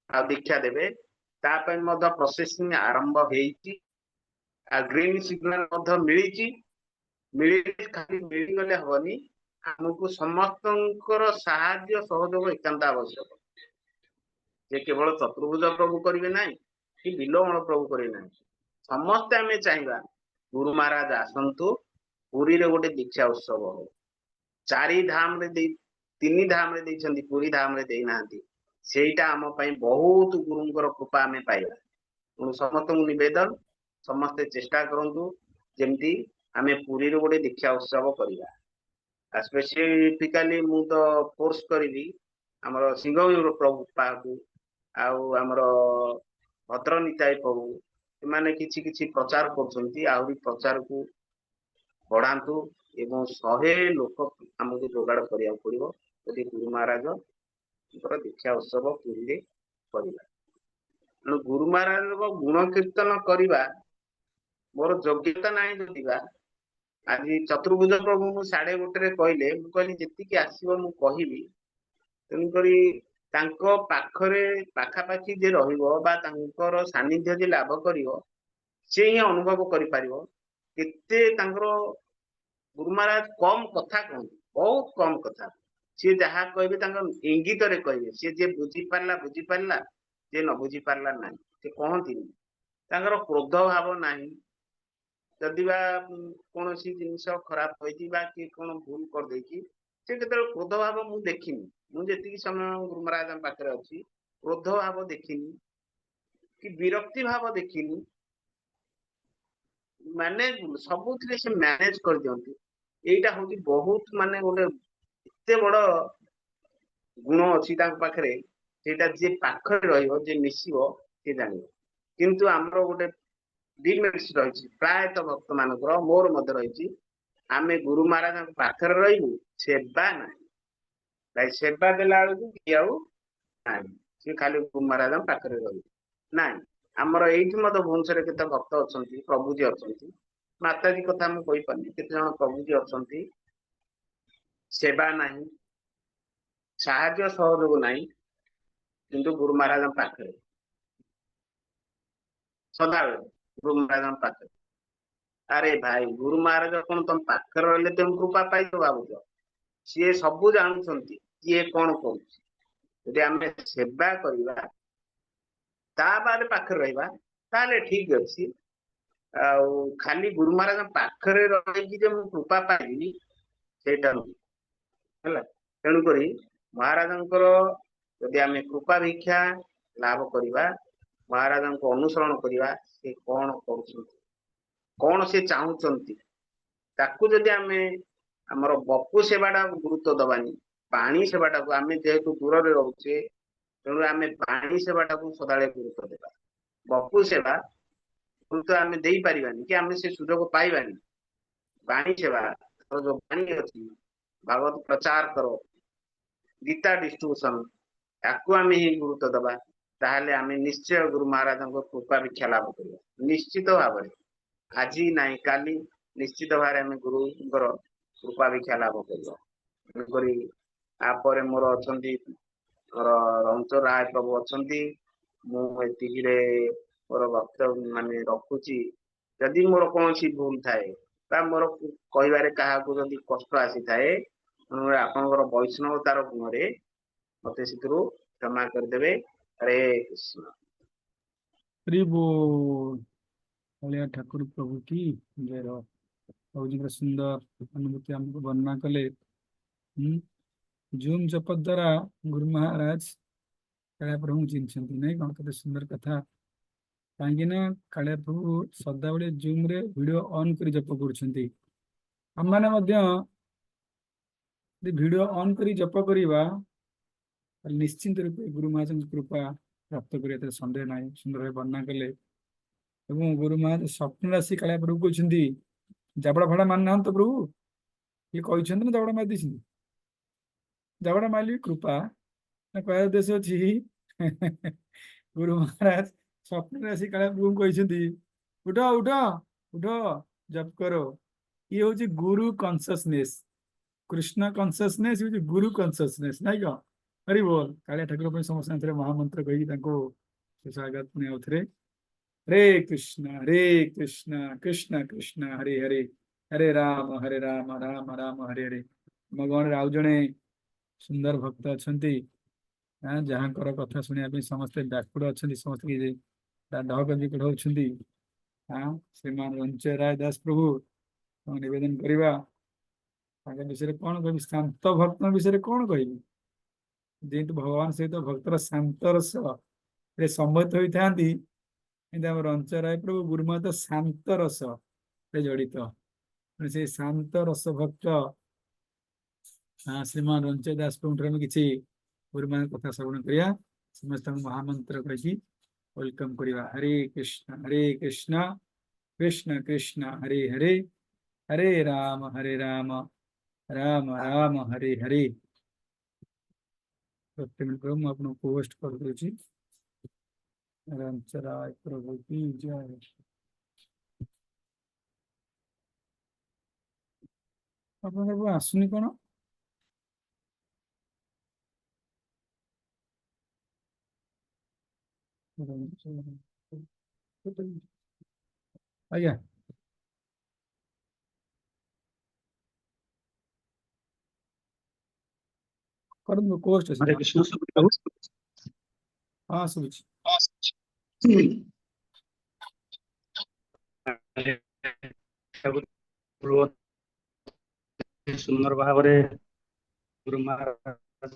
ଆଉ ଦୀକ୍ଷା ଦେବେ। ତା ପାଇଁ ମଧ୍ୟ ପ୍ରୋସେସିଂ ଆରମ୍ଭ ହେଇଛି, ଆଉ ଗ୍ରୀନ ସିଗ୍ନାଲ ମଧ୍ୟ ମିଳିଛି। ଖାଲି ମିଳିଗଲେ ହବନି, ଆମକୁ ସମସ୍ତଙ୍କର ସାହାଯ୍ୟ ସହଯୋଗ ଏକାନ୍ତ ଆବଶ୍ୟକ। ଯେ କେବଳ ଚତୁର୍ଭୁଜ ପ୍ରଭୁ କରିବେ ନାହିଁ କି ବିଲମଳ ପ୍ରଭୁ କରିବେ ନାହିଁ, ସମସ୍ତେ ଆମେ ଚାହିଁବା ଗୁରୁ ମହାରାଜ ଆସନ୍ତୁ, ପୁରୀରେ ଗୋଟେ ଦୀକ୍ଷା ଉତ୍ସବ ହଉ। 4 ଧାମରେ 3 ଧାମରେ ଦେଇଛନ୍ତି, ପୁରୀ ଧାମରେ ଦେଇନାହାନ୍ତି। ସେଇଟା ଆମ ପାଇଁ ବହୁତ ଗୁରୁଙ୍କର କୃପା ଆମେ ପାଇବା। ତେଣୁ ସମସ୍ତଙ୍କୁ ନିବେଦନ, ସମସ୍ତେ ଚେଷ୍ଟା କରନ୍ତୁ ଯେମିତି ଆମେ ପୁରୀରେ ଗୋଟେ ଦୀକ୍ଷା ଉତ୍ସବ କରିବା। ସ୍ପେସିଫିକାଲି ମୁଁ ତ ଫୋର୍ସ କରିବି ଆମର ସିଂହଗିରି ପ୍ରଭୁ ପାଖକୁ, ଆଉ ଆମର ଭଦ୍ର ନିତାଇ ପ୍ରଭୁ, ସେମାନେ କିଛି କିଛି ପ୍ରଚାର କରୁଛନ୍ତି, ଆହୁରି ପ୍ରଚାରକୁ ବଢାନ୍ତୁ ଏବଂ 100 ଲୋକ ଆମକୁ ଯୋଗାଡ଼ କରିବାକୁ ପଡିବ ଯଦି ଗୁରୁ ମହାରାଜଙ୍କର ଦୀକ୍ଷା ଉତ୍ସବ ପୁରୀରେ କରିବା। ତେଣୁ ଗୁରୁ ମହାରାଜଙ୍କ ଗୁଣ କୀର୍ତ୍ତନ କରିବା ମୋର ଯୋଗ୍ୟତା ନାହିଁ ଯଦିବା, ଆଜି ଚତୁର୍ଭୁଜ ପ୍ରଭୁ ମୁଁ 1:30ରେ କହିଲେ, ମୁଁ କହିଲି ଯେତିକି ଆସିବ ମୁଁ କହିବି। ତେଣୁକରି ତାଙ୍କ ପାଖରେ ପାଖାପାଖି ଯେ ରହିବ ବା ତାଙ୍କର ସାନ୍ନିଧ୍ୟ ଯେ ଲାଭ କରିବ, ସେ ହିଁ ଅନୁଭବ କରିପାରିବ କେତେ ତାଙ୍କର। ଗୁରୁ ମହାରାଜ କମ କଥା କହନ୍ତି, ବହୁତ କମ କଥା। ସିଏ ଯାହା କହିବେ ତାଙ୍କ ଇଙ୍ଗିତରେ କହିବେ, ସିଏ ଯିଏ ବୁଝିପାରିଲା ବୁଝିପାରିଲା, ଯିଏ ନ ବୁଝିପାରିଲା ନାହିଁ, ସେ କହନ୍ତିନି। ତାଙ୍କର କ୍ରୋଧ ଭାବ ନାହିଁ। ଯଦି ବା କୌଣସି ଜିନିଷ ଖରାପ ହୋଇଛି ବା କିଏ କଣ ଭୁଲ କରିଦେଇଛି, ସେ କେତେବେଳେ କ୍ରୋଧ ଭାବ ମୁଁ ଦେଖିନି। ମୁଁ ଯେତିକି ସମୟ ଗୁରୁ ମହାରାଜଙ୍କ ପାଖରେ ଅଛି, କ୍ରୋଧ ଭାବ ଦେଖିନି କି ବିରକ୍ତି ଭାବ ଦେଖିନି। ମାନେ ସବୁଥିରେ ସେ ମ୍ୟାନେଜ କରିଦିଅନ୍ତି। ଏଇଟା ହଉଛି ବହୁତ ମାନେ ଗୋଟେ ଏତେ ବଡ ଗୁଣ ଅଛି ତାଙ୍କ ପାଖରେ, ସେଇଟା ଯିଏ ପାଖରେ ରହିବ, ଯିଏ ମିଶିବ, ସିଏ ଜାଣିବ। କିନ୍ତୁ ଆମର ଗୋଟେ ଡିମେରିଟ୍ସ ରହିଛି ପ୍ରାୟତଃ ଭକ୍ତ ମାନଙ୍କର, ମୋର ମଧ୍ୟ ରହିଛି। ଆମେ ଗୁରୁ ମହାରାଜଙ୍କ ପାଖରେ ରହିବୁ, ସେବା ନାହିଁ। ଭାଇ ସେବା ଦେଲା ବେଳକୁ କିଏ ଆଉ ନାହିଁ, ସିଏ ଖାଲି ଗୁରୁ ମହାରାଜଙ୍କ ପାଖରେ ରହିବ ନାହିଁ। ଆମର ଏଇଠି ମଧ୍ୟ ଭୁବନେଶ୍ୱରରେ କେତେ ଭକ୍ତ ଅଛନ୍ତି, ପ୍ରଭୁଜୀ ଅଛନ୍ତି, ମାତାଜୀ କଥା ମୁଁ କହିପାରୁନି, କେତେ ଜଣ ପ୍ରଭୁଜୀ ଅଛନ୍ତି, ସେବା ନାହିଁ, ସାହାଯ୍ୟ ସହଯୋଗ ନାହିଁ, କିନ୍ତୁ ଗୁରୁ ମହାରାଜଙ୍କ ପାଖରେ ସଦାବେଳେ ଗୁରୁ ମହାରାଜଙ୍କ ପାଖରେ। ଆରେ ଭାଇ, ଗୁରୁ ମହାରାଜ କଣ ତମ ପାଖରେ ରହିଲେ ତମେ କୃପା ପାଇଛ ଭାବୁଛ? ସିଏ ସବୁ ଜାଣୁଛନ୍ତି କିଏ କଣ କରୁଛି। ଯଦି ଆମେ ସେବା କରିବା, ତା ବାଦେ ପାଖରେ ରହିବା, ତାହେଲେ ଠିକ ଅଛି। ଆଉ ଖାଲି ଗୁରୁ ମହାରାଜଙ୍କ ପାଖରେ ରହିକି ଯେ ମୁଁ କୃପା ପାଇବି, ସେଇଟା ନୁହେଁ ହେଲା। ତେଣୁକରି ମହାରାଜଙ୍କର ଯଦି ଆମେ କୃପା ଭିକ୍ଷା ଲାଭ କରିବା, ମହାରାଜଙ୍କୁ ଅନୁସରଣ କରିବା, ସେ କଣ କରୁଛନ୍ତି, କଣ ସେ ଚାହୁଁଛନ୍ତି, ତାକୁ ଯଦି ଆମେ ଆମର ବପୁ ସେବାଟା ଗୁରୁତ୍ୱ ଦବାନି, ପାଣି ସେବାଟାକୁ, ଆମେ ଯେହେତୁ ଦୂରରେ ରହୁଛେ, ତେଣୁ ଆମେ ପାଣି ସେବାଟାକୁ ସଦାବେଳେ ଗୁରୁତ୍ୱ ଦେବା। ବପୁ ସେବା ଗୁରୁତ୍ୱ ଆମେ ଦେଇପାରିବାନି କି ଆମେ ସେ ସୁଯୋଗ ପାଇବାନି। ବାଣୀ ସେବା, ଯୋଉ ବାଣୀ ଅଛି, ଭାଗବତ ପ୍ରଚାର କର, ଗୀତା ଡିଷ୍ଟ୍ରିବ୍ୟୁସନ, ତାକୁ ଆମେ ହିଁ ଗୁରୁତ୍ୱ ଦେବା। ତାହେଲେ ଆମେ ନିଶ୍ଚୟ ଗୁରୁ ମହାରାଜଙ୍କ କୃପା ଭିକ୍ଷା ଲାଭ କରିବା ନିଶ୍ଚିତ ଭାବରେ। ଆଜି ନାହିଁ କାଲି ନିଶ୍ଚିତ ଭାବରେ ଆମେ ଗୁରୁଙ୍କର କୃପା ଭିକ୍ଷା ଲାଭ କରିବ। ତେଣୁକରି ତାପରେ ମୋର ଅଛନ୍ତି ମୋର ରଞ୍ଚ ରାୟ ପ୍ରଭୁ ଅଛନ୍ତି। ମୁଁ ଏତିକିରେ ମୋର ବକ୍ତବ୍ୟ ମାନେ ରଖୁଛି। ଯଦି ମୋର କୌଣସି ଭୁଲ ଥାଏ ବା ମୋର କହିବାରେ କାହାକୁ ଯଦି କଷ୍ଟ ଆସିଥାଏ, ତେଣୁକରି ଆପଣଙ୍କର ବୈଷ୍ଣବତାର ଗୁଣରେ ମତେ ସେଥିରୁ କ୍ଷମା କରିଦେବେ। ହରେ କୃଷ୍ଣ। हरि बोल। कालिया ठाकुर प्रभु की जय हो। प्रभु जी सुंदर अनुभूति हमको वर्णना कले। जूम जप द्वारा गुरु महाराज कालिया प्रभु चिन्हते नहीं कौन कते सुंदर कथा। कहीं कालिया प्रभु सदाबले जूम रे वीडियो ऑन कर जप कर आम मैंने वीडियो ऑन कर जप करवा निश्चिंत रूपे गुरु महाराज कृपा प्राप्त कर सन्देह ना। सुंदर भाव वर्णना कले। गुरु महाराज स्वप्न राशि कालिया प्रभु कहते जाबड़ा फाड़ा मान ना तो प्रभु ये कहते ना जाबड़ा मार दी जाबड़ा मारली कृपा कह उद्देश्य अच्छी गुरु महाराज स्वप्न राशि कालिया प्रभु कहते उठ उठ उठ जप करो। ये हूँ गुरु कॉन्शियसनेस, कृष्ण कॉन्शियसनेस हूँ गुरु कॉन्शियसनेस नहीं कह। हरि बोल। कालिया ठाकुर समस्त महामंत्र कही स्वागत पुणी आउे। हरे कृष्ण कृष्ण कृष्ण हरे हरे, हरे राम राम राम हरे हरे। भगवान आउ जड़े सुंदर भक्त अच्छा जहाँ कथा शुणा समस्ते व्याकुल अच्छा समस्त डहक भी कढ़ाऊँ। हाँ श्रीमान रंजय राय दास प्रभु निवेदन करवा विषय कौन कह शांत भक्त विषय कौन कह जेहेतु भगवान सहित भक्तर शांत रस सम्मत होता रंजय राय प्रभु गुरुमाता शांत रस जड़ित से शांत रस भक्त। हाँ श्रीमान रंजय दास प्रभु किसी गुरुमान कथा श्रवण करिया समस्त महामंत्र कही वेलकम करवा। हरे कृष्ण कृष्ण कृष्ण हरे हरे, हरे राम राम राम हरे हरे। प्रत्येक मिनट मैं आपको पोस्ट कर दूसरी। रामचराय प्रभु की जय। आप आसुनी कौन आज्ञा कर पोस्ट हरे कृष्ण प्रभु। हाँ सुबुच सुंदर भाव गुरु महाराज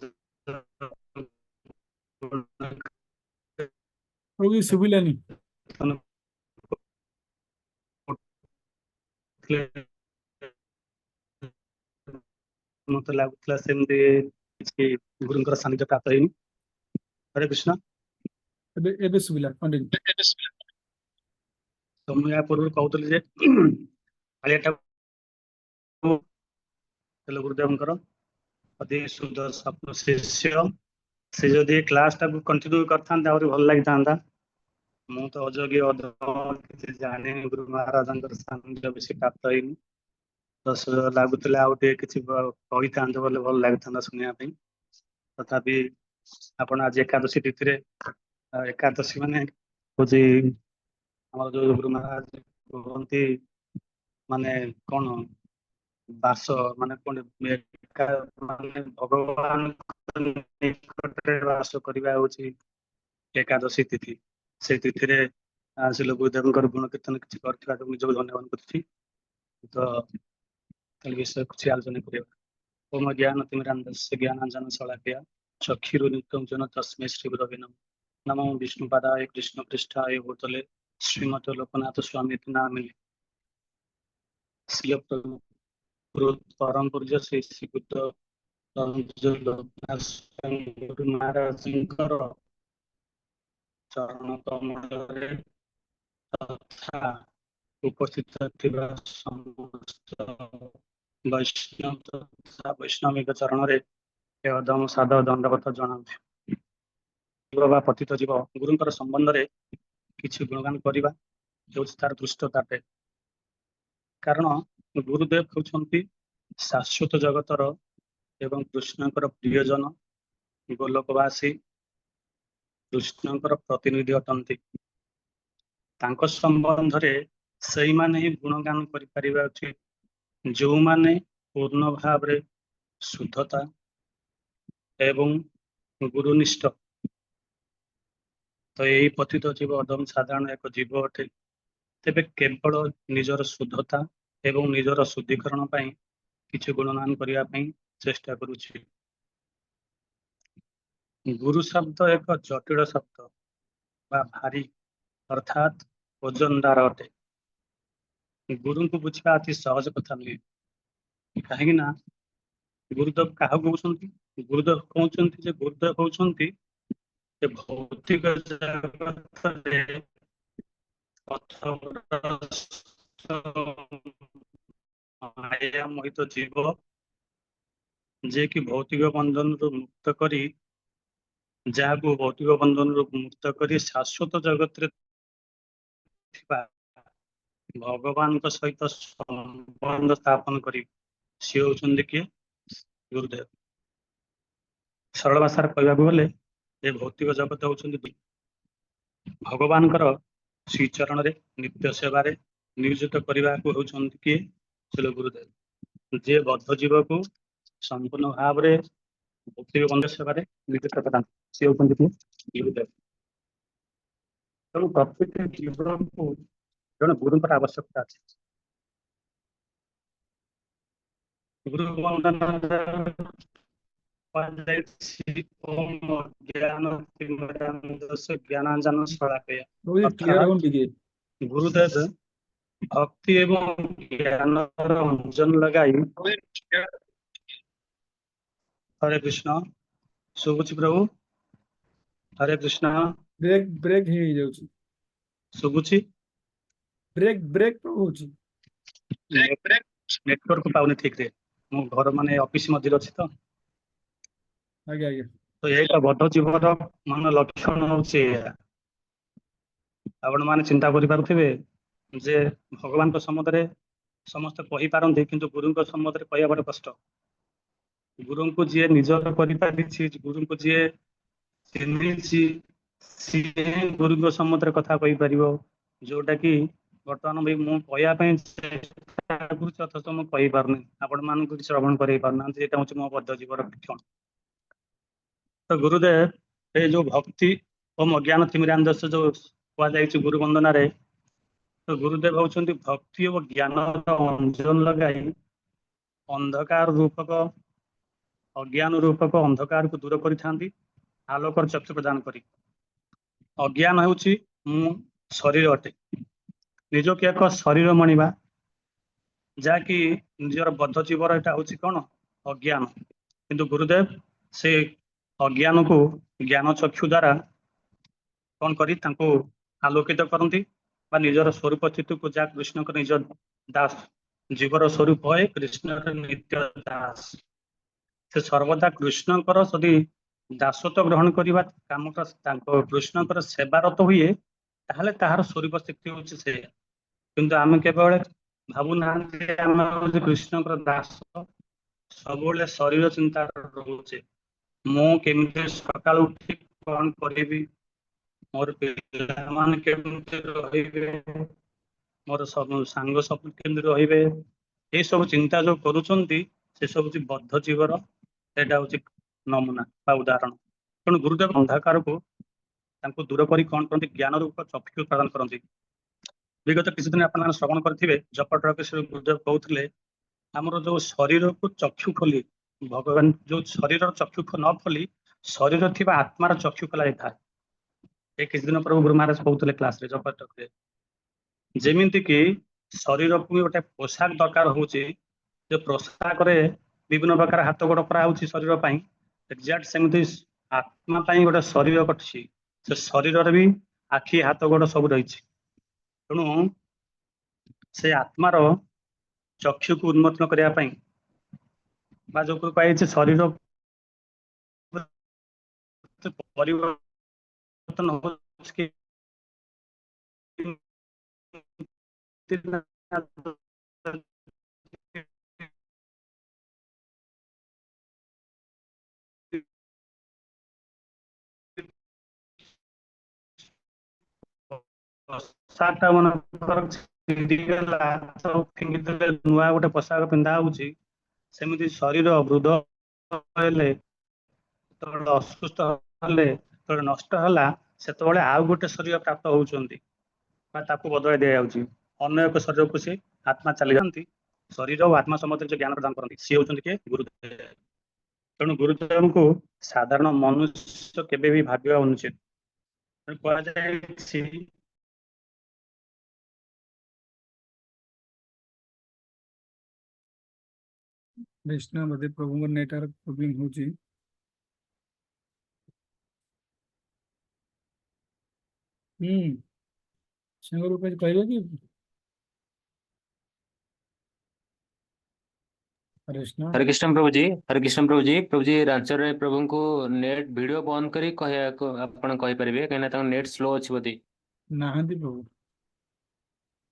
प्रभु शुभिलानी मत लगुला सेमती गुरुंकर सानिध्य प्राप्त होनी। हरे कृष्ण। एबे शुभिला कंटिन्यू। तो मुझे या पूर्व कहूली जे कालिया ठाकुर गुरुदेव अति सुंदर स्वप्न शिष्य से जदि क्लास टाक कंटिन्यू करता भल लगी था। मु तो अयोग्य किसी जाने गुरु महाराज सानिध्य बेसी प्राप्त होनी। तो लगुला आउटे किसी कही था बोले भल लगी था शुणापी। तथापि आपण आज एकादशी तिथि एकादशी माने हूँ जो गुरु महाराज कहते माने कौन बास माने कौन माने भगवान बास करवा हूँ एकादशी तिथि। से तिथि शिल गुरुदेव गुण कीर्तन किसी निजक धन्यवाद कर। तो विषय कुछ आलोचना कर ओम ज्ञान तिमिरांधस्य ज्ञानांजन शलाकया चक्षुरुन्मिलितं येन तस्मै श्री गुरवे नमः। नमो विष्णुपादाय कृष्ण पृष्ठाय भूतले श्रीमते लोकनाथ स्वामी नामिने श्री परम पूज्य श्री श्री गुरु महाराज चरण कमल तथा उपस्थित समस्त वैष्णव तथा वैष्णविक चरण रे अदम साधव दंडवत जनाऊँ पतित जीव गुरुंकर संबंध रे किछि गुणगान करवा तार दृष्टताटे। कारण गुरुदेव होउछंती ଶାଶ୍ୱତ ଜଗତର ଏବଂ କୃଷ୍ଣଙ୍କର ପ୍ରିୟଜନ ଗୋଲକବାସୀ କୃଷ୍ଣଙ୍କର ପ୍ରତିନିଧି ଅଟନ୍ତି। ତାଙ୍କ ସମ୍ବନ୍ଧରେ ସେଇମାନେ ହିଁ ଗୁଣଗାନ କରିପାରିବା ଉଚିତ ଯେଉଁମାନେ ପୂର୍ଣ୍ଣ ଭାବରେ ଶୁଦ୍ଧତା ଏବଂ ଗୁରୁନିଷ୍ଠ। ତ ଏହି ପତିତ ଜୀବ ଅଦମ ସାଧାରଣ ଏକ ଜୀବ ଅଟେ, ତେବେ କେବଳ ନିଜର ଶୁଦ୍ଧତା ଏବଂ ନିଜର ଶୁଦ୍ଧିକରଣ ପାଇଁ କିଛି ଗୁଣଗାନ କରିବା ପାଇଁ ଚେଷ୍ଟା କରୁଛି। ଗୁରୁ ଶବ୍ଦ ଏକ ଜଟିଳ ଶବ୍ଦ ବା ଭାରି ଅର୍ଥାତ୍ ଓଜନଦାର ଅଟେ। ଗୁରୁଙ୍କୁ ବୁଝିବା ଅତି ସହଜ କଥା ନୁହେଁ, କାହିଁକି ନା ଗୁରୁଦେବ କାହାକୁ କହୁଛନ୍ତି? ଗୁରୁଦେବ କହୁଛନ୍ତି ଯେ ଗୁରୁଦେବ ହଉଛନ୍ତି ଯେ ଭୌତିକ ଜଗତରେ ମାୟା ମୋହିତ ଜୀବ, ଯିଏକି ଭୌତିକ ବନ୍ଧନରୁ ମୁକ୍ତ କରି ଯାହାକୁ ଭୌତିକ ବନ୍ଧନରୁ ମୁକ୍ତ କରି ଶାଶ୍ୱତ ଜଗତରେ ଥିବା ଭଗବାନଙ୍କ ସହିତ ସମ୍ବନ୍ଧ ସ୍ଥାପନ କରି ସିଏ ହଉଛନ୍ତି କିଏ? ଗୁରୁଦେବ। ସରଳ ଭାଷାରେ କହିବାକୁ ଗଲେ ଏ ଭୌତିକ ଜଗତ ହଉଛନ୍ତି ଭଗବାନଙ୍କର ଶ୍ରୀଚରଣରେ ନିତ୍ୟ ସେବାରେ ନିୟୋଜିତ କରିବାକୁ ହେଉଛନ୍ତି କିଏ? ସେ ଗୁରୁଦେବ। ଯିଏ ବଦ୍ଧ ଜୀବକୁ ସମ୍ପୂର୍ଣ୍ଣ ଭାବରେ ଭୌତିକ ବନ୍ଧ ସେବାରେ ନିୟୋଜିତ କରାନ୍ତି, ସିଏ ହଉଛନ୍ତି କିଏ? ଗୁରୁଦେବ। ତେଣୁ ପ୍ରତ୍ୟେକ ଜୀବକୁ ଜଣେ ଗୁରୁଙ୍କର ଆବଶ୍ୟକତା ଅଛି। ଗୁରୁ ବନ୍ଦନାରେ କୁହାଯାଇଛି ଓମ୍ ଜ୍ଞାନ ତିମିରାନ୍ଧସ୍ୟ ଜ୍ଞାନାଞ୍ଜନ ଶଳାକୟା। କ୍ଲିୟର ହଉନି ଟିକେ। ଗୁରୁଦେବ ଭକ୍ତି ଏବଂ ଜ୍ଞାନର ଅଞ୍ଜନ ଲଗାଇ ହରେ କୃଷ୍ଣ। ଶୁଭୁଛି ପ୍ରଭୁ? ହରେ କୃଷ୍ଣ। ବ୍ରେକ୍ ହେଇଯାଉଛି। ଶୁଭୁଛି? ବ୍ରେକ୍ ହଉଛି। ନେଟୱାର୍କ ପାଉନି ଠିକ ରେ। ମୁଁ ଘର ମାନେ ଅଫିସ ମଧ୍ୟରେ ଅଛି ତ। ଆଜ୍ଞା ଆଜ୍ଞା। ତ ଏଇଟା ବଦ୍ଧ ଜୀବର ମନ ଲକ୍ଷଣ ହଉଛି ଏଇଆ। ଆପଣ ମାନେ ଚିନ୍ତା କରିପାରୁଥିବେ ଯେ ଭଗବାନଙ୍କ ସମ୍ବନ୍ଧରେ ସମସ୍ତେ କହିପାରନ୍ତି, କିନ୍ତୁ ଗୁରୁଙ୍କ ସମ୍ବନ୍ଧରେ କହିବା ବଡ଼ କଷ୍ଟ। ଗୁରୁଙ୍କୁ ଯିଏ ନିଜର କରିପାରିଛି, ଗୁରୁଙ୍କୁ ଯିଏ ଚିହ୍ନିଛି, ସିଏ ଗୁରୁଙ୍କ ସମ୍ବନ୍ଧରେ କଥା କହିପାରିବ, ଯୋଉଟା କି ବର୍ତ୍ତମାନ ବି ମୁଁ କହିବା ପାଇଁ ଚେଷ୍ଟା କରୁଛି ଅଥଚ ମୁଁ କହିପାରୁନି, ଆପଣ ମାନଙ୍କୁ ଶ୍ରବଣ କରେଇ ପାରୁନାହାନ୍ତି। ଏଇଟା ହଉଛି ମୋ ବଦ୍ଧ ଜୀବର ଲକ୍ଷଣ। ତ ଗୁରୁଦେବ ଏ ଯୋଉ ଭକ୍ତି ଓ ଅଜ୍ଞାନ ତିମିରାନ୍ଧସ୍ୟ ଯୋଉ କୁହାଯାଇଛି ଗୁରୁ ବନ୍ଦନାରେ, ତ ଗୁରୁଦେବ ହଉଛନ୍ତି ଭକ୍ତି ଓ ଜ୍ଞାନର ଅଞ୍ଜନ ଲଗାଇ ଅନ୍ଧକାର ରୂପକ ଅଜ୍ଞାନ ରୂପକ ଅନ୍ଧକାରକୁ ଦୂର କରିଥାନ୍ତି, ଆଲୋକର ଚକ୍ଷୁ ପ୍ରଦାନ କରି। ଅଜ୍ଞାନ ହେଉଛି ମୁଁ ଶରୀର ଅଟେ, ନିଜକୁ ଏକ ଶରୀର ମଣିବା, ଯାହାକି ନିଜର ବଦ୍ଧ ଜୀବର ଏଟା ହଉଛି କଣ? ଅଜ୍ଞାନ। କିନ୍ତୁ ଗୁରୁଦେବ ସେ ଅଜ୍ଞାନକୁ ଜ୍ଞାନ ଚକ୍ଷୁ ଦ୍ୱାରା କଣ କରି ତାଙ୍କୁ ଆଲୋକିତ କରନ୍ତି, ବା ନିଜର ସ୍ୱରୂପ ଚିତ୍ତକୁ, ଯାହା କୃଷ୍ଣଙ୍କ ନିଜ ଦାସ ଜୀବର ସ୍ୱରୂପ ହଏ କୃଷ୍ଣର ନିତ୍ୟ ଦାସ। ସେ ସର୍ବଦା କୃଷ୍ଣଙ୍କର ଯଦି ଦାସତ୍ୱ ଗ୍ରହଣ କରିବା କାମଟା ତାଙ୍କ କୃଷ୍ଣଙ୍କର ସେବାରତ ହୁଏ, ତାହେଲେ ତାହାର ସ୍ୱରୂପ ସ୍ଥିତି ହଉଛି ସେ। କିନ୍ତୁ ଆମେ କେବଳ ଭାବୁନାହାନ୍ତି ଆମେ ହଉଛି କୃଷ୍ଣଙ୍କର ଦାସ, ସବୁବେଳେ ଶରୀର ଚିନ୍ତାରେ ରହୁଛେ। ମୁଁ କେମିତି ସକାଳୁ ଉଠି କଣ କରିବି, ମୋର ପିଲାମାନେ କେମିତି ରହିବେ, ମୋର ସାଙ୍ଗ ସବୁ କେମିତି ରହିବେ, ଏଇ ସବୁ ଚିନ୍ତା ଯୋଉ କରୁଛନ୍ତି, ସେ ସବୁ ହଉଛି ବଦ୍ଧ ଜୀବର ଏଇଟା ହଉଛି ନମୁନା ବା ଉଦାହରଣ। ତେଣୁ ଗୁରୁଦେବ ଅନ୍ଧକାରକୁ ତାଙ୍କୁ ଦୂର କରି କଣ କରନ୍ତି? ଜ୍ଞାନ ରୂପ ଚକ୍ଷୁ ପ୍ରଦାନ କରନ୍ତି। ବିଗତ କିଛି ଦିନ ଆପଣମାନେ ଶ୍ରବଣ କରିଥିବେ, ଜପଟ ଗୁରୁଦେବ କହୁଥିଲେ ଆମର ଯୋଉ ଶରୀରକୁ ଚକ୍ଷୁ ଖୋଲି, ଭଗବାନ ଯୋଉ ଶରୀରର ଚକ୍ଷୁ ନ ଖୋଲି ଶରୀର ଥିବା ଆତ୍ମାର ଚକ୍ଷୁ ଖୋଲା ଯାଇଥାଏ। ଏ କିଛି ଦିନ ପୂର୍ବରୁ ଗୁରୁ ମହାରାଜ କହୁଥିଲେ କ୍ଲାସରେ ଜପଟକରେ, ଯେମିତି କି ଶରୀରକୁ ବି ଗୋଟେ ପୋଷାକ ଦରକାର ହଉଛି, ଯେ ପୋଷାକରେ ବିଭିନ୍ନ ପ୍ରକାର ହାତ ଗୋଡ କରାହଉଛି ଶରୀର ପାଇଁ, ଏକ୍ଜାକ୍ଟ ସେମିତି ଆତ୍ମା ପାଇଁ ଗୋଟେ ଶରୀର ଅଛି, ସେ ଶରୀରରେ ବି ଆଖି ହାତ ଗୋଡ ସବୁ ରହିଛି। ତେଣୁ ସେ ଆତ୍ମାର ଚକ୍ଷୁକୁ ଉନ୍ମୋଚନ କରିବା ପାଇଁ, ବା ଯୋଉ କୁହାଯାଇଛି ଶରୀର ପରିବର୍ତ୍ତନ ହଉଛି ପୋଷାକଟା ମନେକର ଛିଡ଼ିଗଲା ତ ଫିଙ୍ଗିଦେଲେ ନୂଆ ଗୋଟେ ପୋଷାକ ପିନ୍ଧା ହଉଛି, ସେମିତି ଶରୀର ବୃଦ୍ଧ ହେଲେ, ଯେତେବେଳେ ଅସୁସ୍ଥ ହେଲେ, ଯେତେବେଳେ ନଷ୍ଟ ହେଲା, ସେତେବେଳେ ଆଉ ଗୋଟେ ଶରୀର ପ୍ରାପ୍ତ ହଉଛନ୍ତି ବା ତାକୁ ବଦଳାଇ ଦିଆଯାଉଛି। ଅନ୍ୟ ଏକ ଶରୀରକୁ ସେ ଆତ୍ମା ଚାଲିଯାନ୍ତି। ଶରୀର ଓ ଆତ୍ମା ସମ୍ବନ୍ଧରେ ଯୋଉ ଜ୍ଞାନ ପ୍ରଦାନ କରନ୍ତି ସିଏ ହଉଛନ୍ତି କିଏ? ଗୁରୁଦେବ। ତେଣୁ ଗୁରୁଦେବଙ୍କୁ ସାଧାରଣ ମନୁଷ୍ୟ କେବେ ବି ଭାବିବା ଅନୁଚିତ। ତେଣୁ କୁହାଯାଇଛି कृष्ण बोधे प्रभु नेटवर्क प्रोब्लेम होची। सिंह रूपे कहले कि कृष्ण हरे कृष्ण प्रभु जी, हरे कृष्ण प्रभु जी रांचर प्रभु को नेट वीडियो बंद करी आपण कहि परिबे कहिना ताको नेट स्लो अछि बोदी नाहंती प्रभु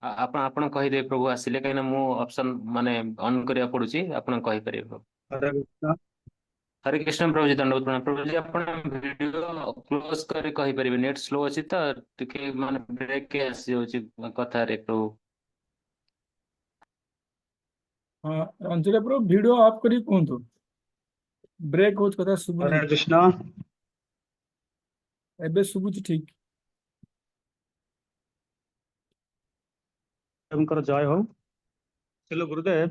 आपण आपण कहि दे प्रभु आसिले कहिना मु ऑप्शन माने ऑन करिया पडुची आपण कहि परिबे प्रभु। हरे कृष्ण। हरे कृष्ण प्रभु जी दंडवत प्रणाम प्रभु जी आपण वीडियो क्लोज करी कहि परिबे नेट स्लो अछि त टिके माने ब्रेक के आसी होची कथा रे प्रभु। हाँ रंजले प्रभु वीडियो ऑफ करी कहंतु ब्रेक होच कथा सुबुनी हरे कृष्ण। एबे सुबुची ठीक। गुरुदेवଙ୍କର ଜୟ ହଉ। ଶିଲ ଗୁରୁଦେବ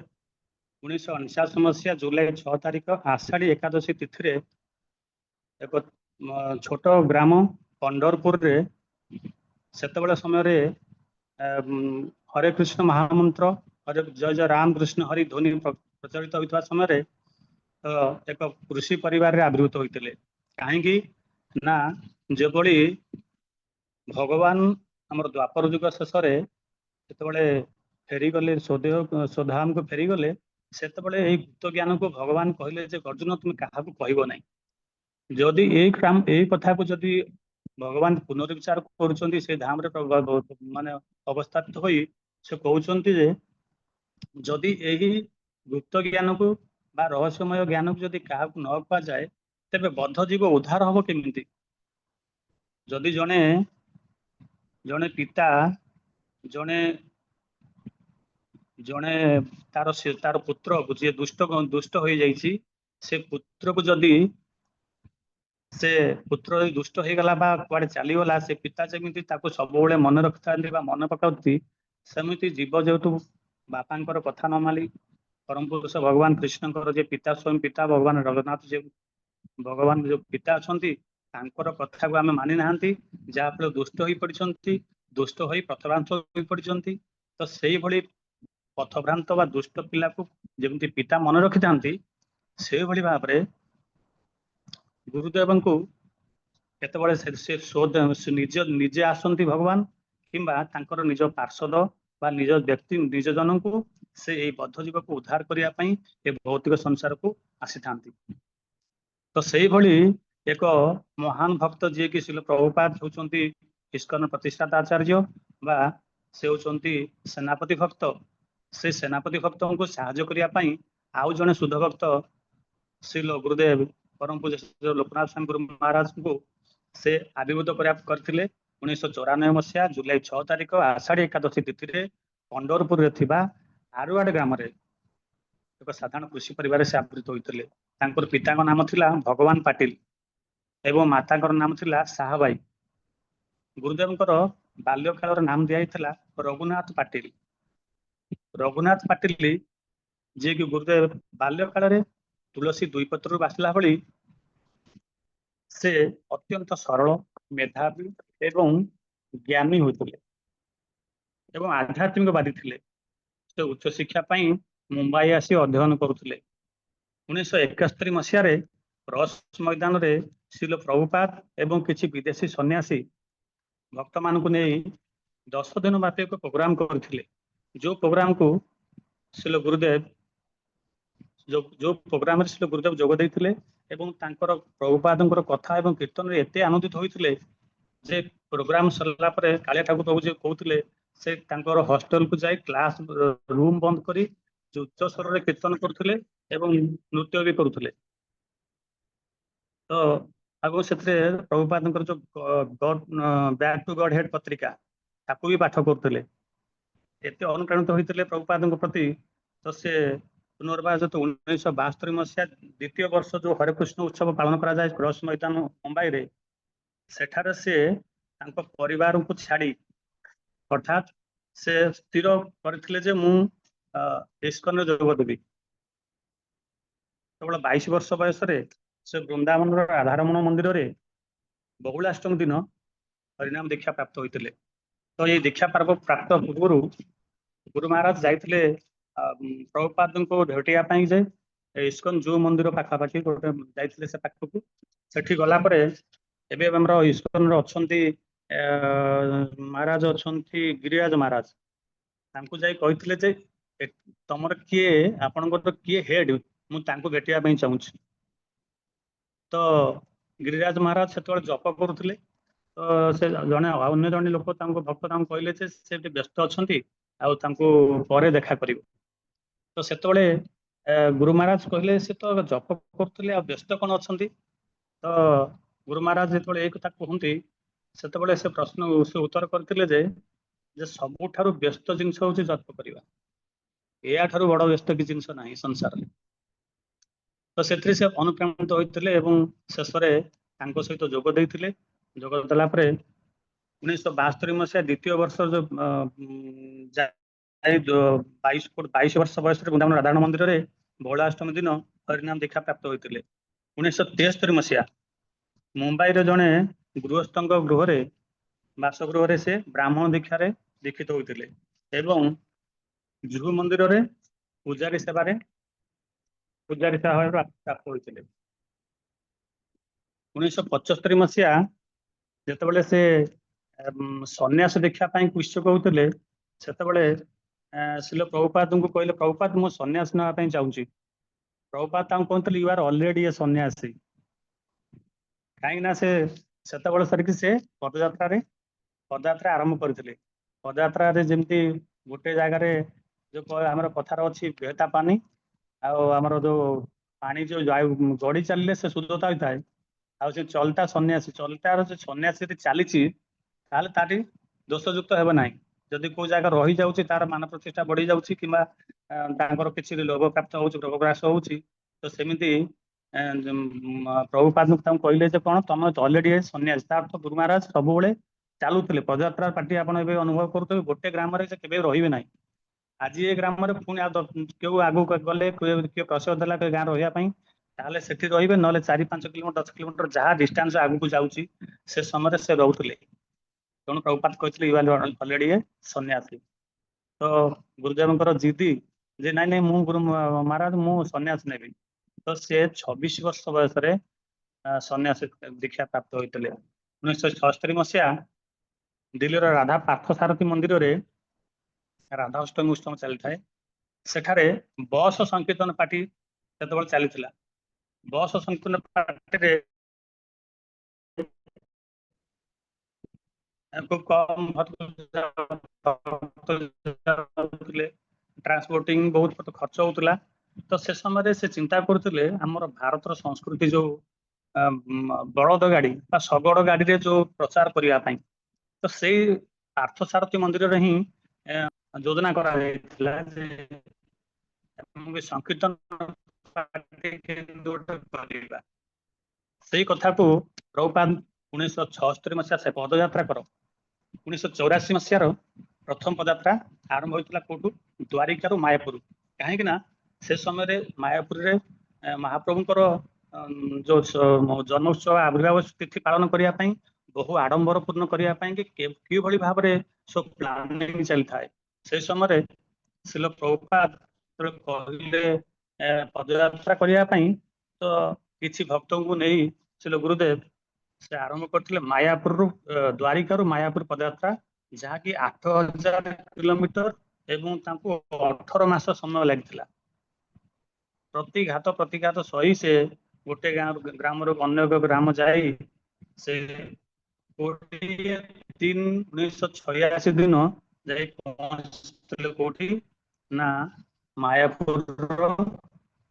1959 ମସିହା ଜୁଲାଇ 6 ତାରିଖ ଆଷାଢ଼ୀ ଏକାଦଶୀ ତିଥିରେ ଏକ ଛୋଟ ଗ୍ରାମ ପଣ୍ଡରପୁରରେ ସେତେବେଳେ ସମୟରେ ହରେ କୃଷ୍ଣ ମହାମନ୍ତ୍ର ହରେ ଜୟ ଜୟ ରାମକୃଷ୍ଣ ହରି ଧ୍ୱନି ପ୍ରଚଳିତ ହୋଇଥିବା ସମୟରେ ଏକ କୃଷି ପରିବାରରେ ଆବିର୍ଭୂତ ହୋଇଥିଲେ। କାହିଁକି ନା ଯେଭଳି ଭଗବାନ ଆମର ଦ୍ୱାପର ଯୁଗ ଶେଷରେ ଯେତେବେଳେ ଫେରିଗଲେ ସ୍ୱଧାମକୁ ଫେରିଗଲେ, ସେତେବେଳେ ଏଇ ଗୁପ୍ତ ଜ୍ଞାନକୁ ଭଗବାନ କହିଲେ ଯେ ଅର୍ଜୁନ ତୁମେ କାହାକୁ କହିବ ନାହିଁ। ଯଦି ଏଇ କଥାକୁ ଯଦି ଭଗବାନ ପୁନରୁଚ୍ଚାର କରୁଛନ୍ତି ସେ ଧାମରେ ମାନେ ଅବସ୍ଥାପିତ ହୋଇ ସେ କହୁଛନ୍ତି ଯେ ଯଦି ଏହି ଗୁପ୍ତ ଜ୍ଞାନକୁ ବା ରହସ୍ୟମୟ ଜ୍ଞାନକୁ ଯଦି କାହାକୁ ନ କୁହାଯାଏ ତେବେ ବଦ୍ଧ ଜୀବ ଉଦ୍ଧାର ହବ କେମିତି? ଯଦି ଜଣେ ପିତା ଜଣେ ତାର ପୁତ୍ରକୁ ଯିଏ ଦୁଷ୍ଟ ହୋଇଯାଇଛି, ସେ ପୁତ୍ରକୁ ଯଦି ସେ ପୁତ୍ର ଦୁଷ୍ଟ ହେଇଗଲା ବା କୁଆଡେ ଚାଲିଗଲା, ସେ ପିତା ଯେମିତି ତାକୁ ସବୁବେଳେ ମନେ ରଖିଥାନ୍ତି ବା ମନେ ପକାନ୍ତି, ସେମିତି ଜୀବ ଯେହେତୁ ବାପାଙ୍କର କଥା ନ ମାନି ପରମ ପୁରୁଷ ଭଗବାନ କୃଷ୍ଣଙ୍କର ଯେ ପିତା ସ୍ୱୟଂ ପିତା ଭଗବାନ ଜଗନ୍ନାଥ ଯେ ଭଗବାନ ଯୋଉ ପିତା ଅଛନ୍ତି ତାଙ୍କର କଥାକୁ ଆମେ ମାନି ନାହାନ୍ତି, ଯାହାଫଳରେ ଦୁଷ୍ଟ ହୋଇ ପଡିଛନ୍ତି, ଦୁଷ୍ଟ ହୋଇ ପଥଭ୍ରାନ୍ତ ହୋଇ ପଡିଛନ୍ତି। ତ ସେଇଭଳି ପଥଭ୍ରାନ୍ତ ବା ଦୁଷ୍ଟ ପିଲାକୁ ଯେମିତି ପିତା ମନେ ରଖିଥାନ୍ତି, ସେଇଭଳି ଭାବରେ ଗୁରୁଦେବଙ୍କୁ କେତେବେଳେ ସେ ନିଜେ ଆସନ୍ତି ଭଗବାନ କିମ୍ବା ତାଙ୍କର ନିଜ ପାର୍ଷଦ ବା ନିଜ ଜନଙ୍କୁ ସେ ଏଇ ବଦ୍ଧ ଜୀବକୁ ଉଦ୍ଧାର କରିବା ପାଇଁ ଏ ଭୌତିକ ସଂସାରକୁ ଆସିଥାନ୍ତି। ତ ସେଇଭଳି ଏକ ମହାନ ଭକ୍ତ ଯିଏକି ଶିଲ ପ୍ରଭୁପାଦ ହେଉଛନ୍ତି ଇସ୍କନ ପ୍ରତିଷ୍ଠାତା ଆଚାର୍ଯ୍ୟ ବା ସେ ହେଉଛନ୍ତି ସେନାପତି ଭକ୍ତ। ସେ ସେନାପତି ଭକ୍ତଙ୍କୁ ସାହାଯ୍ୟ କରିବା ପାଇଁ ଆଉ ଜଣେ ଶୁଦ୍ଧ ଭକ୍ତ ଶ୍ରୀଲ ଗୁରୁଦେବ ପରମ ପୂଜ୍ୟ ଲୋକନାଥ ସ୍ୱାମୀ ଗୁରୁ ମହାରାଜଙ୍କୁ ସେ ଆବିର୍ଭୂତ କରିଥିଲେ 1994 ମସିହା ଜୁଲାଇ 6 ତାରିଖ ଆଷାଢ଼ୀ ଏକାଦଶୀ ତିଥିରେ ପଣ୍ଡରପୁରରେ ଥିବା ଆରୁଆଡ ଗ୍ରାମରେ ଏକ ସାଧାରଣ କୃଷି ପରିବାରରେ ସେ ଆବିର୍ଭୂତ ହୋଇଥିଲେ। ତାଙ୍କର ପିତାଙ୍କ ନାମ ଥିଲା ଭଗବାନ ପାଟିଲ ଏବଂ ମାତାଙ୍କର ନାମ ଥିଲା ସାହାବାଇ। ଗୁରୁଦେବଙ୍କର ବାଲ୍ୟ କାଳର ନାମ ଦିଆଯାଇଥିଲା ରଘୁନାଥ ପାଟିଲ। ରଘୁନାଥ ପାଟିଲ ଯିଏକି ଗୁରୁଦେବ ବାଲ୍ୟ କାଳରେ ତୁଳସୀ ଦୁଇ ପତ୍ରରୁ ବାସିଲା ଭଳି ସେ ଅତ୍ୟନ୍ତ ସରଳ, ମେଧାବୀ ଏବଂ ଜ୍ଞାନୀ ହୋଇଥିଲେ ଏବଂ ଆଧ୍ୟାତ୍ମିକବାଦୀ ଥିଲେ। ସେ ଉଚ୍ଚ ଶିକ୍ଷା ପାଇଁ ମୁମ୍ବାଇ ଆସି ଅଧ୍ୟୟନ କରୁଥିଲେ। 1971 ମସିହାରେ ରସ୍ ମଇଦାନରେ ଶିଲ ପ୍ରଭୁପାଦ ଏବଂ କିଛି ବିଦେଶୀ ସନ୍ନ୍ୟାସୀ ଭକ୍ତମାନଙ୍କୁ ନେଇ 10 ଦିନ ବ୍ୟାପୀ ଏକ ପ୍ରୋଗ୍ରାମ କରିଥିଲେ। ଯୋଉ ପ୍ରୋଗ୍ରାମକୁ ଶିଲ ଗୁରୁଦେବ ଯୋଗ ଦେଇଥିଲେ ଏବଂ ତାଙ୍କର ପ୍ରଭୁପାଦଙ୍କର କଥା ଏବଂ କୀର୍ତ୍ତନରେ ଏତେ ଆନନ୍ଦିତ ହୋଇଥିଲେ ଯେ ପ୍ରୋଗ୍ରାମ ସରିଲା ପରେ କାଳିଆ ଠାକୁର ପ୍ରଭୁ କହୁଥିଲେ ସେ ତାଙ୍କର ହଷ୍ଟେଲକୁ ଯାଇ କ୍ଲାସ ରୁମ ବନ୍ଦ କରି ଉଚ୍ଚ ସ୍ୱରରେ କୀର୍ତ୍ତନ କରୁଥିଲେ ଏବଂ ନୃତ୍ୟ ବି କରୁଥିଲେ। ତ ଆଉ ସେଥିରେ ପ୍ରଭୁପାଦଙ୍କର ଯୋଉ ବ୍ୟାକ୍ ଟୁ ଗଡ୍ ହେଡ୍ ପତ୍ରିକା ତାକୁ ବି ପାଠ କରୁଥିଲେ। ଏତେ ଅନୁପ୍ରାଣିତ ହୋଇଥିଲେ ପ୍ରଭୁପାଦଙ୍କ ପ୍ରତି, ତ ସେ ପୁନର୍ବାର ଯେହେତୁ 1972 ମସିହା ଦ୍ୱିତୀୟ ବର୍ଷ ଯୋଉ ହରେକୃଷ୍ଣ ଉତ୍ସବ ପାଳନ କରାଯାଏ କ୍ରସ୍ ମଇଦାନ ମୁମ୍ବାଇରେ, ସେଠାରେ ସେ ତାଙ୍କ ପରିବାରକୁ ଛାଡ଼ି ଅର୍ଥାତ୍ ସେ ସ୍ଥିର କରିଥିଲେ ଯେ ମୁଁ ଇସ୍କନରେ ଯୋଗ ଦେବି। କେବଳ 22 ବର୍ଷ ବୟସରେ ସେ ବୃନ୍ଦାବନର ରାଧାରମଣ ମନ୍ଦିରରେ ବହୁଳାଷ୍ଟମୀ ଦିନ ହରିନାମ ଦୀକ୍ଷା ପ୍ରାପ୍ତ ହୋଇଥିଲେ। ତ ଏଇ ଦୀକ୍ଷା ପ୍ରାପ୍ତ ପୂର୍ବରୁ ଗୁରୁ ମହାରାଜ ଯାଇଥିଲେ ପ୍ରଭୁପାଦଙ୍କୁ ଭେଟିବା ପାଇଁ ଯେ ଇସ୍କନ ଯୋଉ ମନ୍ଦିର ପାଖାପାଖି ଗୋଟେ ଯାଇଥିଲେ ସେ ପାଖକୁ। ସେଠି ଗଲା ପରେ ଏବେ ଆମର ଇସ୍କନର ଅଛନ୍ତି ମହାରାଜ ଅଛନ୍ତି ଗିରିରାଜ ମହାରାଜ, ତାଙ୍କୁ ଯାଇ କହିଥିଲେ ଯେ ତମର କିଏ ଆପଣଙ୍କର କିଏ ହେଡ୍, ମୁଁ ତାଙ୍କୁ ଭେଟିବା ପାଇଁ ଚାହୁଁଛି। ତ ଗିରିରାଜ ମହାରାଜ ସେତେବେଳେ ଜପ କରୁଥିଲେ। ତ ସେ ଅନ୍ୟ ଜଣେ ଲୋକ ତାଙ୍କୁ ଭକ୍ତ ତାଙ୍କୁ କହିଲେ ଯେ ସେ ଟିକେ ବ୍ୟସ୍ତ ଅଛନ୍ତି, ଆଉ ତାଙ୍କୁ ପରେ ଦେଖା କରିବ। ତ ସେତେବେଳେ ଗୁରୁ ମହାରାଜ କହିଲେ ସେ ତ ଜପ କରୁଥିଲେ, ଆଉ ବ୍ୟସ୍ତ କଣ ଅଛନ୍ତି? ତ ଗୁରୁ ମହାରାଜ ଯେତେବେଳେ ଏ କଥା କୁହନ୍ତି, ସେତେବେଳେ ସେ ପ୍ରଶ୍ନ ସେ ଉତ୍ତର କରିଥିଲେ ଯେ ସବୁଠାରୁ ବ୍ୟସ୍ତ ଜିନିଷ ହଉଛି ଜପ କରିବା, ଏହାଠାରୁ ବଡ ବ୍ୟସ୍ତ କିଛି ଜିନିଷ ନାହିଁ ସଂସାରରେ। ତ ସେଥିରେ ସେ ଅନୁପ୍ରାଣିତ ହୋଇଥିଲେ ଏବଂ ଶେଷରେ ତାଙ୍କ ସହିତ ଯୋଗ ଦେଇଥିଲେ। ଯୋଗ ଦେଲା ପରେ 1972 ମସିହା ଦ୍ୱିତୀୟ ବର୍ଷ ଯୋଉ 22 ବର୍ଷ ବୟସରେ ବୃନ୍ଦାବନ ରାଧାରମଣ ମନ୍ଦିରରେ ବହୁଳାଷ୍ଟମୀ ଦିନ ହରିନାମ ଦୀକ୍ଷା ପ୍ରାପ୍ତ ହୋଇଥିଲେ। 1973 ମସିହା ମୁମ୍ବାଇର ଜଣେ ଗୃହସ୍ଥଙ୍କ ଗୃହରେ ବାସଗୃହରେ ସେ ବ୍ରାହ୍ମଣ ଦୀକ୍ଷାରେ ଦୀକ୍ଷିତ ହୋଇଥିଲେ ଏବଂ ଜୁହୁ ମନ୍ଦିରରେ ପୂଜାରୀ ସେବାରେ ପ୍ରାପ୍ତ ହୋଇଥିଲେ। 1975 ମସିହା ଯେତେବେଳେ ସେ ସନ୍ନ୍ୟାସ ଦୀକ୍ଷା ପାଇଁ ଇଚ୍ଛୁକ ହେଉଥିଲେ, ସେତେବେଳେ ଶ୍ରୀଲ ପ୍ରଭୁପାଦଙ୍କୁ କହିଲେ ପ୍ରଭୁପାଦ ମୁଁ ସନ୍ନ୍ୟାସ ନେବା ପାଇଁ ଚାହୁଁଛି। ପ୍ରଭୁପାଦ ତାଙ୍କୁ କହୁଥିଲେ ୟୁ ଆର୍ ଅଲରେଡି ଏ ସନ୍ନ୍ୟାସୀ। କାହିଁକି ନା ସେତେବେଳେ ସରିକି ସେ ପଦଯାତ୍ରା ଆରମ୍ଭ କରିଥିଲେ। ପଦଯାତ୍ରାରେ ଯେମିତି ଗୋଟେ ଜାଗାରେ ଯୋଉ ଆମର କଥାର ଅଛି ବେହତା ପାନି, ଆଉ ଆମର ଯୋଉ ପାଣି ଯୋଉ ଗଡି ଚାଲିଲେ ସେ ଶୁଦ୍ଧତା ହୋଇଥାଏ, ଆଉ ସେ ଚଲତା ସନ୍ନ୍ୟାସୀ, ଚଲତାର ଯୋଉ ସନ୍ନ୍ୟାସୀ ଯଦି ଚାଲିଛି ତାହେଲେ ତାଠି ଦୋଷଯୁକ୍ତ ହେବ ନାହିଁ। ଯଦି କୋଉ ଜାଗା ରହିଯାଉଛି, ତାର ମାନ ପ୍ରତିଷ୍ଠା ବଢି ଯାଉଛି କିମ୍ବା ତାଙ୍କର କିଛି ଲୋଭ ପ୍ରାପ୍ତ ହଉଛି, ରୋଗଗ୍ରାସ ହଉଛି, ତ ସେମିତି ପ୍ରଭୁପାଦ ତାଙ୍କୁ କହିଲେ ଯେ କଣ ତମେ ଅଲରେଡି ସନ୍ନ୍ୟାସୀ। ତା ଅର୍ଥ ଗୁରୁ ମହାରାଜ ସବୁବେଳେ ଚାଲୁଥିଲେ। ପଦଯାତ୍ରା ପାର୍ଟି ଆପଣ ଏବେ ଅନୁଭବ କରୁଥିବେ, ଗୋଟେ ଗ୍ରାମରେ ସେ କେବେ ରହିବେ ନାହିଁ। ଆଜି ଏ ଗ୍ରାମରେ ପୁଣି କେଉଁ ଆଗକୁ ଗଲେ କିଏ ପ୍ରସବ ଦେଲା ଗାଁ ରହିବା ପାଇଁ, ତାହେଲେ ସେଠି ରହିବେ, ନହେଲେ 4-5 କିଲୋମିଟର 10 କିଲୋମିଟର ଯାହା ଡିଷ୍ଟାନ୍ସ ଆଗକୁ ଯାଉଛି ସେ ସମୟରେ ସେ ରହୁଥିଲେ। ତେଣୁ ପ୍ରଭୁପାଦ କହିଥିଲେ ୟୁ ଆର୍ ଅଲରେଡି ଏ ସନ୍ନ୍ୟାସୀ। ତ ଗୁରୁଦେବଙ୍କର ଜିଦି ଯେ ନାଇଁ ନାଇଁ ମୁଁ ଗୁରୁ ମହାରାଜ ମୁଁ ସନ୍ନ୍ୟାସ ନେବି। ତ ସେ 26 ବର୍ଷ ବୟସରେ ସନ୍ନ୍ୟାସ ଦୀକ୍ଷା ପ୍ରାପ୍ତ ହୋଇଥିଲେ। 1976 ମସିହା ଦିଲ୍ଲୀର ରାଧା ପାର୍ଥସାରଥୀ ମନ୍ଦିରରେ ରାଧାଷ୍ଟମୀ ଉତ୍ସବ ଚାଲିଥାଏ। ସେଠାରେ ବସ୍ ସଂକୀର୍ତ୍ତନ ପାର୍ଟି ସେତେବେଳେ ଚାଲିଥିଲା। ବସ୍ ସଂକୀର୍ତ୍ତନ ପାର୍ଟିରେ ଖୁବ କମ ଟ୍ରାନ୍ସପୋର୍ଟିଂ ବହୁତ ଖର୍ଚ୍ଚ ହଉଥିଲା। ତ ସେ ସମୟରେ ସେ ଚିନ୍ତା କରୁଥିଲେ ଆମର ଭାରତର ସଂସ୍କୃତି ଯୋଉ ବଳଦ ଗାଡି ବା ଶଗଡ ଗାଡିରେ ଯୋଉ ପ୍ରଚାର କରିବା ପାଇଁ, ତ ସେଇ ପାର୍ଥସାରଥୀ ମନ୍ଦିରରେ ହିଁ ଯୋଜନା କରାଯାଇଥିଲା ଯେ ସଂକୀର୍ତ୍ତନ କରିବା। ସେଇ କଥାକୁ ପ୍ରଭୁପାଦ 1976 ମସିହା ସେ ପଦଯାତ୍ରା 1984 ମସିହାର ପ୍ରଥମ ପଦଯାତ୍ରା ଆରମ୍ଭ ହୋଇଥିଲା କୋଉଠୁ? ଦ୍ୱାରିକାରୁ ମାୟାପୁର। କାହିଁକି ନା ସେ ସମୟରେ ମାୟାପୁରରେ ମହାପ୍ରଭୁଙ୍କର ଯୋଉ ଜନ୍ମୋତ୍ସବ ଆବିର୍ଭାବ ତିଥି ପାଳନ କରିବା ପାଇଁ, ବହୁ ଆଡମ୍ବର ପୂର୍ଣ୍ଣ କରିବା ପାଇଁ କିଭଳି ଭାବରେ ସବୁ ପ୍ଲାନିଂ ଚାଲିଥାଏ। ସେଇ ସମୟରେ ଶ୍ରୀଲ ପ୍ରଭୁପାଦ କହିଲେ ପଦଯାତ୍ରା କରିବା ପାଇଁ, ତ କିଛି ଭକ୍ତଙ୍କୁ ନେଇ ଶ୍ରୀଲ ଗୁରୁଦେବ ସେ ଆରମ୍ଭ କରିଥିଲେ ମାୟାପୁରରୁ ଦ୍ୱାରିକାରୁ ମାୟାପୁର ପଦଯାତ୍ରା, ଯାହାକି 8000 କିଲୋମିଟର ଏବଂ ତାଙ୍କୁ 18 ମାସ ସମୟ ଲାଗିଥିଲା। ପ୍ରତିଘାତ ସହି ସେ ଗୋଟେ ଗ୍ରାମରୁ ଅନ୍ୟ ଏକ ଗ୍ରାମ ଯାଇ ସେ 20/3/1986 ଦିନ ଯାଇ ପହଞ୍ଚିଥିଲେ କୋଉଠି ନା ମାୟାପୁରର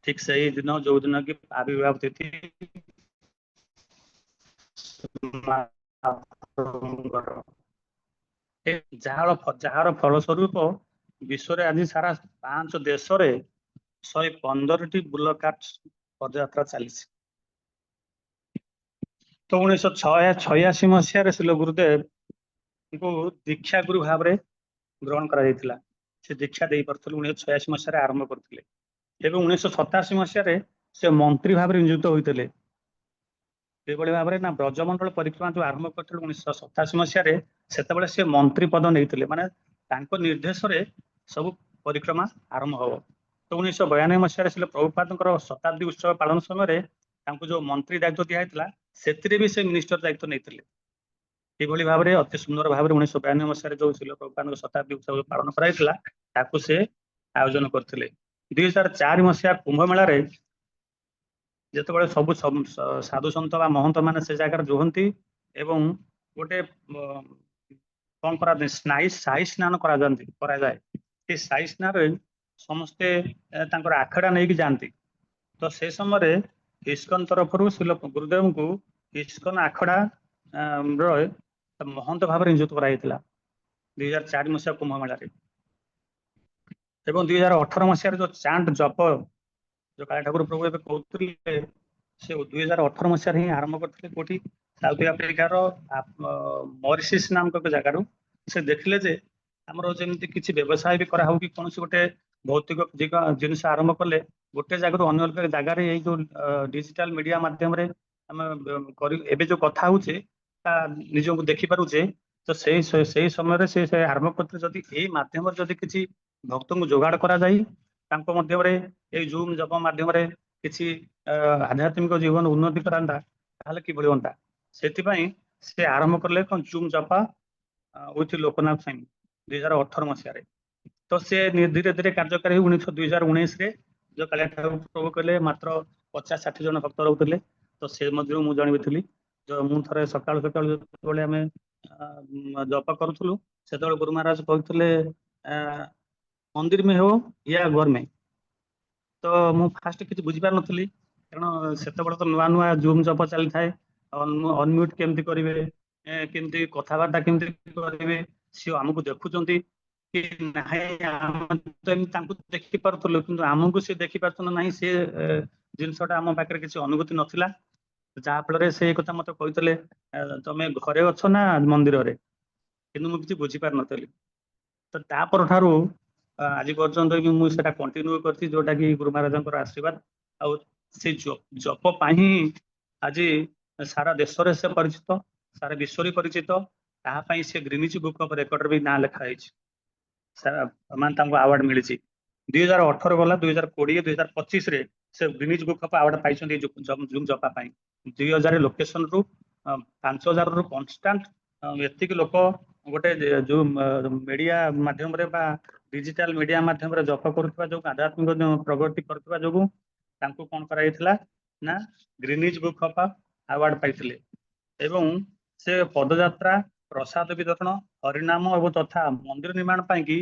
ଠିକ ସେଇ ଦିନ ଯୋଉ ଦିନ କି ଆବିର୍ଭାବ ତିଥି ଯାହାର ଫଳସ୍ୱରୂପ ବିଶ୍ୱରେ ଆଜି ସାରା 5 ଦେଶରେ 115ଟି ବୁଲକାର୍ଟ ପଦଯାତ୍ରା ଚାଲିଛି। ତ 1986 ମସିହାରେ ଶ୍ରୀଲ ଗୁରୁଦେବଙ୍କୁ ଦୀକ୍ଷା ଗୁରୁ ଭାବରେ ଗ୍ରହଣ କରାଯାଇଥିଲା। ସେ ଦୀକ୍ଷା ଦେଇପାରୁଥିଲେ 1986 ମସିହାରେ ଆରମ୍ଭ କରିଥିଲେ ଏବଂ 1987 ମସିହାରେ ସେ ମନ୍ତ୍ରୀ ଭାବରେ ନିଯୁକ୍ତ ହୋଇଥିଲେ। ଏଭଳି ଭାବରେ ନା ବ୍ରଜମଣ୍ଡଳ ପରିକ୍ରମା ଯୋଉ ଆରମ୍ଭ କରିଥିଲେ 1987 ମସିହାରେ, ସେତେବେଳେ ସେ ମନ୍ତ୍ରୀ ପଦ ନେଇଥିଲେ, ମାନେ ତାଙ୍କ ନିର୍ଦ୍ଦେଶରେ ସବୁ ପରିକ୍ରମା ଆରମ୍ଭ ହବ। ତ 1992 ମସିହାରେ ଶ୍ରୀଲ ପ୍ରଭୁପାଦଙ୍କର ଶତାବ୍ଦୀ ଉତ୍ସବ ପାଳନ ସମୟରେ ତାଙ୍କୁ ଯୋଉ ମନ୍ତ୍ରୀ ଦାୟିତ୍ୱ ଦିଆଯାଇଥିଲା, ସେଥିରେ ବି ସେ ମିନିଷ୍ଟର ଦାୟିତ୍ୱ ନେଇଥିଲେ। ଏଭଳି ଭାବରେ ଅତି ସୁନ୍ଦର ଭାବରେ 1992 ମସିହାରେ ଯୋଉ ଶ୍ରୀଲ ପ୍ରଭୁପାଦଙ୍କ ଶତାବ୍ଦୀ ଉତ୍ସବ ପାଳନ କରାଯାଇଥିଲା, ତାକୁ ସେ ଆୟୋଜନ କରିଥିଲେ। 2004 ମସିହା କୁମ୍ଭ ମେଳାରେ ଯେତେବେଳେ ସବୁ ସାଧୁ ସନ୍ଥ ବା ମହନ୍ତ ମାନେ ସେ ଜାଗାରେ ରୁହନ୍ତି ଏବଂ ଗୋଟେ କଣ କରାଯାଏ, ସାହି ସ୍ନାନ କରାଯାଏ। ସେ ସାହି ସ୍ନାନରେ ସମସ୍ତେ ତାଙ୍କର ଆଖଡା ନେଇକି ଯାଆନ୍ତି। ତ ସେ ସମୟରେ ଇସ୍କନ ତରଫରୁ ଶ୍ରୀଲ ଗୁରୁଦେବଙ୍କୁ ଇସ୍କନ ଆଖଡା ର ମହନ୍ତ ଭାବରେ ନିଯୁକ୍ତ କରାଯାଇଥିଲା 2004 ମସିହା କୁମ୍ଭ ମେଳାରେ। ଏବଂ 2018 ମସିହାରେ ଯୋଉ ଚାଣ୍ଟ ଜପ ଯୋଉ କାଳିଆ ଠାକୁର ପ୍ରଭୁ ଏବେ କହୁଥିଲେ, ସେ 2018 ମସିହାରେ ହିଁ ଆରମ୍ଭ କରିଥିଲେ। କୋଉଠି? ସାଉଥ ଆଫ୍ରିକାର ମରିସିସ୍ ନାମକ ଏକ ଜାଗାରୁ ସେ ଦେଖିଲେ ଯେ ଆମର ଯେମିତି କିଛି ବ୍ୟବସାୟ ବି କରାହଉ କି କୌଣସି ଗୋଟେ ଭୌତିକ ଜିନିଷ ଆରମ୍ଭ କଲେ ଗୋଟେ ଜାଗାରୁ ଅନ୍ୟ ଅଲଗା ଜାଗାରେ ଏଇ ଯୋଉ ଡିଜିଟାଲ ମିଡିଆ ମାଧ୍ୟମରେ ଆମେ ଏବେ ଯୋଉ କଥା ହଉଛେ ତା ନିଜକୁ ଦେଖିପାରୁଛେ। ତ ସେଇ ସମୟରେ ସେ ଆରମ୍ଭ କରିଥିଲେ, ଯଦି ଏଇ ମାଧ୍ୟମରେ ଯଦି କିଛି ଭକ୍ତଙ୍କୁ ଯୋଗାଡ଼ କରାଯାଇ ତାଙ୍କ ମଧ୍ୟରେ ଏଇ ଜୁମ୍ ଜପ ମାଧ୍ୟମରେ କିଛି ଆଧ୍ୟାତ୍ମିକ ଜୀବନ ଉନ୍ନତି କରାନ୍ତା, ତାହେଲେ କିଭଳି ହୁଅନ୍ତା। ସେଥିପାଇଁ ସେ ଆରମ୍ଭ କଲେ କଣ, ଜୁମ୍ ଜପା ୱିଥ ଲୋକନାଥ ସ୍ୱାଇଁ 2018 ମସିହାରେ। ତ ସେ ଧୀରେ ଧୀରେ କାର୍ଯ୍ୟକାରୀ 2019ରେ ଯୋଉ କାଳିଆ ଠାକୁର ପ୍ରଭୁ କହିଲେ ମାତ୍ର 50-60 ଜଣ ଭକ୍ତ ରହୁଥିଲେ, ତ ସେ ମଧ୍ୟରୁ ମୁଁ ଜଣେ ବି ଥିଲି। ମୁଁ ଥରେ ସକାଳୁ ଯେତେବେଳେ ଆମେ ଜପ କରୁଥିଲୁ, ସେତେବେଳେ ଗୁରୁ ମହାରାଜ କହିଥିଲେ ମନ୍ଦିର ମେ ହୋ ୟା ଘର ମେ। ତ ମୁଁ ଫାଷ୍ଟ କିଛି ବୁଝିପାରୁନଥିଲି, କାରଣ ସେତେବେଳେ ତ ନୂଆ ନୂଆ ଜୁମ୍ ଜପ ଚାଲିଥାଏ। ଅନମ୍ୟୁଟ କେମିତି କରିବେ, କେମିତି କଥାବାର୍ତ୍ତା କେମିତି କରିବେ, ସିଏ ଆମକୁ ଦେଖୁଛନ୍ତି କି ନାହିଁ, ଆମେ ତାଙ୍କୁ ଦେଖି ପାରୁଥିଲୁ, କିନ୍ତୁ ଆମକୁ ସେ ଦେଖି ପାରୁଛନ୍ତି ନାହିଁ, ସେ ଜିନିଷଟା ଆମ ପାଖରେ କିଛି ଅନୁଭୂତି ନଥିଲା। ଯାହା ଫଳରେ ସେ କଥା ମତେ କହିଥିଲେ, ତମେ ଘରେ ଅଛ ନା ମନ୍ଦିରରେ, କିନ୍ତୁ ମୁଁ କିଛି ବୁଝିପାରିନଥିଲି। ତ ତା ପରଠାରୁ ଆଜି ପର୍ଯ୍ୟନ୍ତ ବି ମୁଁ ସେଟା କଣ୍ଟିନ୍ୟୁ କରିଛି, ଯୋଉଟା କି ଗୁରୁ ମହାରାଜଙ୍କର ଆଶୀର୍ବାଦ। ଆଉ ସେ ଜପ ପାଇଁ ହିଁ ଆଜି ସାରା ଦେଶରେ ସେ ପରିଚିତ, ସାରା ବିଶ୍ୱରେ ପରିଚିତ। ତାହା ପାଇଁ ସେ ଗ୍ରିନିଚ୍ ବୁକ୍ ଅଫ୍ ରେକର୍ଡରେ ବି ନାଁ ଲେଖା ହେଇଛି, ମାନେ ତାଙ୍କୁ ଆୱାର୍ଡ ମିଳିଛି। 2018 ଗଲା, 2020, 2025ରେ ସେ ଗ୍ରିନିଚ୍ ବୁକ୍ ଅଫ୍ ଆୱାର୍ଡ ପାଇଛନ୍ତି ଜୁମ୍ ଜପା ପାଇଁ। 2000 ଲୋକେସନରୁ 5000ରୁ କନଷ୍ଟାଣ୍ଟ ଏତିକି ଲୋକ ଗୋଟେ ଯୋଉ ମିଡିଆ ମାଧ୍ୟମରେ ବା ଡିଜିଟାଲ ମିଡିଆ ମାଧ୍ୟମରେ ଜପ କରୁଥିବା ଯୋଉ ଆଧ୍ୟାତ୍ମିକ ପ୍ରଗତି କରୁଥିବା ଯୋଗୁଁ ତାଙ୍କୁ କଣ କରାଯାଇଥିଲା ନା ଗ୍ରିନିଚ୍ ବୁକ୍ ଅଫ୍ ଆୱାର୍ଡ ପାଇଥିଲେ। ଏବଂ ସେ ପଦଯାତ୍ରା, ପ୍ରସାଦ ବିତରଣ, ହରିନାମ ଏବଂ ତଥା ମନ୍ଦିର ନିର୍ମାଣ ପାଇଁକି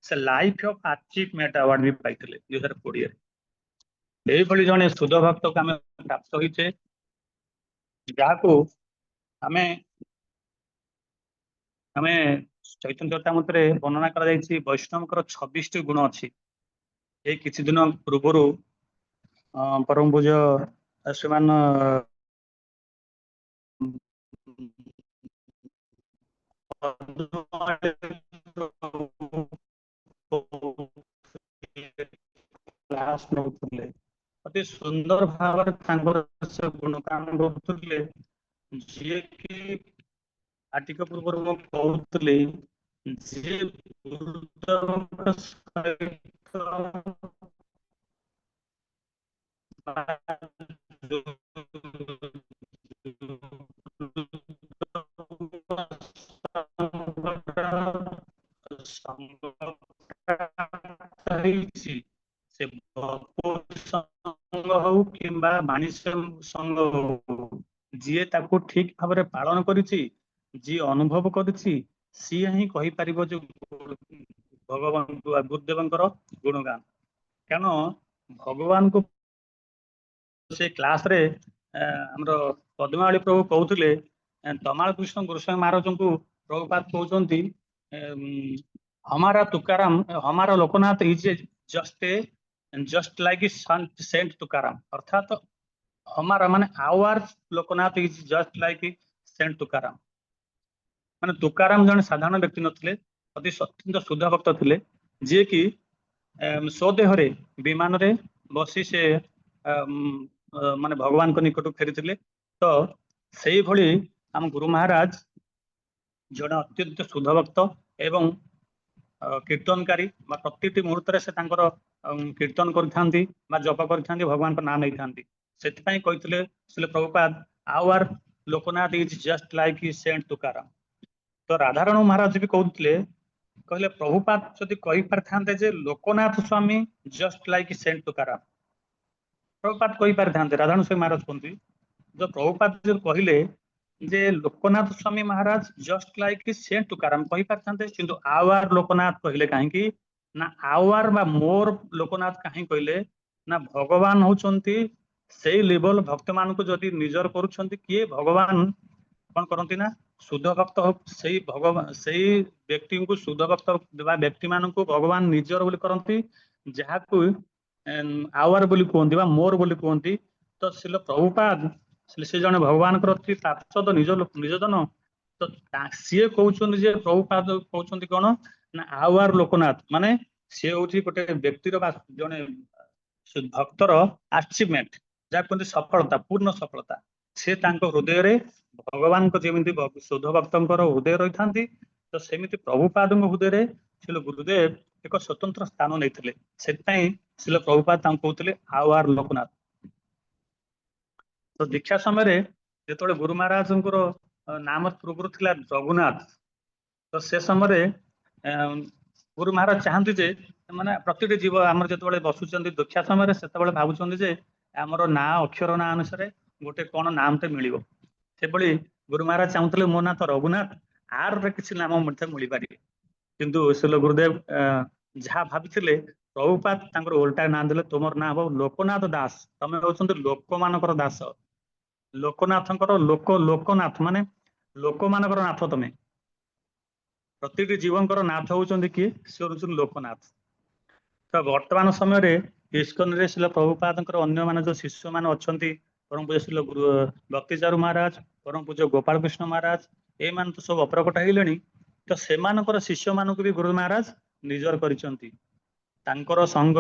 ସେ ଲାଇଫ ଅଫ ଆଚିଭମେଣ୍ଟ ଆୱାର୍ଡ ବି ପାଇଥିଲେ 2020ରେ। ଏଇଭଳି ଜଣେ ଶୁଦ୍ଧ ଭକ୍ତକୁ ଆମେ ପ୍ରାପ୍ତ ହୋଇଛେ, ଯାହାକୁ ଆମେ ଚୈତନ୍ୟ ଚରିତାମୃତରେ ବର୍ଣ୍ଣନା କରାଯାଇଛି ବୈଷ୍ଣବଙ୍କର 26ଟି ଗୁଣ ଅଛି। ଏଇ କିଛି ଦିନ ପୂର୍ବରୁ ପରମ ପୂଜ୍ୟ ଶ୍ରୀମାନ କ୍ଲାସ ନେଉଥିଲେ, ଅତି ସୁନ୍ଦର ଭାବରେ ତାଙ୍କର ସେ ଗୁଣଗାନ କରୁଥିଲେ, ଯିଏକି ଆଟିକ ପୂର୍ବରୁ ମୁଁ କହୁଥିଲି, ଯିଏ ଗୁରୁଦେବଙ୍କ ସହିତ ହେଇଛି, ସେ ସଙ୍ଗ ହଉ କିମ୍ବା ବାଣିଜ୍ୟ ସଙ୍ଗ ହଉ, ଯିଏ ତାକୁ ଠିକ ଭାବରେ ପାଳନ କରିଛି, ଯିଏ ଅନୁଭବ କରିଛି, ସିଏ ହିଁ କହିପାରିବ ଯେ ଭଗବାନ ଗୁରୁଦେବଙ୍କର ଗୁଣଗାନ। କାରଣ ଭଗବାନଙ୍କୁ ସେ କ୍ଲାସରେ ଆମର ପଦ୍ମାବଳୀ ପ୍ରଭୁ କହୁଥିଲେ, ତମାଳ କୃଷ୍ଣ ଗୋସ୍ୱାମୀ ମହାରାଜଙ୍କୁ ପ୍ରଭୁପାଦ କହୁଛନ୍ତି हमारा तुकाराम हमारा Loknath is just like saint Tukaram अर्थात हमारा माने our Loknath is just like saint Tukaram माने तुकाराम जन साधारण व्यक्ति नथिले अति अत्यंत शुद्ध भक्त थिले जे कि स्वदेहरे विमान रे बसी से माने भगवान को निकट फेरी तो से भली आम गुरु महाराज जड़े अत्यंत शुद्ध भक्त एवं कीर्तनकारी प्रति मुहूर्त से कीर्तन करथांती जप करथांती भगवान का नाम नहीं थांती सेतिपई कहितले Srila Prabhupada our Loknath is just like saint Tukaram तो राधारण महाराज भी कहते कहले प्रभुपाद जदि कहि पारथांते जे Lokanath Swami just like saint Tukaram Prabhupada कहि पारथांते राधारण स्वामी महाराज कहते जो प्रभुपाद जो कहले जे Lokanath Swami Maharaj just like saint Tukaram कहि पारथांते किंतु आवर लोकनाथ कहले काहेकि ना आवर बा मोर लोकनाथ काहे कहले ना भगवान होचंती सेई लेवल भक्त मान को जदि निजर करूछंती किए भगवान कौन करती ना शुद्ध भक्त सही भगवान सही व्यक्ति को शुद्ध भक्त व्यक्ति मान को भगवान निजर बोली करती जहाँ को आवर बोली कहती मोर बोली कहती तो श्रील प्रभुपाद से जने भगवान अति पार्षद निजन तो सी कहते जे प्रभुपाद कहते कौन ना आवर लोकनाथ माने सी हूँ गोटे व्यक्तिर जड़े भक्तर अचिवमेंट जहाँ कहते सफलता पूर्ण सफलता से हृदय रे भगवान को जमी शुद्ध भक्त हृदय रही था तो सेमती प्रभुपाद हृदय रे श्रील गुरुदेव एक स्वतंत्र स्थान नहीं श्रील प्रभुपाद कहते आवर लोकनाथ तो दीक्षा समय जो गुरु महाराज नाम पूर्व थिला रघुनाथ तो से समय गुरु महाराज चाहती जे माने प्रति जीव आम जो बसुं दीक्षा समय से भावुं जे आमर ना अक्षर ना अनुसार गोटे कौन नामटे मिल से गुरु महाराज चाहूले मो ना तो रघुनाथ आर रे किसी नाम मिल पारे किंतु श्रील गुरुदेव जहाँ भाभी प्रभुपाद उल्टा ना देले तुम ना हम लोकनाथ दास तमें हो लोक मानकर दास लोकनाथ लोकनाथ माने लोक मानकर नाथ तमें प्रति जीवंकर नाथ होचंदी किए से होचंदी लोकनाथ तो वर्तमान समय इस्कन रे श्रील प्रभुपाद अन्य मान जो शिष्य मान अच्छा परम पूज्य श्रील गुरु भक्तिचारू महाराज परम पूज्य गोपाल कृष्ण महाराज ए मान तो सब अप्रकट हेलेनी तो सेमानकर शिष्य मान भी गुरु महाराज निजर करिसंती तांकर संग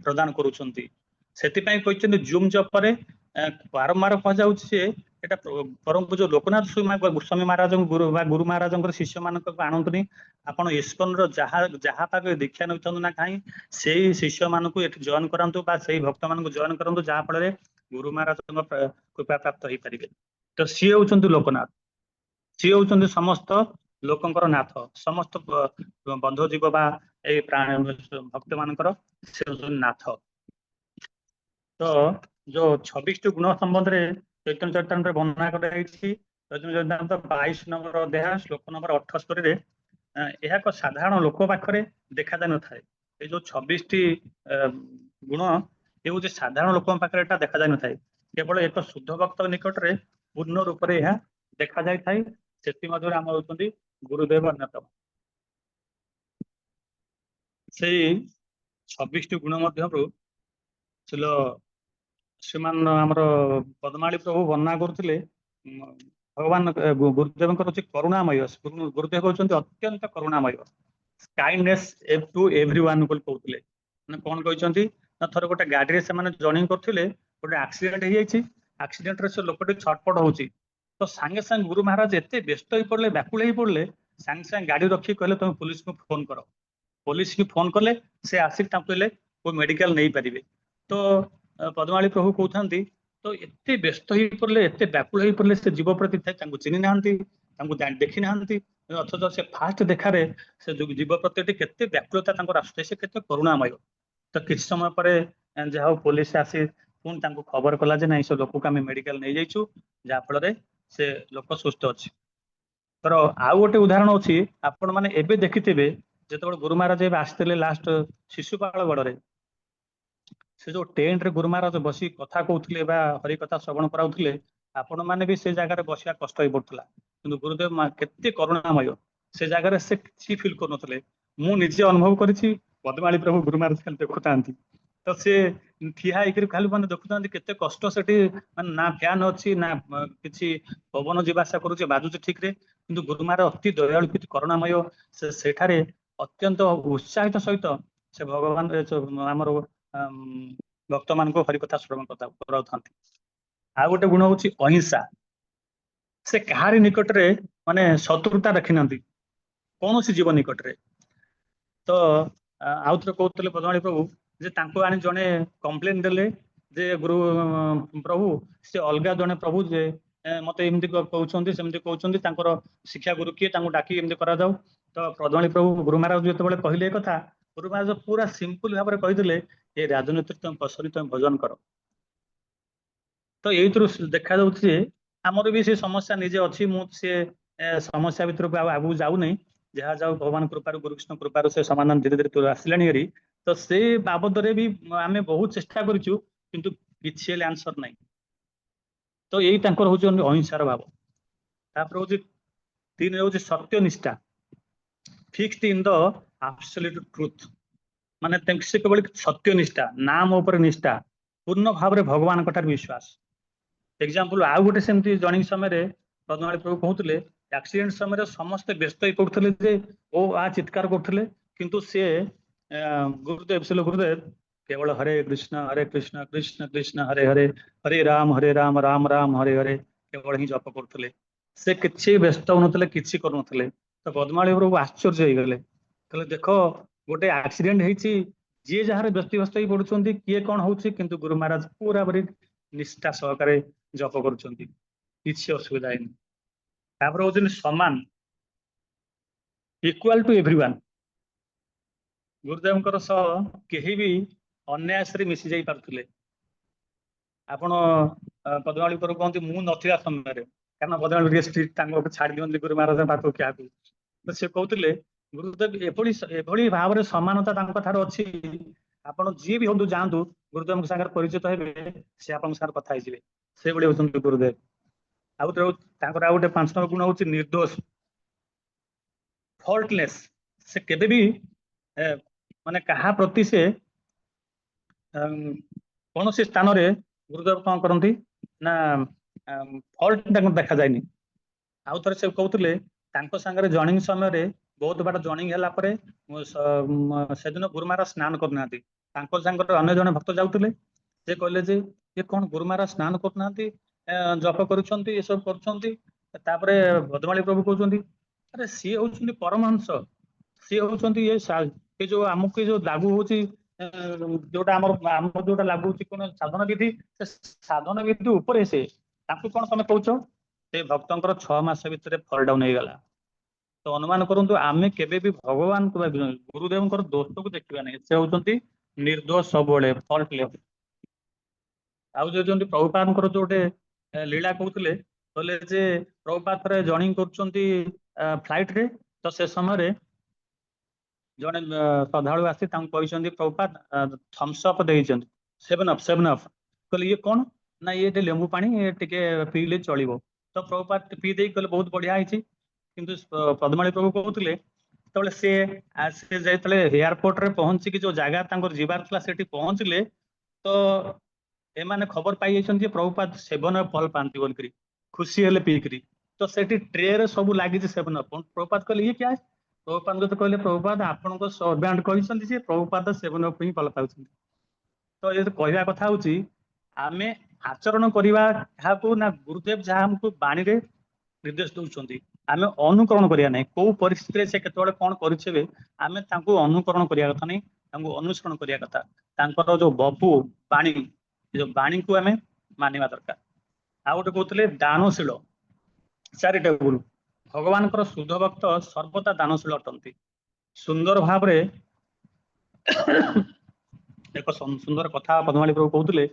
प्रदान करूछंती सेतिपई कहछंती जूम जपरे बारंबार कह जाउछि जे एटा परम पूज्य लोकनाथ स्वामी महाराज गुरु महाराज शिष्य मान आणतुनी आपण इस्कन जहाँ पाक दीक्षा नौचंद ना कहीं से शिष्य मान को जॉइन करंतु बा से भक्त मान को जॉइन करंतु जहाँ फल गुरु महाराज कृपा प्राप्त हो पारे तो सी होचंती लोकनाथ सी होचंती समस्त लोकंकर नाथ समस्त बंधु जीव बा ए भक्त मानकर से होचंती नाथ तो जो 26 गुण संबंध में चैतन्य चैतन्य वर्णना कराई चैतन्य चैतन्य 22 नंबर अध्याय श्लोक नंबर 78 रे यह साधारण लोक पाखे देखा जाए न था ये जो 26 गुण ये हूँ साधारण लोक पाखे देखा जाए न था केवल एक शुद्ध भक्त निकट में पूर्ण रूप से यह देखा जाए से आम होती गुरुदेव अन्यतम से 26 गुण मध्य श्रीमान आमर पद्माली प्रभु वर्णना करते भगवान गुरुदेव करुणामय गुरुदेव होती अत्यंत करुणामय काइंडनेस टू एवरीवन कहते कौन कहते थोड़े गोटे गाड़ी से जर्नी करते गोटे एक्सीडेंट हो एक्सीडेंट से लोकटी छटपट होची तो सांगे सांगे गुरु महाराज एत व्यस्त हो पड़े व्याकुल हो पड़े सांगे सांगे गाड़ी रखी कहले तुम पुलिस को फोन कर पुलिस की फोन कले से आसिक कहले कोई मेडिकल नहीं पारे तो पद्माली प्रभु कहते तो एत व्यस्त हो पड़े एत व्याकुल हो पड़े से जीव प्रति चिन्ह ना देखी ना अथच से फास्ट देखार से जीव प्रति केते व्याकुलता आसुचे से केते करुणामय तो किसी समय पर जहाँ पुलिस आसी पुणी खबर कला जे नहीं से लोक को आम मेडिकल नहीं जाइछु जहाँफल से लोक सुस्थ अच्छी तर आउ गोटे उदाहरण अच्छी आपण मैंने एबे देखिथिबे जेतेबेले गुरु महाराज आसते लास्ट शिशुपाल गढ़ से जो टेंट रे गुरु महाराज बसी कथा कहते हरि कथा श्रवण कराउथिले आपण माने भी से जगह बसिया कष्ट हो पड़ता कि गुरुदेव केते करुणामय से जगार से किसी फिल कर मु निजे अनुभव करी पद्मावली प्रभु गुरु महाराज खाली देखुता तो से ठिया होकर खाली मैंने देखुता केते कष्ट सेठी माने ना फैन अच्छी ना किसी पवन जीवासा करुचे बाजुचे ठीक रे किंतु गुरु महाराज अति दयालु अति करुणामय से सेठारे अत्यंत उत्साहित सहित से भगवान आमर भक्त मान हरिकथा श्रवण कराउता आ गोटे गुण हूँ अहिंसा से कहारी निकट रे माने शत्रुता रखी ना कौन सी जीव निकट रे तो आउ थे कहते पद्मावली प्रभु जे तांको आनी जने कंप्लेन देले जे गुरु प्रभु से अलगा जने प्रभु जे मते एमती कहउछंती सेमती कहउछंती तांकर शिक्षा गुरु किए तांको डाकी एमती करा जाऊ तो पद्मावली प्रभु गुरु महाराज जेतेबेले कहले कथा गुरु महाराज पूरा सिंपल भाव में कहिदिले ए राजनीति तुम पसरी तुम भजन कर तो एइतरु देखा जाउछि आमर भी से समस्या निजे अच्छी मु से समस्या भीतर को आगू जाऊ नहीं जहाँ जाऊ भगवान कृपार गुरुकृष्ण कृपार से समाधान धीरे धीरे आसिलानी तो से बाबद भी आम बहुत चेष्टा करूँ किंतु किसी आंसर नहीं तो यही हूँ अहिंसार भाव तापर हूँ तीन हूँ सत्यनिष्ठा fixed in the absolute truth माने से केवल सत्यनिष्ठा नाम उपर निष्ठा पूर्ण भाव में भगवान कटार विश्वास एग्जांपल आउ गोटे सेमती जर्नी समय पद्मावली प्रभु कहते एक्सीडेंट समय समस्ते व्यस्त हो पड़ते जे ओ आ चित्कार करते किंतु से गुरुदेव शिल गुरुदेव केवल हरे कृष्ण कृष्ण कृष्ण हरे हरे हरे राम राम राम हरे हरे केवल ही जप करते से किसी व्यस्त होते किसी करुनथले तो पद्मावली प्रभु आश्चर्य हो गले कहले देख गोटे एक्सीडेंट होती जी जहाँ व्यस्त हो पड़ुंट किए कौन हो किंतु गुरु महाराज पूरा पूरी निष्ठा सहकारे जप करुँच किसी असुविधा है तापर हूँ समान इक्वाल टू एवरीवन गुरुदेव सह कहीं भी अन्याय से मिसी जाई पारुले आपण पद्मावली पर कहते मु नथिला समय कारण पद्मावली स्ट्रीट छाड़ी दिखती गुरु महाराज पाख क्या तो से कहते गुरुदेव एभली भाव में समानता ठार अच्छी आपण जी भी हूँ जातु गुरुदेव सागर परिचित हे से आप कथा से भाई होती गुरुदेव आउ गोटे 5 नंबर गुण हूँ निर्दोष फॉल्टलेस से केबे भी माने कहा प्रति से कौन सी स्थान रे गुरुदेव कौन करती ना फॉल्ट देखा जाए आउ थे से कहते सांगे जर्निंग समय बहुत बाट जर्निंग है से दिन गुरु महाराज स्नान करना सांगे अन्य जन भक्त जाते से कहले जे ये कौन गुरु महाराज स्नान करना जप करुँच ये सब कर पद्मावली प्रभु कहते अरे सी हूँ परमहंस सी हूँ ये जो आमको जो लागू हूँ जोटा आम जोटा लागू कौन साधन विधि से साधन विधि उपरे से कौन तुम कौच से भक्तर 6 मास भितर फल डाउन हो गला तो अनुमान करंतु आमे केबे भी भगवान गुरुदेव दोष को देखा नहीं से होती निर्दोष सब फॉल्टलेस आउ जो प्रभुपाद जो गोटे लीला कहते कहले जे प्रभुपाद थे जर्निंग कर फ्लाइट रे तो से समय जड़े श्रद्धालु आसी प्रभुपाद थम्स अप देइछन 7 अप कहले ये कौन ना ये लेंबू पानी टिके पीले चलो तो प्रभुपाद पी दे कहले बहुत बढ़िया है किंतु पद्मावली प्रभु कहते तो से एयरपोर्ट रे पहुंची जो जगह जीवार से पहुंचले तो एमाने खबर पाई जाइछन प्रभुपाद 7 अप भल पाती बोल खुशी हेले पीकरी तो सेठी ट्रे रे सब लगी 7 अप प्रभुपाद कहले ये क्या है प्रभुपाद तो कहले प्रभुपाद आपण सर्वेंट कहते प्रभुपाद 7 अप ही भल पाउछ तो ये कहवा कथा हूँ आमे आचरण करवा ना गुरुदेव जहाँ हमको बाणी रे निर्देश दौरान आमे अनुकरण करिया नहीं को परिस्थिति से केतबेले कौन करिछे आमे तांको अनुकरण करिया कथा नहीं तांको अनुसरण करिया कथा तांकर जो बबू बाणी जो बाणी को आमे मानिबा दरकार आ गोटे कहते दानशील चैरिटेबल भगवान शुद्ध भक्त सर्वदा दानशील अटंती सुंदर भाव रे एक सुंदर कथा पद्मावली प्रभु कहते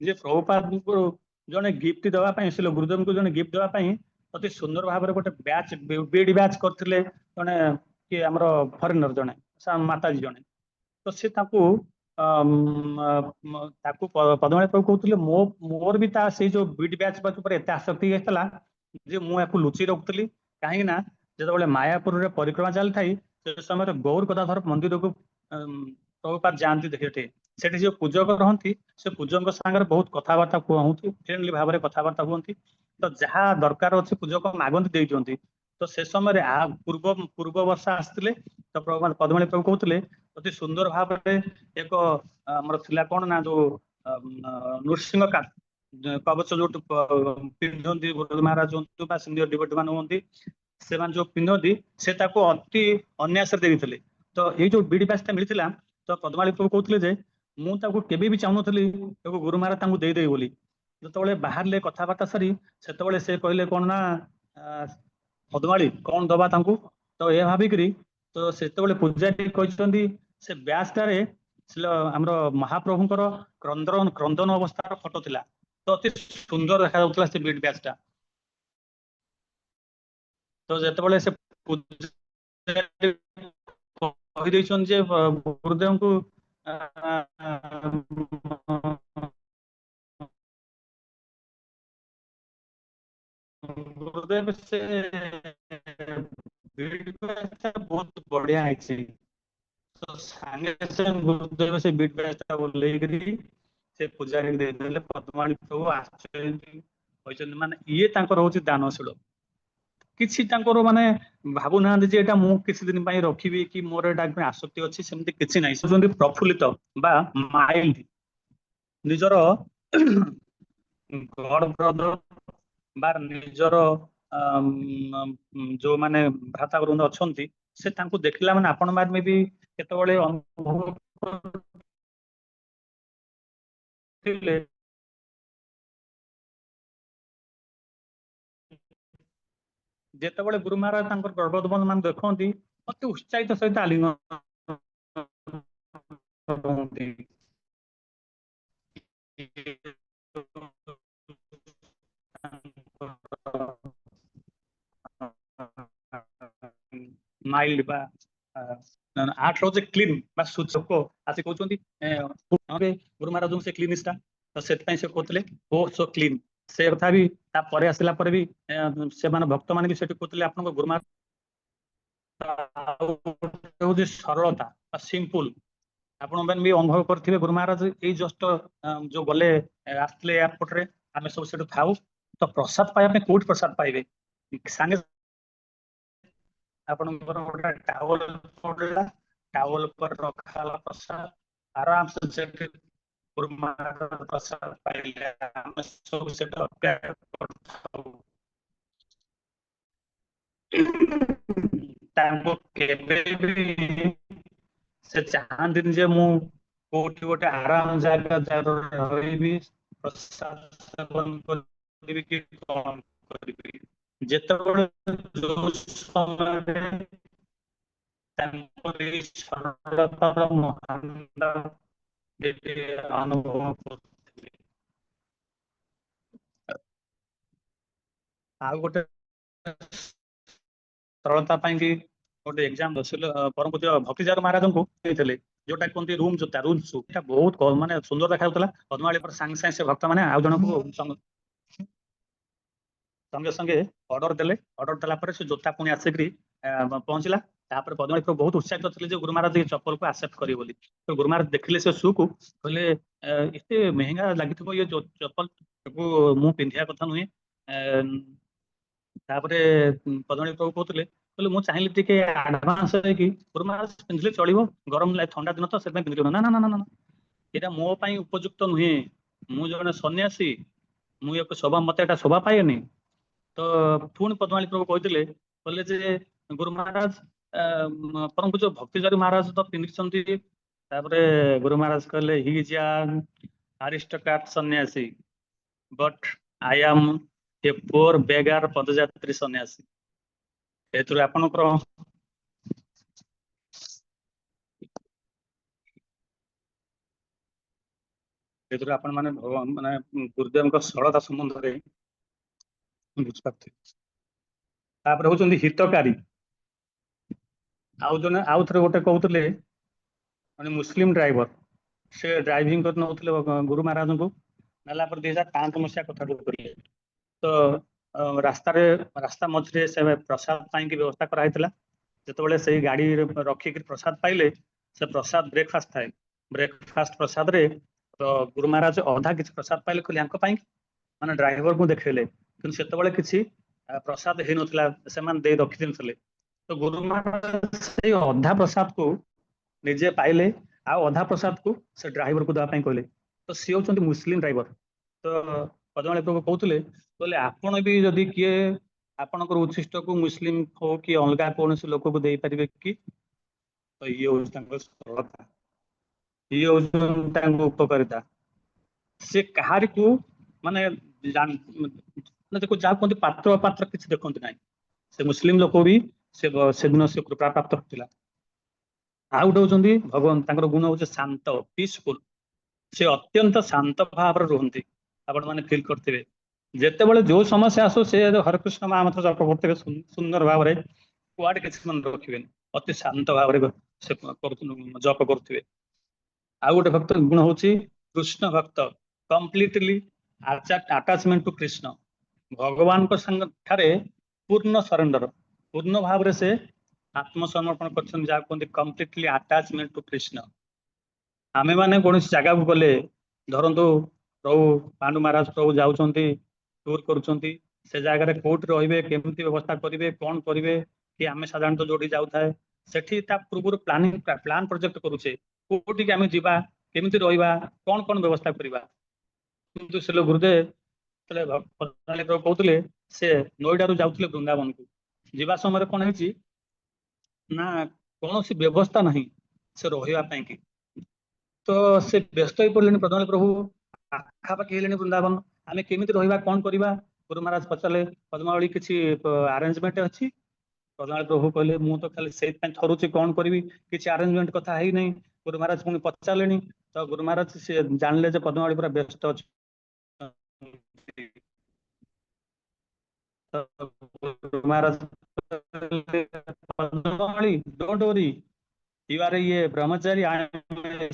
जे प्रभुपाद को जने गिफ्ट देवाई से गुरुदेव को जने गिफ्ट देवाई अति सुंदर भाव में गोटे बैच बीड बैच करते जड़े कि आमर फरेनर जड़े माताजी जड़े तो सी पद्मावली प्रभु कहते मोर भी से जो बीड बैच एत आसक्ति होता जे मुझे लुचि रखुली कहीं ଯେତେବେଳେ ମାୟାପୁରରେ ପରିକ୍ରମା ଚାଲିଥାଏ ସେ ସମୟରେ ଗୌର ଗଦାଧର ମନ୍ଦିରକୁ ପ୍ରଭୁପାଦ ଯାଆନ୍ତି ସେଠି। ସେଠି ଯୋଉ ପୂଜକ ରହନ୍ତି ସେ ପୂଜକଙ୍କ ସାଙ୍ଗରେ ବହୁତ କଥାବାର୍ତ୍ତା ହୁଅନ୍ତି, ଫ୍ରେଣ୍ଡଲି ଭାବରେ କଥାବାର୍ତ୍ତା ହୁଅନ୍ତି। ତ ଯାହା ଦରକାର ଅଛି ପୂଜକ ମାଗନ୍ତି ଦେଇ ଦିଅନ୍ତି। ତ ସେ ସମୟରେ ପୂର୍ବ ବର୍ଷ ଆସିଥିଲେ ତ ପଦ୍ମନାଭ ପ୍ରଭୁ କହୁଥିଲେ ଅତି ସୁନ୍ଦର ଭାବରେ ଏକ ଆମର ଥିଲା କଣ ନା ଯୋଉ ନୃସିଂହ କବଚ ଯୋଉଠି ପିନ୍ଧନ୍ତି ଗୁରୁ ମହାରାଜ ହୁଅନ୍ତୁ ବା ସିନିୟର ଡିଭୋଟି ମାନେ ହୁଅନ୍ତି, ସେମାନେ ଯୋଉ ପିନ୍ଧନ୍ତି ସେ ତାକୁ ଅତି ଅନ୍ୟାସରେ ଦେଇଥିଲେ। ତ ଏଇ ଯୋଉ ବିଡି ପାସଟା ମିଳିଥିଲା ତ ପଦ୍ମାଳୀ ପ୍ରଭୁ କହୁଥିଲେ ଯେ ମୁଁ ତାକୁ କେବେ ବି ଚାହୁଁନଥିଲି ତାକୁ ଗୁରୁ ମହାରାଜ ତାଙ୍କୁ ଦେଇଦେବି ବୋଲି। ଯେତେବେଳେ ବାହାରିଲେ କଥାବାର୍ତ୍ତା ସାରି ସେତେବେଳେ ସେ କହିଲେ କଣ ନା ପଦ୍ମାଳୀ କଣ ଦବା ତାଙ୍କୁ, ତ ଏ ଭାବିକିରି ତ ସେତେବେଳେ ପୂଜାରୀ କହିଛନ୍ତି ସେ ବ୍ୟାସଟାରେ ଆମର ମହାପ୍ରଭୁଙ୍କର କ୍ରନ୍ଦନ ଅବସ୍ଥାର ଫଟୋ ଥିଲା। ତ ଅତି ସୁନ୍ଦର ଦେଖାଯାଉଥିଲା ସେ ବିଡ୍ ବ୍ୟାଚଟା। ତ ଯେତେବେଳେ ସେ କହିଦେଇଛନ୍ତି ଯେ ଗୁରୁଦେବଙ୍କୁ ଗୁରୁଦେବ ସେ ବିଡ୍ ବ୍ୟାଚଟା ବହୁତ ବଢିଆ ହେଇଛି। ତ ସାଙ୍ଗେ ସାଙ୍ଗେ ଗୁରୁଦେବ ସେ ବିଡ୍ ବ୍ୟାଚଟା ଓହ୍ଲେଇକିରି ସେ ପୂଜାରୀ ଦେଇଦେଲେ। ପଦ୍ମାଳୀ ପ୍ରଭୁ ଆଶ୍ଚର୍ଯ୍ୟ କହିଛନ୍ତି ମାନେ ଇଏ ତାଙ୍କର ହଉଛି ଦାନଶୀଳ। କିଛି ତାଙ୍କର ମାନେ ଭାବୁନାହାନ୍ତି ଯେ ଏଇଟା ମୁଁ କିଛି ଦିନ ପାଇଁ ରଖିବି କି ମୋର ଏଇଟା ପାଇଁ ଆସକ୍ତି ଅଛି, ସେମିତି କିଛି ନାହିଁ। ସେ ହଉଛନ୍ତି ପ୍ରଫୁଲ୍ଲିତ ବା ମାଇଲ୍ଡ, ନିଜର ଗଡ ବ୍ରଦର ବା ନିଜର ଯୋଉମାନେ ଭ୍ରାତା ବୃନ୍ଦ ଅଛନ୍ତି ସେ ତାଙ୍କୁ ଦେଖିଲା ମାନେ ଆପଣ ମାନେ ବି କେତେବେଳେ ଅନୁଭବ କରିଥିଲେ ଯେତେବେଳେ ଗୁରୁ ମହାରାଜ ତାଙ୍କର ପର୍ବତବନ୍ଧ ମାନେ ଦେଖନ୍ତି ଅତି ଉତ୍ସାହିତ ସହିତ ଆଲିଙ୍ଗନ କରନ୍ତି। ମାଇଲ୍ଡ ବା ଆର୍ଟ ହଉଛି କ୍ଲିନ୍ ବା ସୂଚକ ଆସି କହୁଛନ୍ତି ଗୁରୁ ମହାରାଜଙ୍କୁ ସେ କ୍ଲିନିଷ୍ଟା, ତ ସେଥିପାଇଁ ସେ କହୁଥିଲେ ଓ ସୋ କ୍ଲିନ୍। ସେ କଥା ବି ତାପରେ ଆସିଲା ପରେ ବି ସେମାନେ ଭକ୍ତ ମାନେ ବି ସେଠି କହୁଥିଲେ ଆପଣଙ୍କ ଗୁରୁ ମହାରାଜ ହଉଛି ସରଳତା ବା ସିମ୍ପୁଲ। ଆପଣ ମାନେ ବି ଅନୁଭବ କରିଥିବେ ଗୁରୁ ମହାରାଜ ଏଇ ଜଷ୍ଟ ଯୋଉ ଗଲେ ଆସିଥିଲେ ଏୟାରପୋର୍ଟରେ, ଆମେ ସବୁ ସେଠୁ ଥାଉ ତ ପ୍ରସାଦ ପାଇବା ପାଇଁ କୋଉଠି ପ୍ରସାଦ ପାଇବେ, ସାଙ୍ଗେ ଆପଣଙ୍କର ଗୋଟେ ଟାୱଲ ପଡିଲା, ଟାୱଲ ଉପରେ ରଖା ହେଲା ପ୍ରସାଦ, ଆରାମସେ ସେଠି ଗୁରୁ ମହାରାଜ ପ୍ରସାଦ ପାଇଲେ। ଆମେ ସବୁ ସେଠି ଅପେକ୍ଷା କରିଥାଉ। ତାଙ୍କୁ କେବେ ବି ସେ ଚାହାନ୍ତିନି ଯେ ମୁଁ କୋଉଠି ଗୋଟେ ଆରାମ ଜାଗା ରହିବି, ପ୍ରସାଦ ସେବନ କରିବି କି କଣ କରିବି। ଯେତେବେଳେ ଯୋଉ ସମୟରେ ତାଙ୍କର ଏଇ ସରଳତାର ମହାନତା ଅନୁଭବ କରୁଥିଲେ। ଆଉ ଗୋଟେ ସରଳତା ପାଇଁ ବି ଗୋଟେ ଏକ୍ସାମ ପରମ ପୂଜ୍ୟ ଭକ୍ତିଜାର ମହାରାଜଙ୍କୁ ଦେଇଥିଲେ, ଯୋଉଟା କୁହନ୍ତି ରୁମ୍ ଜୋତା ରୁଲ୍ ସୁ। ଏଟା ବହୁତ ମାନେ ସୁନ୍ଦର ଦେଖାଯାଉଥିଲା। ପଦ୍ମାବଳୀ ପରେ ସାଙ୍ଗେ ସାଙ୍ଗେ ସେ ଭକ୍ତ ମାନେ ଆଉ ଜଣଙ୍କୁ ସଙ୍ଗେ ସଙ୍ଗେ ଅର୍ଡର ଦେଲେ। ଅର୍ଡର ଦେଲା ପରେ ସେ ଜୋତା ପୁଣି ଆସିକିରି ପହଞ୍ଚିଲା। ତାପରେ ପଦ୍ମାବଳୀ ପ୍ରଭୁ ବହୁତ ଉତ୍ସାହିତ ଥିଲେ ଯେ ଗୁରୁ ମହାରାଜ ଏ ଚପଲକୁ ଆକ୍ସେପ୍ଟ କରିବେ ବୋଲି। ତ ଗୁରୁ ମହାରାଜ ଦେଖିଲେ ସେ ସୁକୁ, କହିଲେ ଏତେ ମେହେଙ୍ଗା ଲାଗିଥିବ ଇଏ ଚପଲ, ମୁଁ ପିନ୍ଧିବା କଥା ନୁହେଁ। ତାପରେ ପଦ୍ମାବଳୀ ପ୍ରଭୁ କହୁଥିଲେ, କହିଲେ ମୁଁ ଚାହିଁଲି ଟିକେ ଆଡଭାନ୍ସ ହେଇକି ଗୁରୁ ମହାରାଜ ପିନ୍ଧିଲେ ଚଳିବ, ଗରମ ଥଣ୍ଡା ଦିନ ତ ସେଥିପାଇଁ ପିନ୍ଧିଲି। ନା ନା ନା ନା, ଏଇଟା ମୋ ପାଇଁ ଉପଯୁକ୍ତ ନୁହେଁ, ମୁଁ ଜଣେ ସନ୍ନ୍ୟାସୀ, ମୁଁ ଏକ ଶୋଭା, ମତେ ଏଟା ଶୋଭା ପାଏନି। ତ ପୁଣି ପଦ୍ମାବଳୀ ପ୍ରଭୁ କହିଥିଲେ, କହିଲେ ଯେ ଗୁରୁ ମହାରାଜ ପରମ ପୂଜ୍ୟ ଭକ୍ତିଧାରୀ ମହାରାଜ ତ ପିନ୍ଧିଛନ୍ତି। ତାପରେ ଗୁରୁ ମହାରାଜ କହିଲେ ହି ଇଜ ଆନ୍ ଆରିଷ୍ଟୋକ୍ରାଟ ସନ୍ନ୍ୟାସୀ, ବଟ୍ ଆଇ ଆମ୍ ଏ ପୋର ବେଗାର ପଦଯାତ୍ରୀ ସନ୍ନ୍ୟାସୀ। ଏଥିରୁ ଆପଣଙ୍କର ଏଥିରୁ ଆପଣ ମାନେ ଗୁରୁଦେବଙ୍କ ସରଳତା ସମ୍ବନ୍ଧରେ ବୁଝିପାରୁଥିବେ। ତାପରେ ହଉଛନ୍ତି ହିତକାରୀ। ଆଉ ଥରେ ଗୋଟେ କହୁଥିଲେ, ମାନେ ମୁସଲିମ ଡ୍ରାଇଭର, ସେ ଡ୍ରାଇଭିଂ କରି ନଉଥିଲେ ଗୁରୁ ମହାରାଜଙ୍କୁ, ନେଲା ପରେ 2005 ମସିହା କଥା କହୁଥିଲେ। ତ ରାସ୍ତାରେ ରାସ୍ତା ମଝିରେ ସେ ପ୍ରସାଦ ପାଇଁକି ବ୍ୟବସ୍ଥା କରାହେଇଥିଲା। ଯେତେବେଳେ ସେଇ ଗାଡି ରଖିକି ପ୍ରସାଦ ପାଇଲେ, ସେ ପ୍ରସାଦ ବ୍ରେକଫାଷ୍ଟ ଥାଏ, ବ୍ରେକଫାଷ୍ଟ ପ୍ରସାଦରେ ତ ଗୁରୁ ମହାରାଜ ଅଧା କିଛି ପ୍ରସାଦ ପାଇଲେ କହିଲେ ୟାଙ୍କ ପାଇଁ, ମାନେ ଡ୍ରାଇଭରକୁ ଦେଖେଇଲେ, କିନ୍ତୁ ସେତେବେଳେ କିଛି ପ୍ରସାଦ ହେଇନଥିଲା, ସେମାନେ ଦେଇ ରଖିଦେଇଥିଲେ। ତ ଗୁରୁ ମହାରାଜ ସେଇ ଅଧା ପ୍ରସାଦକୁ ନିଜେ ପାଇଲେ, ଆଉ ଅଧା ପ୍ରସାଦକୁ ସେ ଡ୍ରାଇଭରକୁ ଦେବା ପାଇଁ କହିଲେ। ତ ସିଏ ହଉଛନ୍ତି ମୁସଲିମ ଡ୍ରାଇଭର। ତ ପଦ୍ମନାଭ ପ୍ରଭୁ କହୁଥିଲେ, କହିଲେ ଆପଣ ବି ଯଦି କିଏ ଆପଣଙ୍କର ଉଚ୍ଛିଷ୍ଟକୁ ମୁସଲିମ ହଉ କି ଅଲଗା କୌଣସି ଲୋକକୁ ଦେଇପାରିବେ କି? ତ ଇଏ ହଉଛି ତାଙ୍କ ସରଳତା, ଇଏ ହଉଛି ତାଙ୍କ ଉପକାରିତା। ସେ କାହାରିକୁ ମାନେ ଯାହା କୁହନ୍ତି ପାତ୍ର ଅପାତ୍ର କିଛି ଦେଖନ୍ତି ନାହିଁ। ସେ ମୁସଲିମ ଲୋକ ବି ସେଦିନ ସେ କୃପା ପ୍ରାପ୍ତ ଥିଲା। ଆଉ ଗୋଟେ ହଉଛନ୍ତି ଭଗବାନ, ତାଙ୍କର ଗୁଣ ହଉଛି ଶାନ୍ତ, ପିସଫୁଲ। ସେ ଅତ୍ୟନ୍ତ ଶାନ୍ତ ଭାବରେ ରୁହନ୍ତି। ଆପଣ ମାନେ ଫିଲ୍ କରିଥିବେ, ଯେତେବେଳେ ଯୋଉ ସମସ୍ୟା ଆସୁ ସେ ହରେକୃଷ୍ଣ ମହାମନ୍ତ୍ର ଜପ କରୁଥିବେ ସୁନ୍ଦର ଭାବରେ, କୁଆଡେ କିଛି ମନେ ରଖିବେନି, ଅତି ଶାନ୍ତ ଭାବରେ ସେ ଜପ କରୁଥିବେ। ଆଉ ଗୋଟେ ଭକ୍ତ ଗୁଣ ହଉଛି କୃଷ୍ଣ ଭକ୍ତ, କମ୍ପ୍ଲିଟଲି ଆଟାଚମେଣ୍ଟ ଟୁ କୃଷ୍ଣ, ଭଗବାନଙ୍କ ଠାରେ ପୂର୍ଣ୍ଣ ସରେଣ୍ଡର, ପୂର୍ଣ୍ଣ ଭାବରେ ସେ ଆତ୍ମସମର୍ପଣ କରିଛନ୍ତି, ଯାହା କୁହନ୍ତି କମ୍ପ୍ଲିଟଲି ଆଟାଚମେଣ୍ଟ ଟୁ କୃଷ୍ଣ। ଆମେ ମାନେ କୌଣସି ଜାଗାକୁ ଗଲେ, ଧରନ୍ତୁ ପ୍ରଭୁ ପାଣ୍ଡୁ ମହାରାଜ ପ୍ରଭୁ ଯାଉଛନ୍ତି, ଟୁର କରୁଛନ୍ତି, ସେ ଜାଗାରେ କୋଉଠି ରହିବେ, କେମିତି ବ୍ୟବସ୍ଥା କରିବେ, କଣ କରିବେ, କି ଆମେ ସାଧାରଣତଃ ଯୋଉଠି ଯାଉଥାଏ ସେଠି ତା ପୂର୍ବରୁ ପ୍ଲାନ ପ୍ରୋଜେକ୍ଟ କରୁଛେ, କୋଉଠିକି ଆମେ ଯିବା, କେମିତି ରହିବା, କଣ କଣ ବ୍ୟବସ୍ଥା କରିବା। କିନ୍ତୁ ସେ ଗୁରୁଦେବ କହୁଥିଲେ, ସେ ନୋଇଡାରୁ ଯାଉଥିଲେ ବୃନ୍ଦାବନକୁ, ଯିବା ସମୟରେ କଣ ହେଇଛି ନା କୌଣସି ବ୍ୟବସ୍ଥା ନାହିଁ ସେ ରହିବା ପାଇଁ କି। ତ ସେ ବ୍ୟସ୍ତ ହେଇ ପଡିଲେଣି, ପଦ୍ମନାଭ ପ୍ରଭୁ ପାଖାପାଖି ହେଲେଣି ବୃନ୍ଦାବନ, ଆମେ କେମିତି ରହିବା, କଣ କରିବା। ଗୁରୁ ମହାରାଜ ପଚାରିଲେ, ପଦ୍ମାବଳୀ କିଛି ଆରେଞ୍ଜମେଣ୍ଟ ଅଛି? ପଦ୍ମନାଭ ପ୍ରଭୁ କହିଲେ, ମୁଁ ତ ଖାଲି ସେଇଥିପାଇଁ ଥରୁଛି, କଣ କରିବି, କିଛି ଆରେଞ୍ଜମେଣ୍ଟ କଥା ହେଇନାହିଁ। ଗୁରୁ ମହାରାଜ ପୁଣି ପଚାରିଲେଣି, ତ ଗୁରୁ ମହାରାଜ ସେ ଜାଣିଲେ ଯେ ପଦ୍ମାବଳୀ ପୁରା ବ୍ୟସ୍ତ ଅଛି। Guru Maharaj Padmavali, don't worry, you are a brahmachari, I am a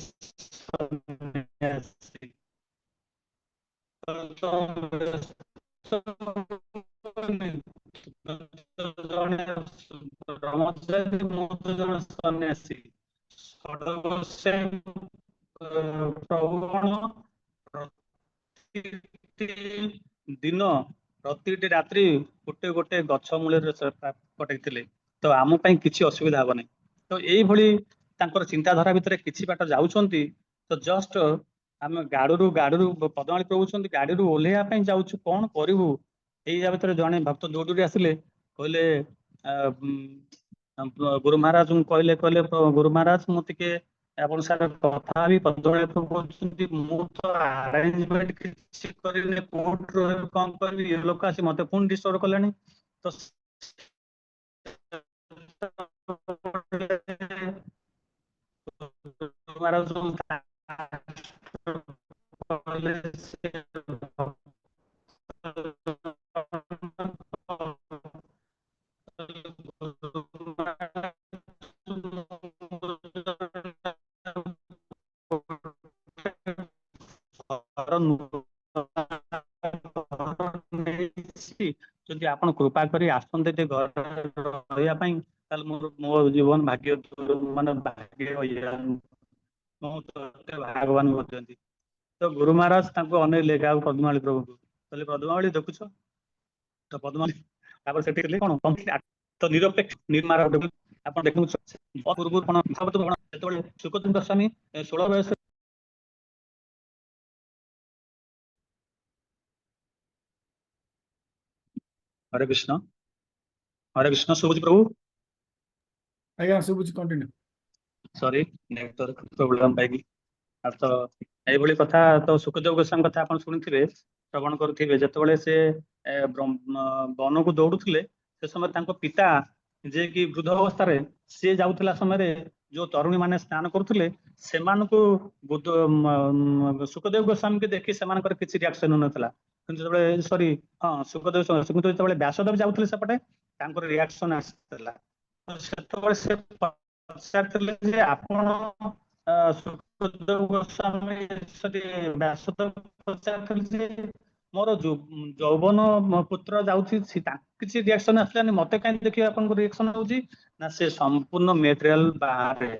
sannyasi. Brahmachari, ମୁଁ ତ ଜଣେ ସନ୍ନ୍ୟାସୀ। ଦିନ ପ୍ରତିଟି ରାତ୍ରି ଗୋଟେ ଗୋଟେ ଗଛ ମୂଳରେ କଟେଇଥିଲେ, ତ ଆମ ପାଇଁ କିଛି ଅସୁବିଧା ହବ ନାହିଁ। ତ ଏଇଭଳି ତାଙ୍କର ଚିନ୍ତାଧାରା ଭିତରେ କିଛି ବାଟ ଯାଉଛନ୍ତି, ତ ଜଷ୍ଟ ଆମେ ଗାଡିରୁ ପଦ୍ମାବଳୀ ପ୍ରଭୁଛନ୍ତି, ଗାଡିରୁ ଓହ୍ଲେଇବା ପାଇଁ ଯାଉଛୁ, କଣ କରିବୁ। ଏଇ ଭିତରେ ଜଣେ ଭକ୍ତ ଦୌଡି ଆସିଲେ, କହିଲେ ଗୁରୁ ମହାରାଜଙ୍କୁ କହିଲେ ଗୁରୁ ମହାରାଜ, ମୁଁ ଟିକେ ଆପଣ ସାର୍ କଥା ହେବି। ପଦ୍ମାବଳୀ ପ୍ରଭୁ କହୁଛନ୍ତି, ମୁଁ ତ ଆରେଞ୍ଜମେଣ୍ଟ କିଛି କରିନି, କୋଉଠି ରହିବି, କଣ କରିବି, ଏ ଲୋକ ଆସି ମତେ ପୁଣି ଡିଷ୍ଟର୍ବ କଲେଣି। ତ ଯଦି ଆପଣ କୃପା କରି ଆସନ୍ତେ ଟିକେ ଘରେ ରହିବା ପାଇଁ, ତାହେଲେ ମୋ ଜୀବନ ଭାଗ୍ୟ ମାନେ ଭଗବାନ କରିଛନ୍ତି। ତ ଗୁରୁ ମହାରାଜ ତାଙ୍କୁ ଅନେଇଲେ, ଆଉ ପଦ୍ମାବଳୀ ପ୍ରଭୁଙ୍କୁ କହିଲେ, ପଦ୍ମାବଳୀ ଦେଖୁଛ। ତ ପଦ୍ମାବଳୀ ତାପରେ ସେଠି କଣ ତ ନିରପେକ୍ଷ ନିର୍ମାଣ ଆପଣ ଦେଖନ୍ତୁ, ପୂର୍ବରୁ କଣ ଯେତେବେଳେ ସୁକଦେବ ଗୋସ୍ୱାମୀ 16 ବୟସ ହରେ କୃଷ୍ଣ ଶୁଭୁଛି ପ୍ରଭୁ? ଆଜ୍ଞା ଶୁଭୁଛି, କଣ୍ଟିନ୍ୟୁ। ସରି, ନେଟୱାର୍କ ପ୍ରୋବ୍ଲେମ ପାଇକି। ତ ଏଇଭଳି କଥା। ତ ସୁକଦେବ ଗୋସ୍ୱାମୀ କଥା ଆପଣ ଶୁଣିଥିବେ, ଶ୍ରବଣ କରୁଥିବେ। ଯେତେବେଳେ ସେ ବନକୁ ଦୌଡୁଥିଲେ, ସେ ସମୟରେ ତାଙ୍କ ପିତା, ଯିଏ କି ବୃଦ୍ଧ ଅବସ୍ଥାରେ, ସିଏ ଯାଉଥିଲା ସମୟରେ ଯୋଉ ତରୁଣୀ ମାନେ ସ୍ନାନ କରୁଥିଲେ, ସେମାନଙ୍କୁ ସୁକଦେବ ଗୋସ୍ୱାମୀଙ୍କୁ ଦେଖି ସେମାନଙ୍କର କିଛି ରିଆକ୍ସନ ନଥିଲା। କିନ୍ତୁ ଯେତେବେଳେ ସୁକଦେବ ଯେତେବେଳେ ବ୍ୟାସଦେବ ଯାଉଥିଲେ ସେପଟେ, ତାଙ୍କର ରିଆକ୍ସନ ଆସିଥିଲା। ସେତେବେଳେ ସେ ପଚାରିଥିଲେ ଯେ, ଆପଣ ସୁକଦେବ ଗୋସ୍ୱାମୀ ବ୍ୟାସଦେବ ପଚାରିଥିଲେ ଯେ, ମୋର ଯୌବନ ପୁତ୍ର ଯାଉଛି କିଛି ରିଆକ୍ସନ ଆସିଲାନି, ମତେ କାହିଁ ଦେଖିବେ ଆପଣଙ୍କ ରିଆକ୍ସନ ହଉଛି ନା ସେ ସମ୍ପୂର୍ଣ୍ଣ ମେଟେରିଆଲ ବାହାରେ,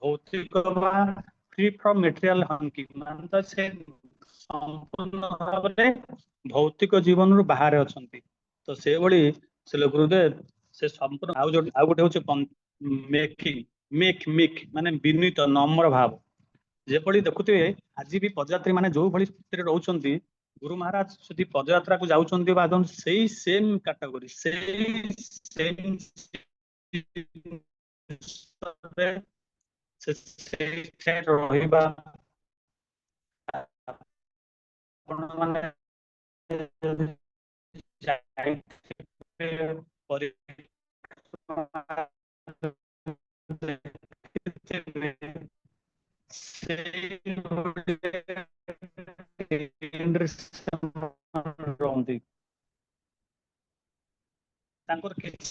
ଭୌତିକ ବା ଫ୍ରି ଫ୍ରମ୍ ମେଟେରିଆଲ ହଙ୍କି, ମାନେ ତ ସେ ସମ୍ପୂର୍ଣ୍ଣ ଭାବରେ ଭୌତିକ ଜୀବନରୁ ବାହାରେ ଅଛନ୍ତି। ତ ସେଇଭଳି ସେ ଗୁରୁଦେବ ସେ ସମ୍ପୂର୍ଣ୍ଣ ଆଉ ଗୋଟେ ହଉଛି ମାନେ ବିନୀତ ନମ୍ର ଭାବ। ଯେଭଳି ଦେଖୁଥିବେ ଆଜି ବି ପଦଯାତ୍ରୀ ମାନେ ଯୋଉ ଭଳି ସ୍ଥିତିରେ ରହୁଛନ୍ତି, ଗୁରୁ ମହାରାଜ ଯଦି ପଦଯାତ୍ରାକୁ ଯାଉଛନ୍ତି ବା ସେଇ ସେମ୍ କାଟାଗୋରୀ ସେଇ ରହିବା ଆପଣ ମାନେ ରହନ୍ତି ତାଙ୍କର କିଛି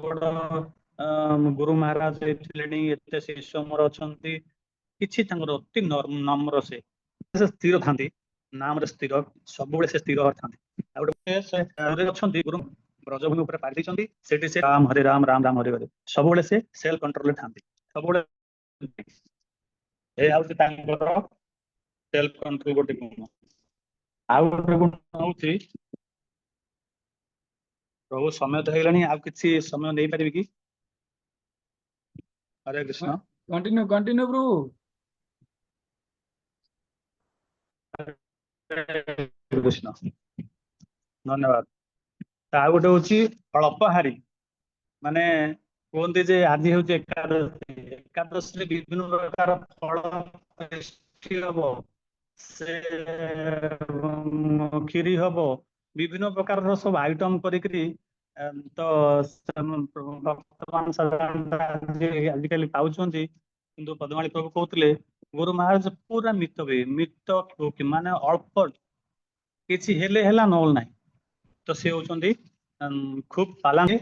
ବଡ ଗୁରୁ ମହାରାଜ ଥିଲେଣି, ଏତେ ଶିଷ୍ୟ ମୋର ଅଛନ୍ତି, କିଛି ତାଙ୍କର ଅତି ନମ୍ର, ସେ ସ୍ଥିର ଥାନ୍ତି, ନାମରେ ସ୍ଥିର, ସବୁବେଳେ ସେ ସ୍ଥିର ଥାନ୍ତି। ଆଉ ଗୋଟେ ଅଛନ୍ତି ଗୁରୁ ବ୍ରଜଭୂମି ଉପରେ ପାରି ଦେଇଛନ୍ତି, ସେଠି ସେ ରାମ ହରେ ରାମ ରାମ ରାମ ହରେ ହରେ, ସବୁବେଳେ ସେ ସେଲ୍ଫ କଣ୍ଟ୍ରୋଲରେ ଥାନ୍ତି, ସବୁବେଳେ। ଏ ହଉଛି ତାଙ୍କର ସେଲ୍ଫ କଣ୍ଟ୍ରୋଲ ଗୋଟେ ଗୁଣ। ଆଉ ଗୋଟେ ଗୁଣ ହଉଛି, ପ୍ରଭୁ ସମୟ ତ ହେଇଗଲାଣି, ଆଉ କିଛି ସମୟ ନେଇପାରିବି କି? ହରେ କୃଷ୍ଣ। कंटिन्यू कंटिन्यू प्रभु। କୃଷ୍ଣ ଧନ୍ୟବାଦ। ଆଉ ଗୋଟେ ହଉଛି ଅଳ୍ପହାରୀ, ମାନେ କୁହନ୍ତି ଯେ ଆଜି ହଉଛି ଏକାଦଶୀ, ଏକାଦଶୀରେ ବିଭିନ୍ନ ପ୍ରକାର ଫଳ ସୃଷ୍ଟି ହବ, ସେ କ୍ଷୀରି ହବ, ବିଭିନ୍ନ ପ୍ରକାରର ସବୁ ଆଇଟମ କରିକିରି ତ ବର୍ତ୍ତମାନ ଆଜିକାଲି ପାଉଛନ୍ତି। କିନ୍ତୁ ପଦ୍ମାଳୀ ପ୍ରଭୁ କହୁଥିଲେ ଗୁରୁ ମହାରାଜ ପୁରା ମିତ ମାନେ ଅଳ୍ପ କିଛି ହେଲେ ହେଲା ନହେଲେ ନାହିଁ। ତ ସେ ହଉଛନ୍ତି ଖୁବ ପାଲାନ୍ତି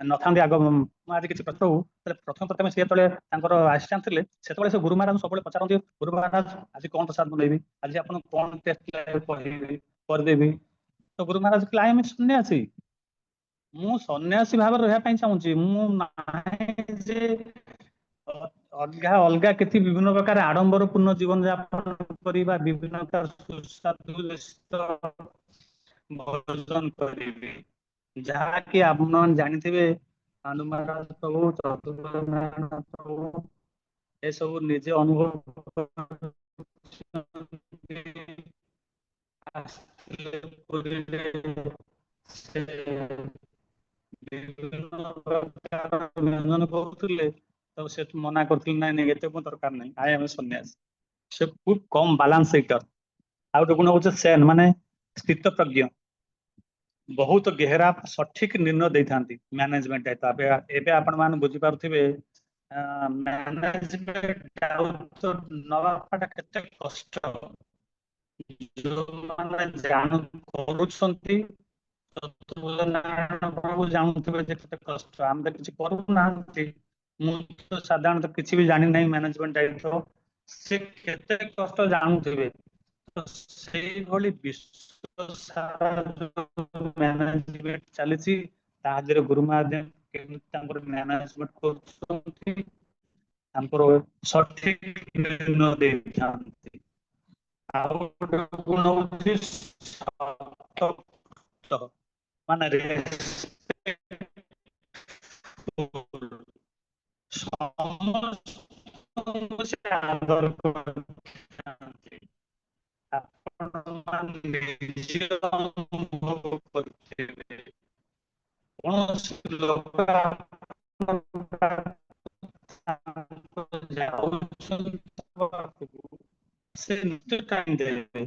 ନଥାନ୍ତି। ଆଗ ମୁଁ ଆଜି କିଛି ପ୍ରଥମେ ସେ ଯେତେବେଳେ ତାଙ୍କର ଆସିଷ୍ଟାଣ୍ଟ ଥିଲେ, ସେତେବେଳେ ସେ ଗୁରୁ ମହାରାଜ ସବୁବେଳେ ପଚାରନ୍ତି, ଗୁରୁ ମହାରାଜ ଆଜି କଣ ପ୍ରସାଦ ବନେଇବି, ଆଜି ଆପଣ କଣ କରିଦେବି। ତ ଗୁରୁ ମହାରାଜ କହିଲେ ଆଇ ଏମ୍ ସନ୍ନ୍ୟାସୀ, ମୁଁ ସନ୍ନ୍ୟାସୀ ଭାବରେ ରହିବା ପାଇଁ ଚାହୁଁଛି, ମୁଁ ନାହିଁ ଯେ ଅଲଗା କିଛି ବିଭିନ୍ନ ପ୍ରକାର ଆଡମ୍ବର ପୂର୍ଣ୍ଣ ଜୀବନ ଯାପନ କରିବା, ବିଭିନ୍ନ ପ୍ରକାର ସୁସ୍ୱାଦୁ ଭୋଜନ କରିବି, ଯାହାକି ଆପଣ ଜାଣିଥିବେ ଆନନ୍ଦ ମହାରାଜ ପ୍ରଭୁ, ପ୍ରଭୁ ଏସବୁ ନିଜେ ଅନୁଭବ କରୁଥିଲେ, ତ ସେ ମନା କରୁଥିଲେ ନାଇଁ ନାଇଁ ଏତେ କଣ ଦରକାର ନାହିଁ, ଆଇ ଏମ୍ ସନ୍ନ୍ୟାସୀ। ସେ ଖୁବ କମ ବାଲାନ୍ସ ସେଇଟା। ଆଉ ଗୋଟେ ଗୁଣ ହଉଛି ସେନ, ମାନେ ସ୍ଥିତ ପ୍ରଜ୍ଞ, ବହୁତ ଗେହେରା ସଠିକ ନିର୍ଣ୍ଣୟ ଦେଇଥାନ୍ତି ମ୍ୟାନେଜମେଣ୍ଟ ଦାୟିତ୍ୱ। ଏବେ ଆପଣ ମାନେ ବୁଝିପାରୁଥିବେ ମ୍ୟାନେଜମେଣ୍ଟ ନବାଟା କେତେ କଷ୍ଟ। ଯୋଉମାନେ କରୁଛନ୍ତି ଜାଣୁଥିବେ ଯେ କେତେ କଷ୍ଟ, ଆମେ ତ କିଛି କରୁନାହାନ୍ତି। ମୁଁ ତ ସାଧାରଣତଃ କିଛି ବି ଜାଣିନାହିଁ ମ୍ୟାନେଜମେଣ୍ଟ ଦାୟିତ୍ୱ, ସେ କେତେ କଷ୍ଟ ଜାଣୁଥିବେ। ତ ସେଇଭଳି ବିଶ୍ୱ ସାରା ମ୍ୟାନେଜମେଣ୍ଟ ଚାଲିଛି, ତା ଦେହରେ ଗୁରୁ ମହାରାଜ କେମିତି ତାଙ୍କର ମ୍ୟାନେଜମେଣ୍ଟ କରୁଛନ୍ତି, ତାଙ୍କର ସଠିକ ନିର୍ଣ୍ଣୟ ଦେଇଥାନ୍ତି। ଆଉ ଗୋଟେ ଗୁଣ ହଉଛି ମାନେ ସମସ୍ତଙ୍କୁ ସେ ଆଦର କରିଥାନ୍ତି। ଆପଣ ନିଜେ ଅନୁଭବ କରିଥିବେ, କୌଣସି ଲୋକ ସେ ନିଶ୍ଚୟ ଟାଇମ୍ ଦେବେ,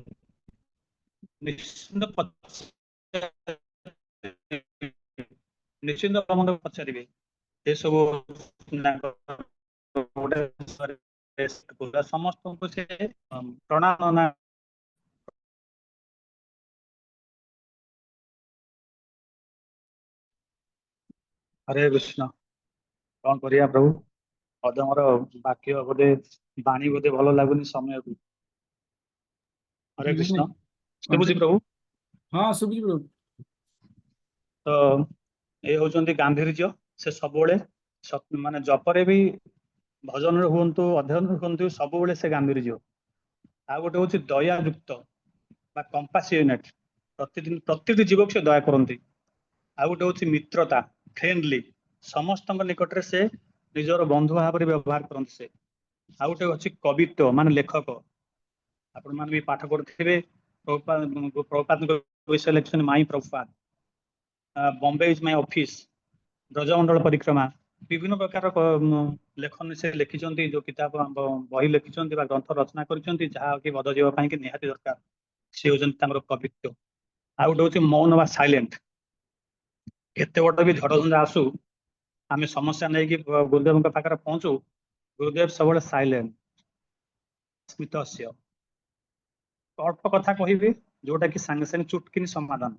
ନିଶ୍ଚିନ୍ତ ପଚାରିବେ ଏସବୁ ସମସ୍ତଙ୍କୁ ସେ ପ୍ରଣାମ। ହରେ କୃଷ୍ଣ। କଣ କରିବା ପ୍ରଭୁ, ଅଧମର ବାକ୍ୟ ବୋଧେ ବାଣୀ ବୋଧେ ଭଲ ଲାଗୁନି ସମୟକୁ। ହରେ ନାଇଁ, କୃଷ୍ଣ। ନାଇଁ, ଶୁଭୁଛି continue। ପ୍ରଭୁ? ହଁ ଶୁଭୁଛି ପ୍ରଭୁ। ତ ଏ ହଉଛନ୍ତି ଗାମ୍ଭୀର୍ଯ୍ୟ। ସେ ସବୁବେଳେ ମାନେ ଜପରେ ବି, ଭଜନରେ ହୁଅନ୍ତୁ, ଅଧ୍ୟୟନରେ ହୁଅନ୍ତୁ, ସବୁବେଳେ ସେ ଗାମ୍ଭୀର୍ଯ୍ୟ। ଆଉ ଗୋଟେ ହଉଛି ଦୟାଯୁକ୍ତ ବା କମ୍ପାସିନେଟ୍, ପ୍ରତିଟି ଜୀବକୁ ସେ ଦୟା କରନ୍ତି। ଆଉ ଗୋଟେ ହଉଛି ମିତ୍ରତା, ଫ୍ରେଣ୍ଡଲି, ସମସ୍ତଙ୍କ ନିକଟରେ ସେ ନିଜର ବନ୍ଧୁ ଭାବରେ ବ୍ୟବହାର କରନ୍ତି ସେ। ଆଉ ଗୋଟେ ଅଛି କବିତ୍ୱ, ମାନେ ଲେଖକ। ଆପଣ ମାନେ ବି ପାଠ କରୁଥିବେ, ପ୍ରଭୁପାଦଙ୍କ ବିଷୟରେ ଲେଖିଛନ୍ତି ମାଇ ପ୍ରଭୁପାଦ, Bombay is my office, Brajmandal ପରିକ୍ରମା, ବିଭିନ୍ନ ପ୍ରକାର ଲେଖନ ସେ ଲେଖିଛନ୍ତି, ଯୋଉ କିତାବ ବହି ଲେଖିଛନ୍ତି ବା ଗ୍ରନ୍ଥ ରଚନା କରିଛନ୍ତି, ଯାହାକି ବଦ ଯିବା ପାଇଁ କି ନିହାତି ଦରକାର। ସେ ହଉଛନ୍ତି ତାଙ୍କର କବିତ୍ୱ। ଆଉ ଗୋଟେ ହଉଛି ମୌନ ବା ସାଇଲେଣ୍ଟ। କେତେ ବଡ ବି ଝଡଝଞ୍ଜା ଆସୁ, ଆମେ ସମସ୍ୟା ନେଇକି ଗୁରୁଦେବଙ୍କ ପାଖରେ ପହଞ୍ଚୁ, ଗୁରୁଦେବ ସବୁବେଳେ ସାଇଲେଣ୍ଟ, ସ୍ମିତସ୍ୟ। ଅଳ୍ପ କଥା କହିବେ, ଯୋଉଟା କି ସାଙ୍ଗେ ସାଙ୍ଗେ ଚୁଟକିନି ସମାଧାନ।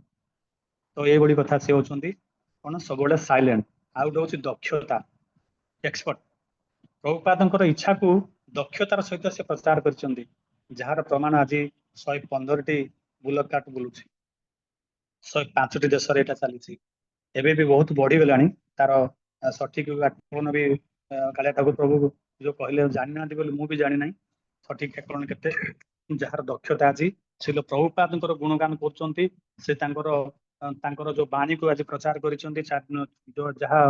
ତ ଏଇଭଳି କଥା ସେ ହଉଛନ୍ତି କଣ, ସବୁବେଳେ ସାଇଲେଣ୍ଟ। ଆଉ ଗୋଟେ ହଉଛି ଦକ୍ଷତା, ଏକ୍ସପର୍ଟ। ପ୍ରଭୁପାଦଙ୍କର ଇଚ୍ଛାକୁ ଦକ୍ଷତାର ସହିତ ସେ ପ୍ରଚାର କରିଛନ୍ତି, ଯାହାର ପ୍ରମାଣ ଆଜି 115ଟି ବୁଲକ କାଟ ବୁଲୁଛି, 105ଟି ଦେଶରେ ଏଇଟା ଚାଲିଛି। ଏବେ ବି ବହୁତ ବଢିଗଲାଣି ତାର ସଠିକ ଆକଳନ ବି। କାଳିଆ ଠାକୁର ପ୍ରଭୁ ଯୋଉ କହିଲେ ଜାଣିନାହାନ୍ତି ବୋଲି ମୁଁ ବି ଜାଣିନାହିଁ ସଠିକ ଆକଳନ କେତେ। ଯାହାର ଦକ୍ଷତା ଅଛି, ସେ ପ୍ରଭୁପାଦଙ୍କର ଗୁଣଗାନ କରୁଛନ୍ତି। ସେ ତାଙ୍କର ଯୋଉ ବାଣୀକୁ ଆଜି ପ୍ରଚାର କରିଛନ୍ତି, ଯାହା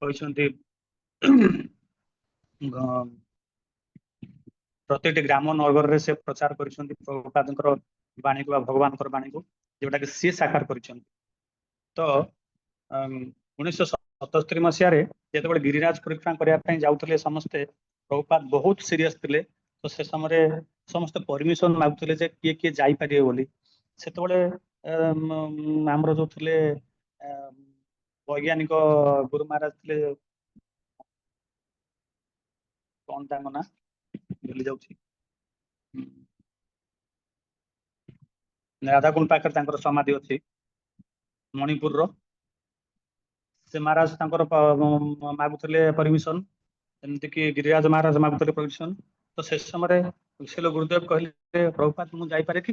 କହିଛନ୍ତି ପ୍ରତ୍ୟେକଟି ଗ୍ରାମ ନଗରରେ ସେ ପ୍ରଚାର କରିଛନ୍ତି ପ୍ରଭୁପାଦଙ୍କର ବାଣୀକୁ ବା ଭଗବାନଙ୍କର ବାଣୀକୁ, ଯୋଉଟାକି ସିଏ ସାକାର କରିଛନ୍ତି। ତ 1977 ମସିହାରେ ଯେତେବେଳେ ଗିରିରାଜ ପରିକ୍ରମା କରିବା ପାଇଁ ଯାଉଥିଲେ ସମସ୍ତେ, ପ୍ରଭୁପାଦ ବହୁତ ସିରିୟସ ଥିଲେ। ତ ସେ ସମୟରେ ସମସ୍ତେ ପରମିଶନ ମାଗୁଥିଲେ ଯେ କିଏ କିଏ ଯାଇପାରିବେ ବୋଲି। ସେତେବେଳେ ଆମର ଯୋଉ ଥିଲେ ବୈଜ୍ଞାନିକ ଗୁରୁ ମହାରାଜ ଥିଲେ, କଣ ତାଙ୍କ ନା ଭୁଲି ଯାଉଛି, ରାଧାକୁଣ୍ଡ ପାଖରେ ତାଙ୍କର ସମାଧି ଅଛି ମଣିପୁରର। ସେ ମହାରାଜ ତାଙ୍କର ମାଗୁଥିଲେ ପରମିଶନ, ଏମିତିକି ଗିରିରାଜ ମହାରାଜ ମାଗୁଥିଲେ ପରମିଶନ। ତ ସେ ସମୟରେ ଗୁରୁଦେବ କହିଲେ, ପ୍ରଭୁପାଦ ମୁଁ ଯାଇପାରେ କି?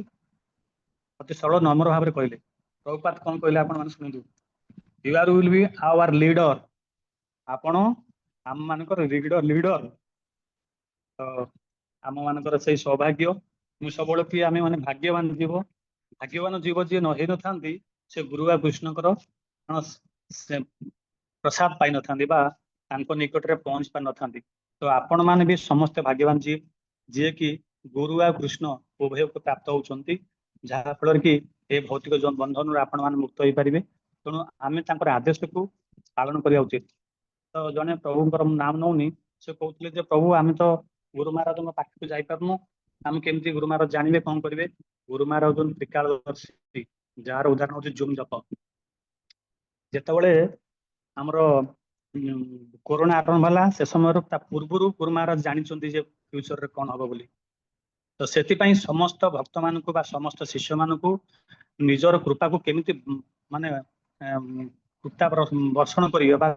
ଅତି ସରଳ ନମ୍ର ଭାବରେ କହିଲେ। ପ୍ରଭୁପାଦ କଣ କହିଲେ ଆପଣ ମାନେ ଶୁଣନ୍ତୁ, you are will be our leader, ଆପଣ ଆମ ମାନଙ୍କର ଲିଡର। ତ ଆମ ମାନଙ୍କର ସେଇ ସୌଭାଗ୍ୟ। ମୁଁ ସବୁବେଳେ କି ଆମେ ମାନେ ଭାଗ୍ୟବାନ ଜୀବ ଯିଏ ନ ହେଇନଥାନ୍ତି, ସେ ଗୁରୁ ବା କୃଷ୍ଣଙ୍କର ସେ ପ୍ରସାଦ ପାଇନଥାନ୍ତି ବା ତାଙ୍କ ନିକଟରେ ପହଞ୍ଚି ପାରିନଥାନ୍ତି। ତ ଆପଣ ମାନେ ବି ସମସ୍ତେ ଭାଗ୍ୟବାନ ଯିଏକି ଗୁରୁ ଆଉ କୃଷ୍ଣ ଉଭୟକୁ ପ୍ରାପ୍ତ ହଉଛନ୍ତି, ଯାହା ଫଳରେ କି ଏ ଭୌତିକ ବନ୍ଧନରୁ ଆପଣ ମାନେ ମୁକ୍ତ ହେଇପାରିବେ। ତେଣୁ ଆମେ ତାଙ୍କର ଆଦେଶକୁ ପାଳନ କରିବା ଉଚିତ। ତ ଜଣେ ପ୍ରଭୁଙ୍କର ନାମ ନଉନି, ସେ କହୁଥିଲେ ଯେ ପ୍ରଭୁ ଆମେ ତ ଗୁରୁ ମହାରାଜଙ୍କ ପାଖକୁ ଯାଇପାରୁନୁ, ଆମେ କେମିତି ଗୁରୁ ମହାରାଜ ଜାଣିବେ, କଣ କରିବେ? ଗୁରୁ ମହାରାଜ ହଉଛନ୍ତି ତ୍ରିକାଳଦର୍ଶୀ, ଯାହାର ଉଦାହରଣ ହଉଛି ଜୁମ୍ ଜପ। ଯେତେବେଳେ ଆମର କୋରୋନା ଆରମ୍ଭ ହେଲା, ସେ ସମୟରୁ ତା ପୂର୍ବରୁ ଗୁରୁ ମହାରାଜ ଜାଣିଛନ୍ତି ଯେ ଫ୍ୟୁଚରରେ କଣ ହବ ବୋଲି। ତ ସେଥିପାଇଁ ସମସ୍ତ ଭକ୍ତ ମାନଙ୍କୁ ବା ସମସ୍ତ ଶିଷ୍ୟ ମାନଙ୍କୁ ନିଜର କୃପାକୁ କେମିତି ମାନେ କୃପା ବର୍ଷଣ କରିବେ ବା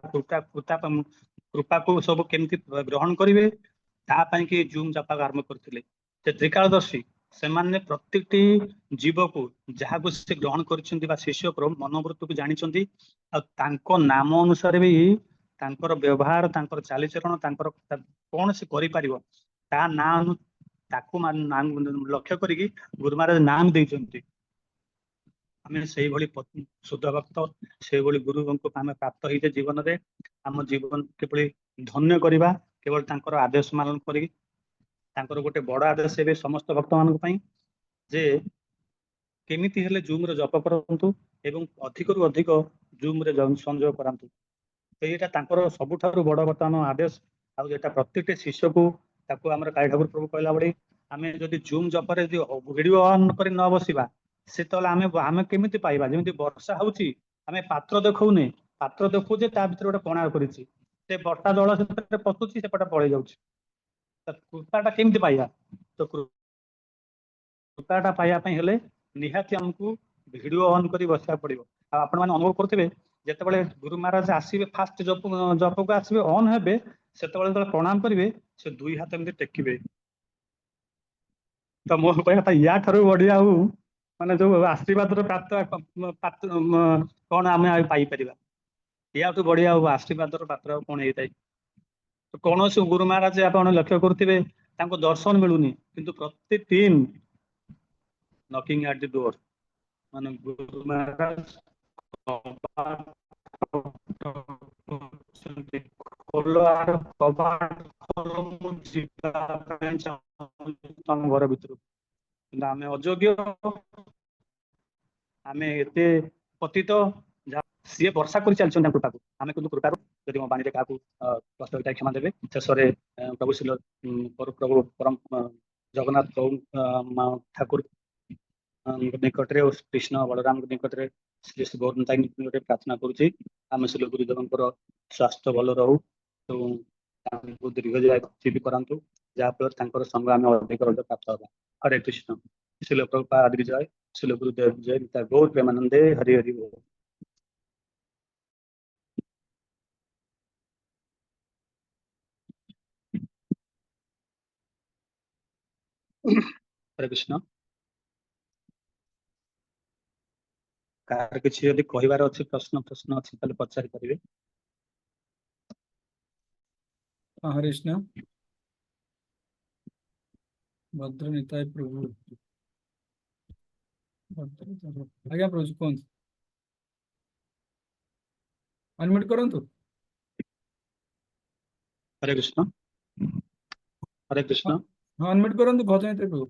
କୃପାକୁ ସବୁ କେମିତି ଗ୍ରହଣ କରିବେ, ତା ପାଇଁ କି ଜୁମ୍ ଜପ ଆରମ୍ଭ କରିଥିଲେ। ସେ ତ୍ରିକାଳଦର୍ଶୀ, ସେମାନେ ପ୍ରତ୍ୟେକଟି ଜୀବକୁ ଯାହାକୁ ସେ ଗ୍ରହଣ କରିଛନ୍ତି ବା ଶିଷ୍ୟ ମନୋବୃତ୍ତିକୁ ଜାଣିଛନ୍ତି, ଆଉ ତାଙ୍କ ନାମ ଅନୁସାରେ ବି ତାଙ୍କର ବ୍ୟବହାର, ତାଙ୍କର ଚାଲିଚରଣ, ତାଙ୍କର କଣ ସେ କରିପାରିବ, ତା ନାଁ ତାକୁ ଲକ୍ଷ୍ୟ କରିକି ଗୁରୁ ମହାରାଜ ନାମ ଦେଇଛନ୍ତି। ଆମେ ସେଇଭଳି ଶୁଦ୍ଧ ଭକ୍ତ, ସେଇଭଳି ଗୁରୁଙ୍କୁ ଆମେ ପ୍ରାପ୍ତ ହେଇଛେ ଜୀବନରେ। ଆମ ଜୀବନ କିଭଳି ଧନ୍ୟ କରିବା, କେବଳ ତାଙ୍କର ଆଦେଶ ପାଳନ କରିକି। ତାଙ୍କର ଗୋଟେ ବଡ ଆଦେଶ ଏବେ ସମସ୍ତ ଭକ୍ତ ମାନଙ୍କ ପାଇଁ ଯେ କେମିତି ହେଲେ ଜୁମ୍ ରେ ଜପ କରନ୍ତୁ ଏବଂ ଅଧିକରୁ ଅଧିକ ଜୁମ୍ ରେ ସଂଯୋଗ କରାନ୍ତୁ। ସେଇଟା ତାଙ୍କର ସବୁଠାରୁ ବଡ ବର୍ତ୍ତମାନ ଆଦେଶ। ଆଉ ଏଟା ପ୍ରତ୍ୟେକଟି ଶିଷ୍ୟକୁ, ତାକୁ ଆମର କାଳିଆ ଠାକୁର ପ୍ରଭୁ କହିଲା ଭଳି, ଆମେ ଯଦି ଜୁମ୍ ଜପରେ ଯଦି ଭିଡିଓ ଅନ୍ କରି ନ ବସିବା, ସେତେବେଳେ ଆମେ କେମିତି ପାଇବା? ଯେମିତି ବର୍ଷା ହଉଛି, ଆମେ ପାତ୍ର ଦେଖଉନେ, ପାତ୍ର ଦେଖୁଛେ ତା ଭିତରେ ଗୋଟେ କଣା କରିଛି, ସେ ବର୍ଷା ଜଳ ସେପଟେ ପଶୁଛି, ସେପଟେ ପଳେଇ ଯାଉଛି। କୃପାଟା କେମିତି ପାଇବା? ତ କୃପାଟା ପାଇବା ପାଇଁ ହେଲେ ନିହାତି ଆମକୁ ଭିଡିଓ ଅନ୍ କରି ବସିବାକୁ ପଡିବ। ଆଉ ଆପଣ ମାନେ ଅନୁଭବ କରୁଥିବେ, ଯେତେବେଳେ ଗୁରୁ ମହାରାଜ ଆସିବେ ଫାଷ୍ଟ ଜପକୁ ଆସିବେ ଅନ୍ ହେବେ, ସେତେବେଳେ ଯେତେବେଳେ ପ୍ରଣାମ କରିବେ ସେ ଦୁଇ ହାତ ଏମିତି ଟେକିବେ। ତ ମୋ କହିବା କଥା ୟା ଠାରୁ ବଢିଆ ଆଉ ମାନେ ଯୋଉ ଆଶୀର୍ବାଦର କଣ ଆମେ ଆଉ ପାଇପାରିବା? ୟାଠୁ ବଢିଆ ଆଉ ଆଶୀର୍ବାଦର ପାତ୍ର ଆଉ କଣ ହେଇଥାଏ? ତ କୌଣସି ଗୁରୁ ମହାରାଜ ଆପଣ ଲକ୍ଷ୍ୟ କରୁଥିବେ ତାଙ୍କୁ ଦର୍ଶନ ମିଳୁନି, କିନ୍ତୁ ପ୍ରତିଦିନ ନକିଂ ଆଟ୍ ଦି ଡୋର, ମାନେ ଗୁରୁ ମହାରାଜ ଖୋଲ ଆର କବାଟ ଖୋଲ, ମୁଁ ଯିବା ପାଇଁ ଚାହୁଁଛି ତମ ଘର ଭିତରକୁ। କିନ୍ତୁ ଆମେ ଅଯୋଗ୍ୟ, ଆମେ ଏତେ ପତିତ, ସିଏ ବର୍ଷା କରି ଚାଲିଛନ୍ତି ତାଙ୍କ କୃପାକୁ। ଆମେ କିନ୍ତୁ କୃପାରୁ ଯଦି ମୋ ବାଣୀରେ କାହାକୁ କଷ୍ଟ ହୋଇଥାଏ କ୍ଷମା ଦେବେ। ଶେଷରେ ପ୍ରଭୁ ଶିଲ ପ୍ରଭୁ ପରମ ଜଗନ୍ନାଥ ପ୍ରଭୁ ଠାକୁର ନିକଟରେ ଓ କୃଷ୍ଣ ବଳରାମଙ୍କ ନିକଟରେ ଶ୍ରୀ ଶ୍ରୀ ଗୌରତାଇ ନିକଟରେ ପ୍ରାର୍ଥନା କରୁଛି ଆମେ ଶିଲ ଗୁରୁଦେବଙ୍କର ସ୍ୱାସ୍ଥ୍ୟ ଭଲ ରହୁ ଏବଂ ତାଙ୍କୁ ଦୀର୍ଘଜୀବୀ କରାନ୍ତୁ, ଯାହାଫଳରେ ତାଙ୍କର ସଙ୍ଗ ଆମେ ଅଧିକ ପ୍ରାପ୍ତ ହେବା। ହରେ କୃଷ୍ଣ। ଶିଲ ପ୍ରଭୁପାଦ ଆଦି ଜୟ, ଶିଲ ଗୁରୁଦେବ ଜୟ, ଗୀତା ଗୌର ପ୍ରେମାନନ୍ଦେ, ହରି ହରି ବୋଲ। ହରେ କୃଷ୍ଣ। କାହାର କିଛି ଯଦି କହିବାର ଅଛି, ପ୍ରଶ୍ନ ଅଛି ତାହେଲେ ପଚାରି ପାରିବେ। ହରେ କୃଷ୍ଣ। ଭଦ୍ର ନିତାୟ ପ୍ରଭୁ। ଆଜ୍ଞା ପ୍ରଭୁ କୁହନ୍ତୁ, ଅନମ୍ୟୁଟ କରନ୍ତୁ। ହରେ କୃଷ୍ଣ। ହରେ କୃଷ୍ଣ। ହଁ ଅନମ୍ୟୁଟ କରନ୍ତୁ ଭଜନ ନିତାୟ ପ୍ରଭୁ।